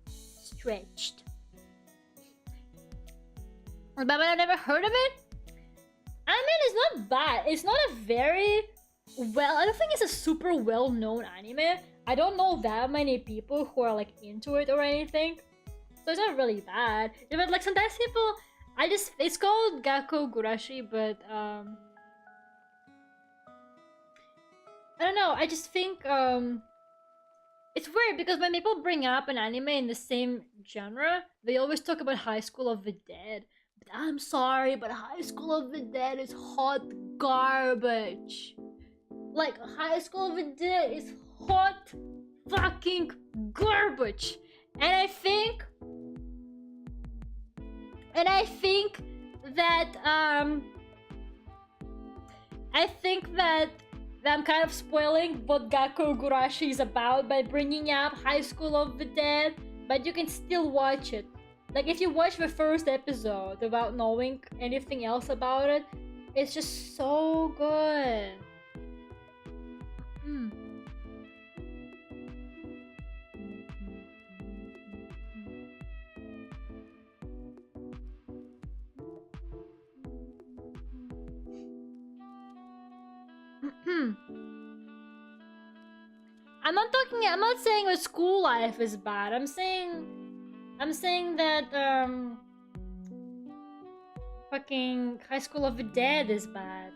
Stretched. But I've never heard of it? I mean, it's not bad. It's not a very well... I don't think it's a super well-known anime. I don't know that many people who are like into it or anything. So it's not really bad. Yeah, but like sometimes people... It's called Gakko Gurashi, but I don't know, I just think it's weird because when people bring up an anime in the same genre, they always talk about High School of the Dead. But I'm sorry, but High School of the Dead is hot garbage. Like, High School of the Dead is hot fucking garbage. And I think that I'm kind of spoiling what Gakko Gurashi is about by bringing up High School of the Dead, but you can still watch it. Like, if you watch the first episode without knowing anything else about it, it's just so good. I'm not saying that school life is bad. I'm saying that fucking High School of the Dead is bad.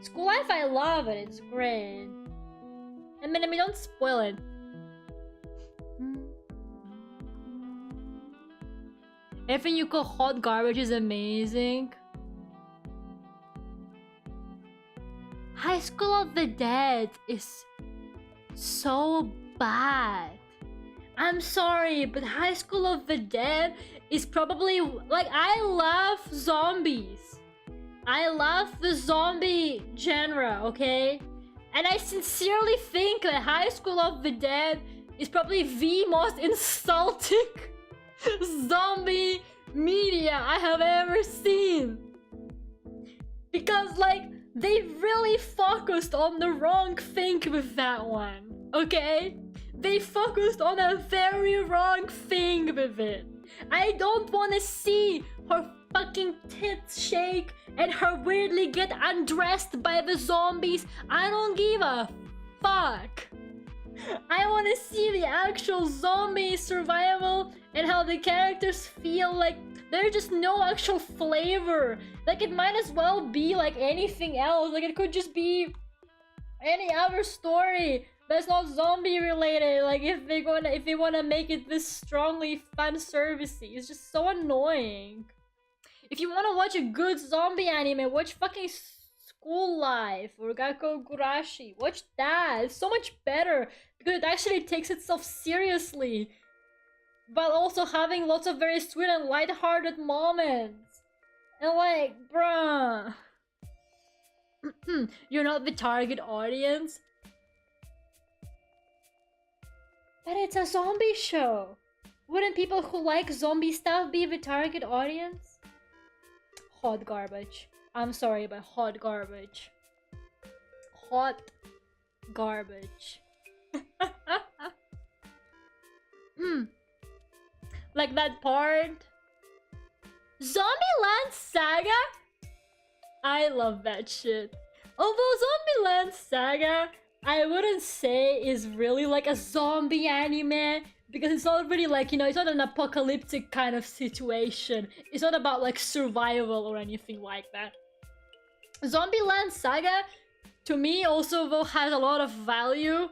School life, I love it. It's great. I mean, don't spoil it. Everything you call hot garbage is amazing. High School of the Dead is so bad. I'm sorry, but High School of the Dead is probably... Like, I love zombies. I love the zombie genre, okay? And I sincerely think that High School of the Dead is probably the most insulting zombie media I have ever seen. Because, like, they really focused on the wrong thing with that one, okay? They focused on a very wrong thing with it. I don't want to see her fucking tits shake and her weirdly get undressed by the zombies. I don't give a fuck. I want to see the actual zombie survival and how the characters feel. Like, there's just no actual flavor. Like, it might as well be like anything else. Like, it could just be any other story that's not zombie related. Like, if they wanna make it this strongly fan servicey, it's just so annoying. If you wanna watch a good zombie anime, watch fucking School Life or Gakko Gurashi. Watch that. It's so much better because it actually takes itself seriously, but also having lots of very sweet and light-hearted moments. And like, bruh. You're not the target audience. But it's a zombie show. Wouldn't people who like zombie stuff be the target audience? Hot garbage. I'm sorry, but hot garbage. Hot garbage. Like that part. Zombieland Saga? I love that shit. Although Zombieland Saga, I wouldn't say is really like a zombie anime, because it's not really like, you know, it's not an apocalyptic kind of situation. It's not about like survival or anything like that. Zombieland Saga, to me, also though has a lot of value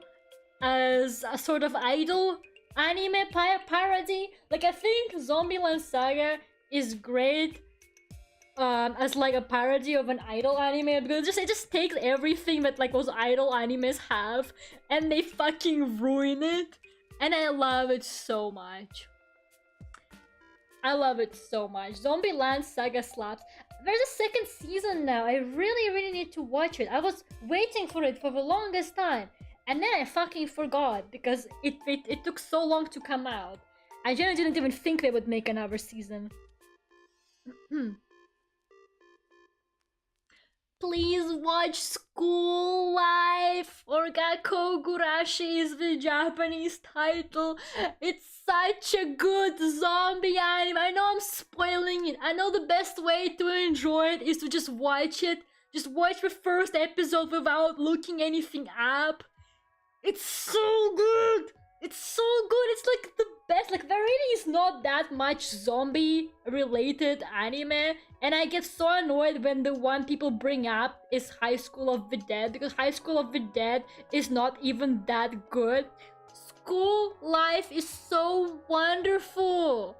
as a sort of idol anime parody. Like, I think Zombieland Saga is great as like a parody of an idol anime, because it just takes everything that like those idol animes have and they fucking ruin it, and I love it so much. I love it so much. Zombieland Saga slaps. There's a second season now. I really need to watch it. I was waiting for it for the longest time, and then I fucking forgot because it took so long to come out. I genuinely didn't even think they would make another season. Please watch School Life, or Gakkou Gurashi is the Japanese title. It's such a good zombie anime. I know I'm spoiling it. I know the best way to enjoy it is to just watch it. Just watch the first episode without looking anything up. It's so good! It's so good! It's like the best. Like, there really is not that much zombie related anime, and I get so annoyed when the one people bring up is High School of the Dead, because High School of the Dead is not even that good. School Life is so wonderful.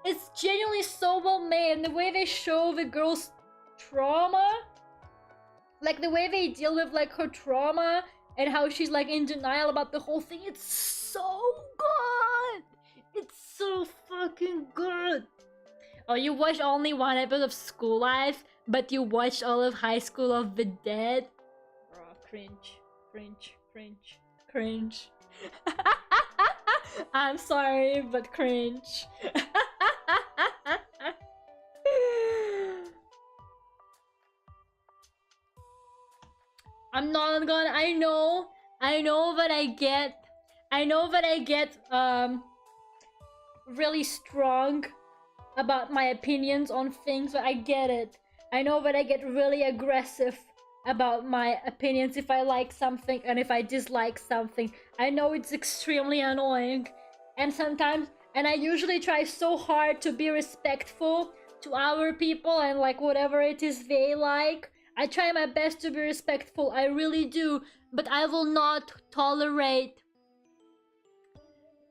It's genuinely so well made, and the way they show the girl's trauma, like the way they deal with like her trauma and how she's like in denial about the whole thing, it's so good. It's so fucking good. Oh, you watched only one episode of School Life, but you watched all of High School of the Dead? Bro, cringe. Cringe. Cringe. Cringe. I'm sorry, but cringe. I'm not gonna. I know that I get really strong about my opinions on things, but I get it. I know that I get really aggressive about my opinions if I like something and if I dislike something. I know it's extremely annoying, and sometimes, and I usually try so hard to be respectful to our people and like whatever it is they like. I try my best to be respectful, I really do, but I will not tolerate,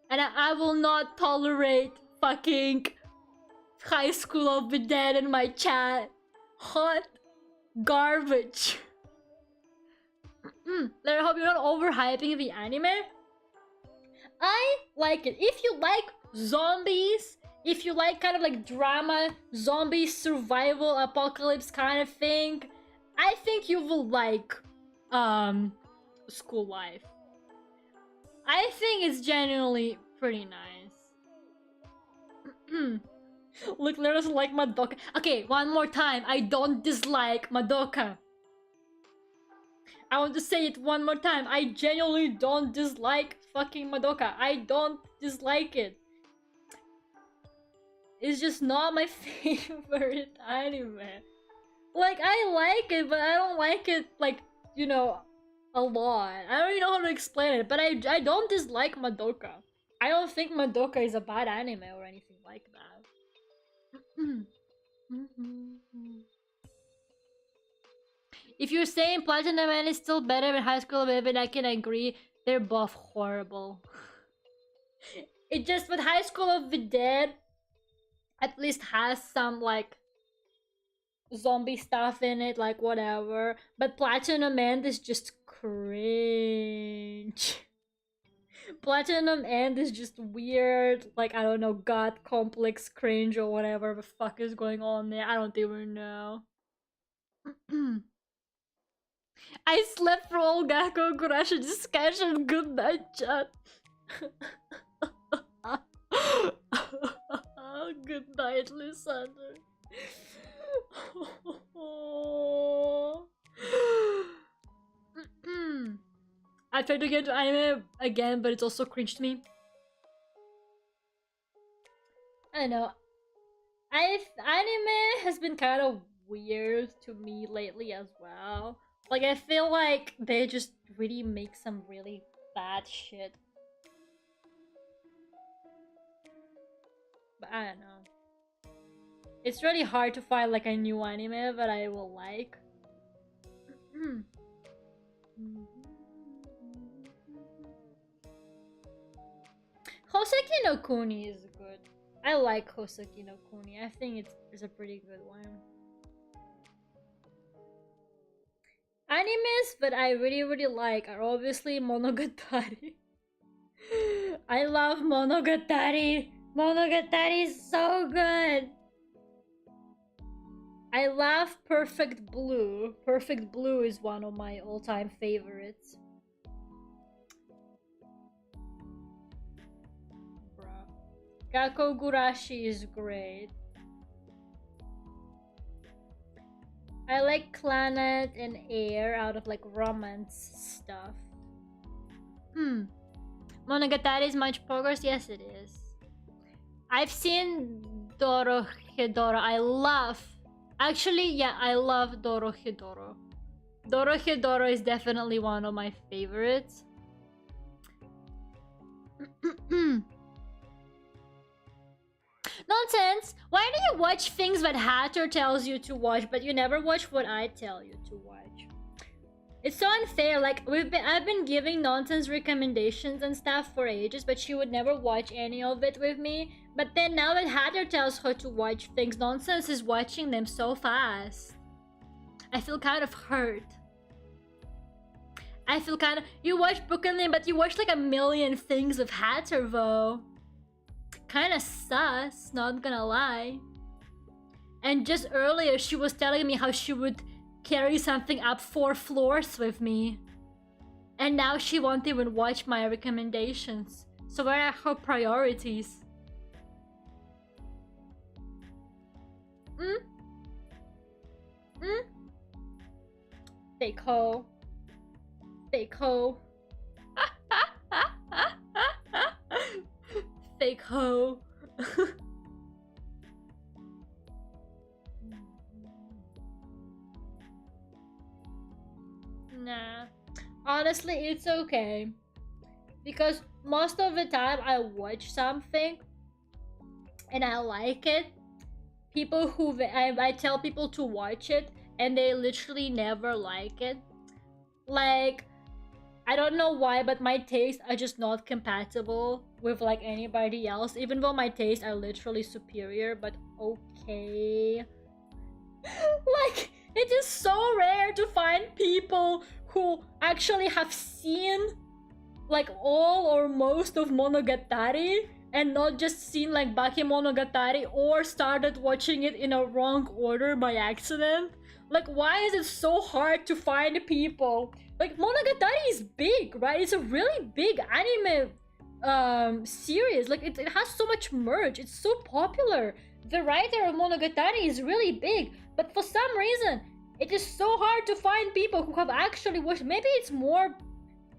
and I will not tolerate fucking High School of the Dead in my chat. Hot garbage. I hope you're not overhyping the anime. I like it. If you like zombies, if you like kind of like drama, zombie survival, apocalypse kind of thing, I think you will like School Life. I think it's genuinely pretty nice. Look, Lera doesn't like Madoka. Okay, one more time. I don't dislike Madoka. I want to say it one more time. I genuinely don't dislike fucking Madoka. I don't dislike it. It's just not my favorite anime. Like, I like it, but I don't like it, like, you know, a lot. I don't even know how to explain it, but I don't dislike Madoka. I don't think Madoka is a bad anime or anything like that. If you're saying Platinum Man is still better than High School of Heaven, I can agree. They're both horrible. It just, with High School of the Dead, at least has some, like, zombie stuff in it, like, whatever. But Platinum End is just cringe. Platinum End is just weird, like, I don't know, god complex cringe or whatever the fuck is going on there. I don't even know. I slept for all Gakko Kurashi discussion. Good night, chat. Good night, Lysander. I tried to get into anime again, but it's also cringe to me. I know. Anime has been kind of weird to me lately as well. Like, I feel like they just really make some really bad shit. But I don't know. It's really hard to find like a new anime that I will like. Hoseki no Kuni is good. I like Hoseki no Kuni. I think it's a pretty good one. Animes that I really like are obviously Monogatari. I love Monogatari. Monogatari is so good. I love Perfect Blue. Perfect Blue is one of my all-time favorites. Bruh. Gakko Gurashi is great. I like Planet and Air out of like romance stuff. Monogatari is much progress? Yes, it is. I've seen Dorohedoro. I love. Actually, yeah, I love Dorohedoro. Dorohedoro is definitely one of my favorites. Nonsense! Why do you watch things that Hatter tells you to watch, but you never watch what I tell you to watch? It's so unfair. Like, I've been giving Nonsense recommendations and stuff for ages, but she would never watch any of it with me. But then now that Hatter tells her to watch things, Nonsense is watching them so fast. I feel kind of hurt. I feel kind of... You watch Brooklyn, but you watch like a million things with Hatter though. Kinda sus, not gonna lie. And just earlier she was telling me how she would carry something up 4 floors with me. And now she won't even watch my recommendations. So where are her priorities? Fake hoe. Fake hoe. Fake hoe. Nah. Honestly, it's okay. Because most of the time I watch something and I like it. People who I tell people to watch it and they literally never like it. Like, I don't know why, but my tastes are just not compatible with like anybody else, even though my tastes are literally superior, but okay. Like, it is so rare to find people who actually have seen like all or most of Monogatari and not just seen like Bakemonogatari or started watching it in a wrong order by accident. Like, why is it so hard to find people? Like, Monogatari is big, right? It's a really big anime series. Like, it has so much merch. It's so popular. The writer of Monogatari is really big. But for some reason, it is so hard to find people who have actually watched. Maybe it's more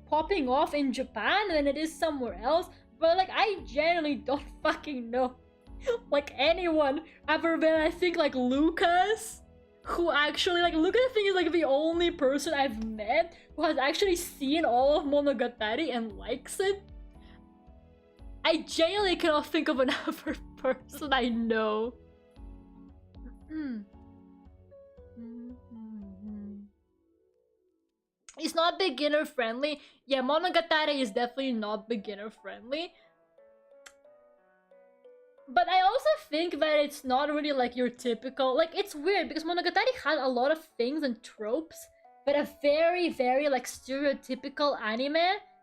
popping off in Japan than it is somewhere else. But, like, I genuinely don't fucking know, like, anyone other than, I think, like, Lucas. Who actually, like, Lucas, I think, is like the only person I've met who has actually seen all of Monogatari and likes it. I genuinely cannot think of another person I know. It's not beginner friendly. Yeah, Monogatari is definitely not beginner friendly. But I also think that it's not really like your typical... Like, it's weird because Monogatari has a lot of things and tropes, but a very like stereotypical anime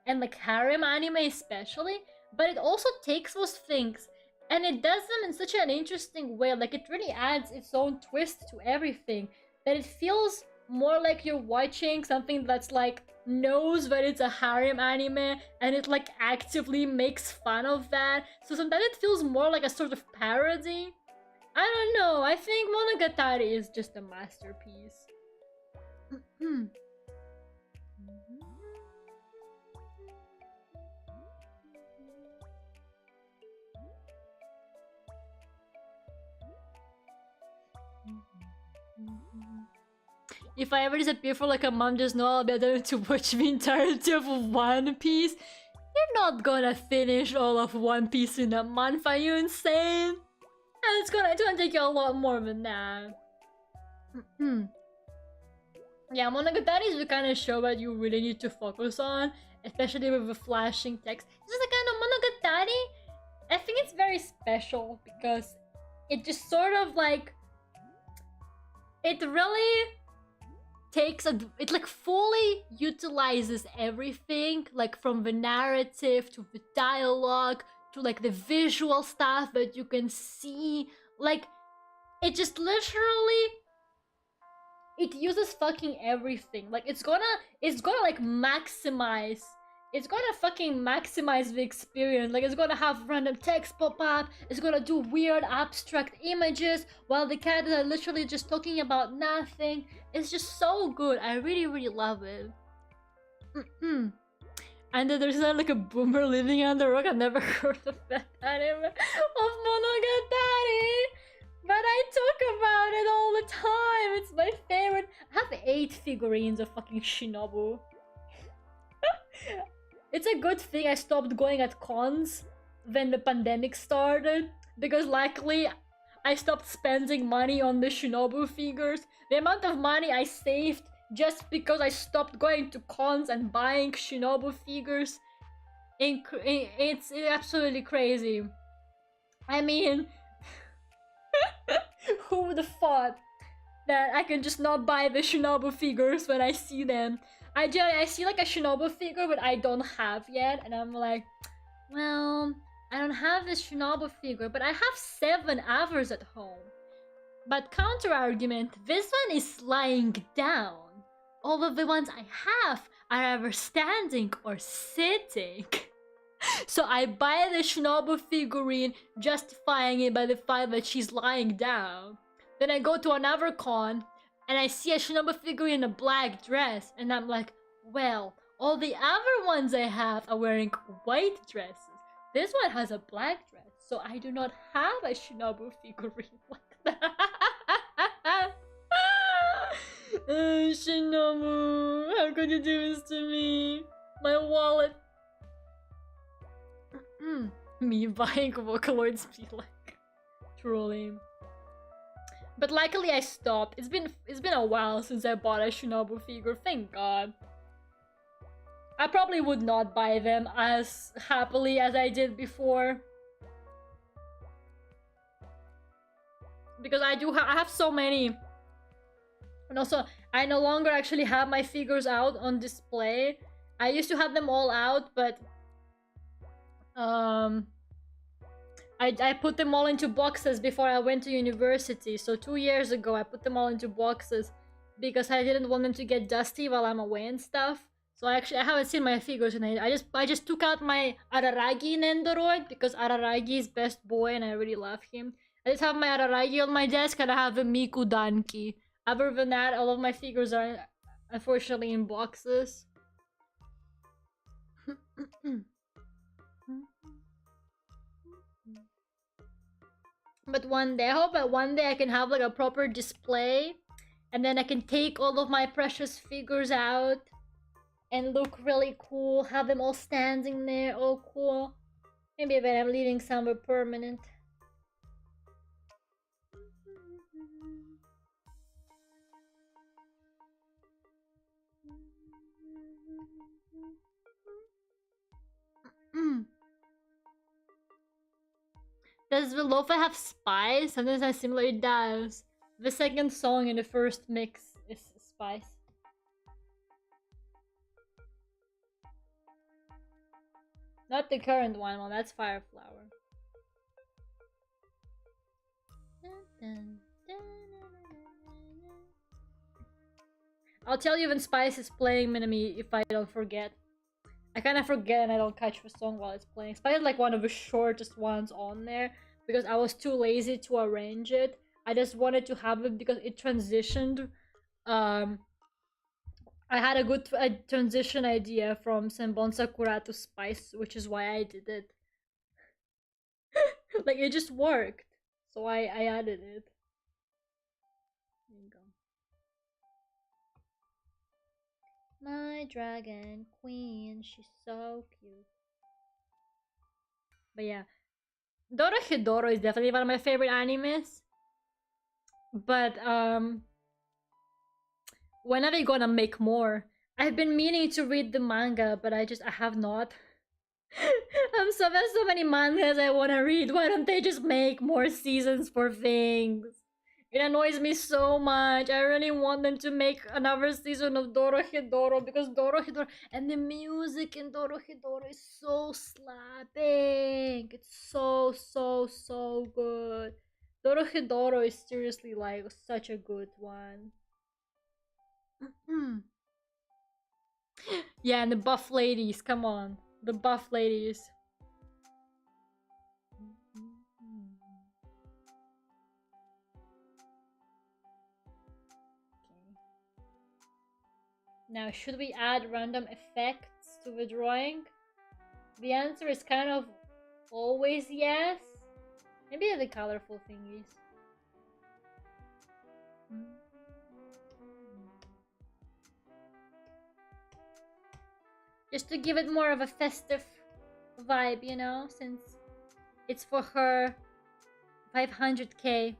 and like harem anime especially. But it also takes those things and it does them in such an interesting way. Like, it really adds its own twist to everything that it feels more like you're watching something that's like knows that it's a harem anime and it like actively makes fun of that. So sometimes it feels more like a sort of parody. I don't know. I think Monogatari is just a masterpiece. If I ever disappear for like a month, just know I'll be able to watch the entirety of One Piece. You're not gonna finish all of One Piece in a month, are you insane? And it's gonna take you a lot more than that. Yeah, Monogatari is the kind of show that you really need to focus on, especially with the flashing text. This is the kind of Monogatari, I think it's very special because it just sort of like, it really takes it like fully utilizes everything, like from the narrative to the dialogue to like the visual stuff that you can see. Like, it just literally, it uses fucking everything. Like, it's gonna like maximize, it's gonna fucking maximize the experience. Like, it's gonna have random text pop up, it's gonna do weird abstract images while the characters are literally just talking about nothing. It's just so good. I really, really love it. And then there's like a boomer living under a rock. I've never heard of that anime of Monogatari, but I talk about it all the time. It's my favorite. I have 8 figurines of fucking Shinobu. It's a good thing I stopped going at cons when the pandemic started, because luckily I stopped spending money on the Shinobu figures. The amount of money I saved just because I stopped going to cons and buying Shinobu figures, it's absolutely crazy. I mean, who would have thought that I can just not buy the Shinobu figures when I see them? I see like a Shinobu figure but I don't have yet, and I'm like, well, I don't have this Shinobu figure, but I have 7 others at home. But counter argument, this one is lying down. All of the ones I have are either standing or sitting. So I buy the Shinobu figurine, justifying it by the fact that she's lying down. Then I go to another con and I see a Shinobu figurine in a black dress, and I'm like, well, all the other ones I have are wearing white dresses. This one has a black dress, so I do not have a Shinobu figurine like that. Shinobu, how could you do this to me? My wallet. Me buying Vocaloids be like, truly. But luckily I stopped. It's been a while since I bought a Shinobu figure, thank God. I probably would not buy them as happily as I did before, because I have so many. And also, I no longer actually have my figures out on display. I used to have them all out, but I put them all into boxes before I went to university. So 2 years ago, I put them all into boxes because I didn't want them to get dusty while I'm away and stuff. So I haven't seen my figures, and I just took out my Araragi Nendoroid because Araragi is best boy and I really love him. I just have my Araragi on my desk, and I have a Miku Danki. Other than that, all of my figures are unfortunately in boxes. But one day, I hope that one day I can have like a proper display, and then I can take all of my precious figures out and look really cool, have them all standing there, all cool. Maybe when I'm leaving somewhere permanent. Does the lo-fi have spice? Sometimes I similar it does. The second song in the first mix is spice. Not the current one, well that's Fireflower. I'll tell you when Spice is playing Minami if I don't forget. I kind of forget and I don't catch the song while it's playing. Spice is like one of the shortest ones on there because I was too lazy to arrange it. I just wanted to have it because it transitioned. I had a good transition idea from Senbon Sakura to Spice, which is why I did it. Like, it just worked. So I added it. There you go. My dragon queen, she's so cute. But yeah, Dorohedoro is definitely one of my favorite animes. But when are they gonna make more? I've been meaning to read the manga, but I have not. There's so many mangas I wanna read. Why don't they just make more seasons for things? It annoys me so much. I really want them to make another season of Dorohedoro because Dorohedoro and the music in Dorohedoro is so slapping. It's so good. Dorohedoro is seriously like such a good one. Yeah, and the buff ladies, come on. The buff ladies. Now, should we add random effects to the drawing? The answer is kind of always yes. Maybe the colorful thingies. Just to give it more of a festive vibe, you know, since it's for her 500k.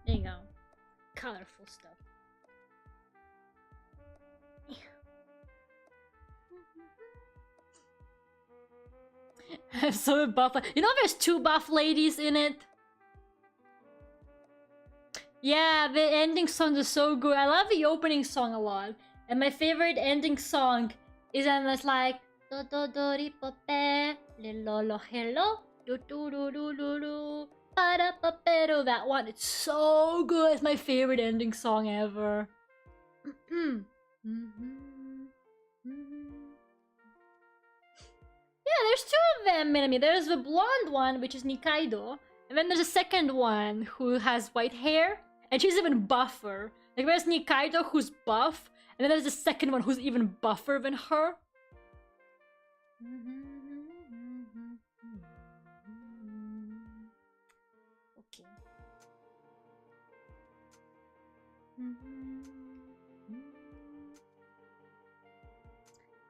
There you go. Colorful stuff. So buff. You know there's 2 buff ladies in it? Yeah, the ending song is so good. I love the opening song a lot. And my favorite ending song is when it's like that one. It's so good. It's my favorite ending song ever. Yeah, there's 2 of them, Minami. There's the blonde one, which is Nikaido. And then there's a second one who has white hair. And she's even buffer. Like, there's Nikaido who's buff. And then there's the second one who's even buffer than her. Okay.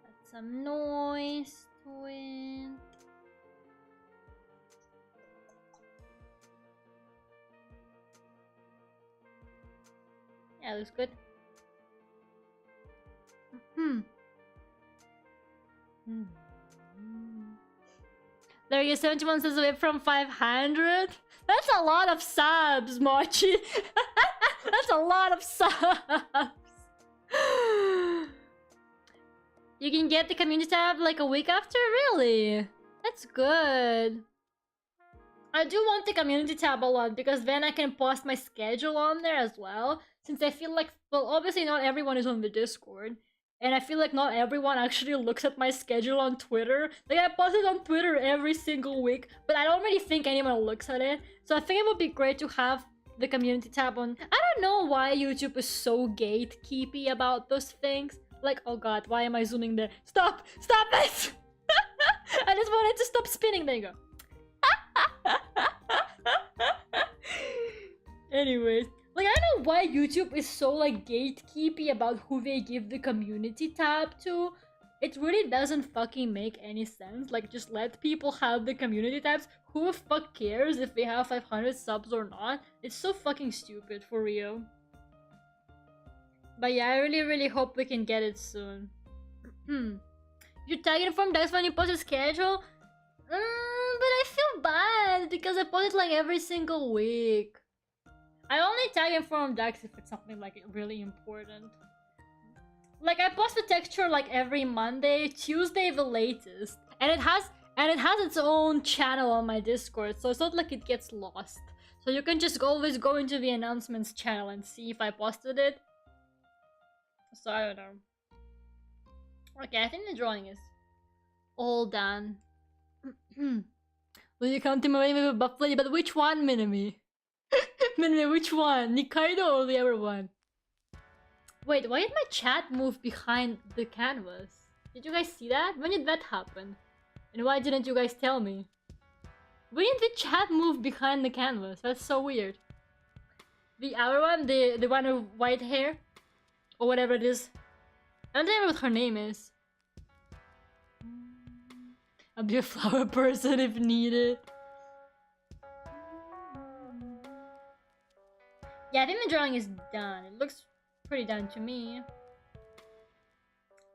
Add some noise to it. Yeah, looks good. There you go, 71 says away from 500. That's a lot of subs, Mochi. That's a lot of subs. You can get the community tab like a week after? Really? That's good. I do want the community tab a lot because then I can post my schedule on there as well. Since I feel like, well, obviously not everyone is on the Discord. And I feel like not everyone actually looks at my schedule on Twitter. Like, I post it on Twitter every single week, but I don't really think anyone looks at it. So I think it would be great to have the community tab on. I don't know why YouTube is so gatekeepy about those things. Like, oh god, why am I zooming there? Stop! Stop it! I just wanted to stop spinning. There you go. Anyways, like, I don't know why YouTube is so like gatekeepy about who they give the community tab to. It really doesn't fucking make any sense. Like, just let people have the community tabs. Who the fuck cares if they have 500 subs or not? It's so fucking stupid, for real. But yeah, I really hope we can get it soon. You tag inform Dex when you post a schedule? But I feel bad because I post it like every single week. I only tag inform Dex if it's something like really important. Like, I post the texture like every Monday, Tuesday the latest. And it has its own channel on my Discord, so it's not like it gets lost. So you can just always go into the announcements channel and see if I posted it. So I don't know. Okay, I think the drawing is all done. Will you come to my with a buff lady? But which one, Minami? Minami, which one? Nikaido or the other one? Wait, why did my chat move behind the canvas? Did you guys see that? When did that happen? And why didn't you guys tell me? When did the chat move behind the canvas? That's so weird. The other one, the one with white hair? Or whatever it is. I don't know what her name is. I'll be a flower person if needed. Yeah, I think the drawing is done. It looks pretty done to me.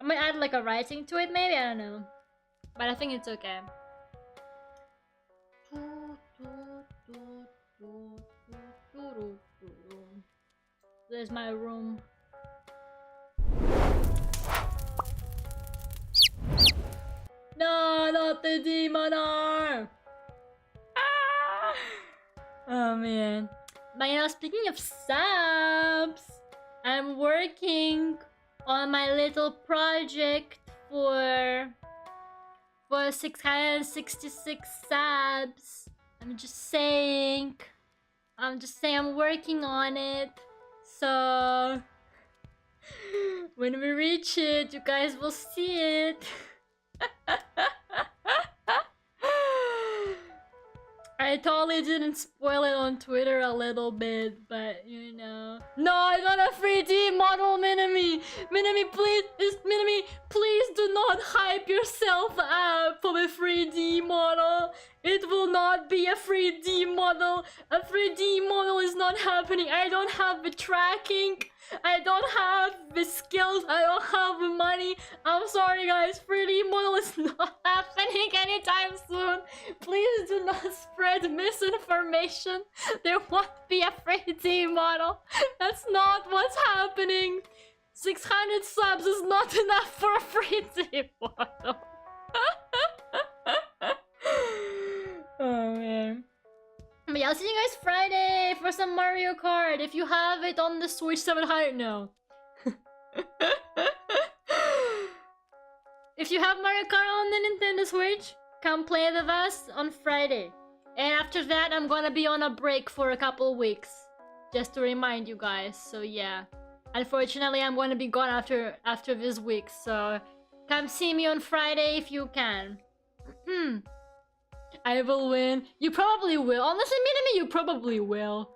I might add like a writing to it maybe, I don't know. But I think it's okay. There's my room. No, not the demon arm! Ah! Oh man. But you know, speaking of subs, I'm working on my little project for 666 subs. I'm just saying I'm working on it. So when we reach it, you guys will see it. I totally didn't spoil it on Twitter a little bit, but you know. No, I got a 3D model, Minami! Minami, please, Minami, please do not hype yourself up for a 3D model. It will not be a 3D model. A 3D model is not happening. I don't have the tracking. I don't have the skills. I don't have the money. I'm sorry, guys. 3D model is not happening anytime soon. Please do not spread misinformation. There won't be a 3D model. That's not what's happening. 600 subs is not enough for a 3D model. Oh man. But yeah, I'll see you guys Friday for some Mario Kart. If you have it on the Switch 700, no. If you have Mario Kart on the Nintendo Switch, come play with us on Friday. And after that, I'm gonna be on a break for a couple weeks. Just to remind you guys, so yeah. Unfortunately, I'm gonna be gone after this week, so come see me on Friday if you can. I will win. You probably will. Honestly, Minami, you probably will.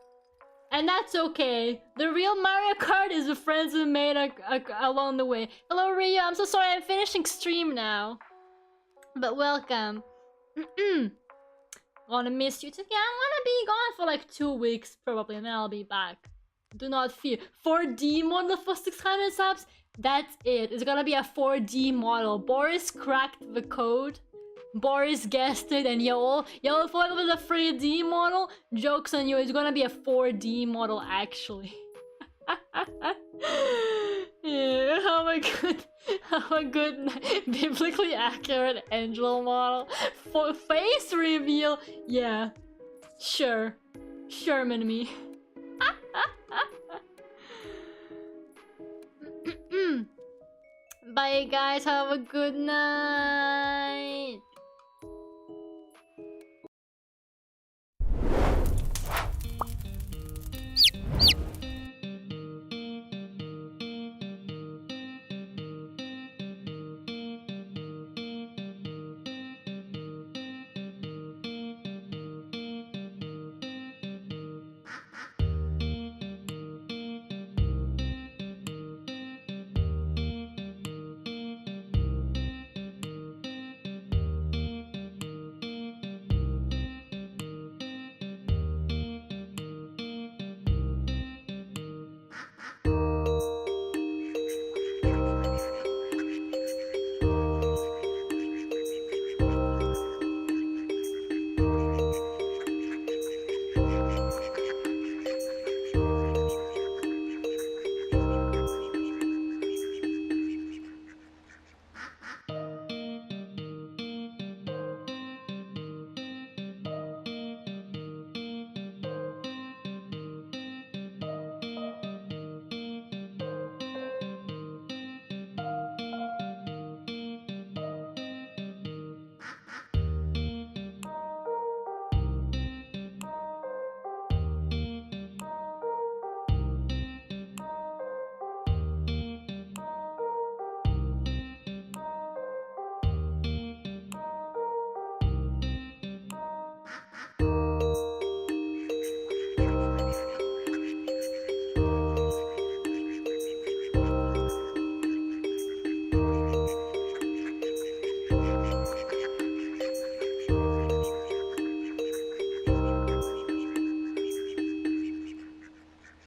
And that's okay. The real Mario Kart is the friends we made along the way. Hello, Rio. I'm so sorry. I'm finishing stream now. But welcome. Gonna miss you too. Yeah, I'm gonna be gone for like 2 weeks probably, and then I'll be back. Do not fear. 4D model for 600 subs? That's it. It's gonna be a 4D model. Boris cracked the code. Boris guessed it, and y'all thought it was a 3D model? Joke's on you, it's gonna be a 4D model actually. Yeah, how a good biblically accurate angel model. For face reveal, yeah. Sure, Minami. Bye guys, have a good night.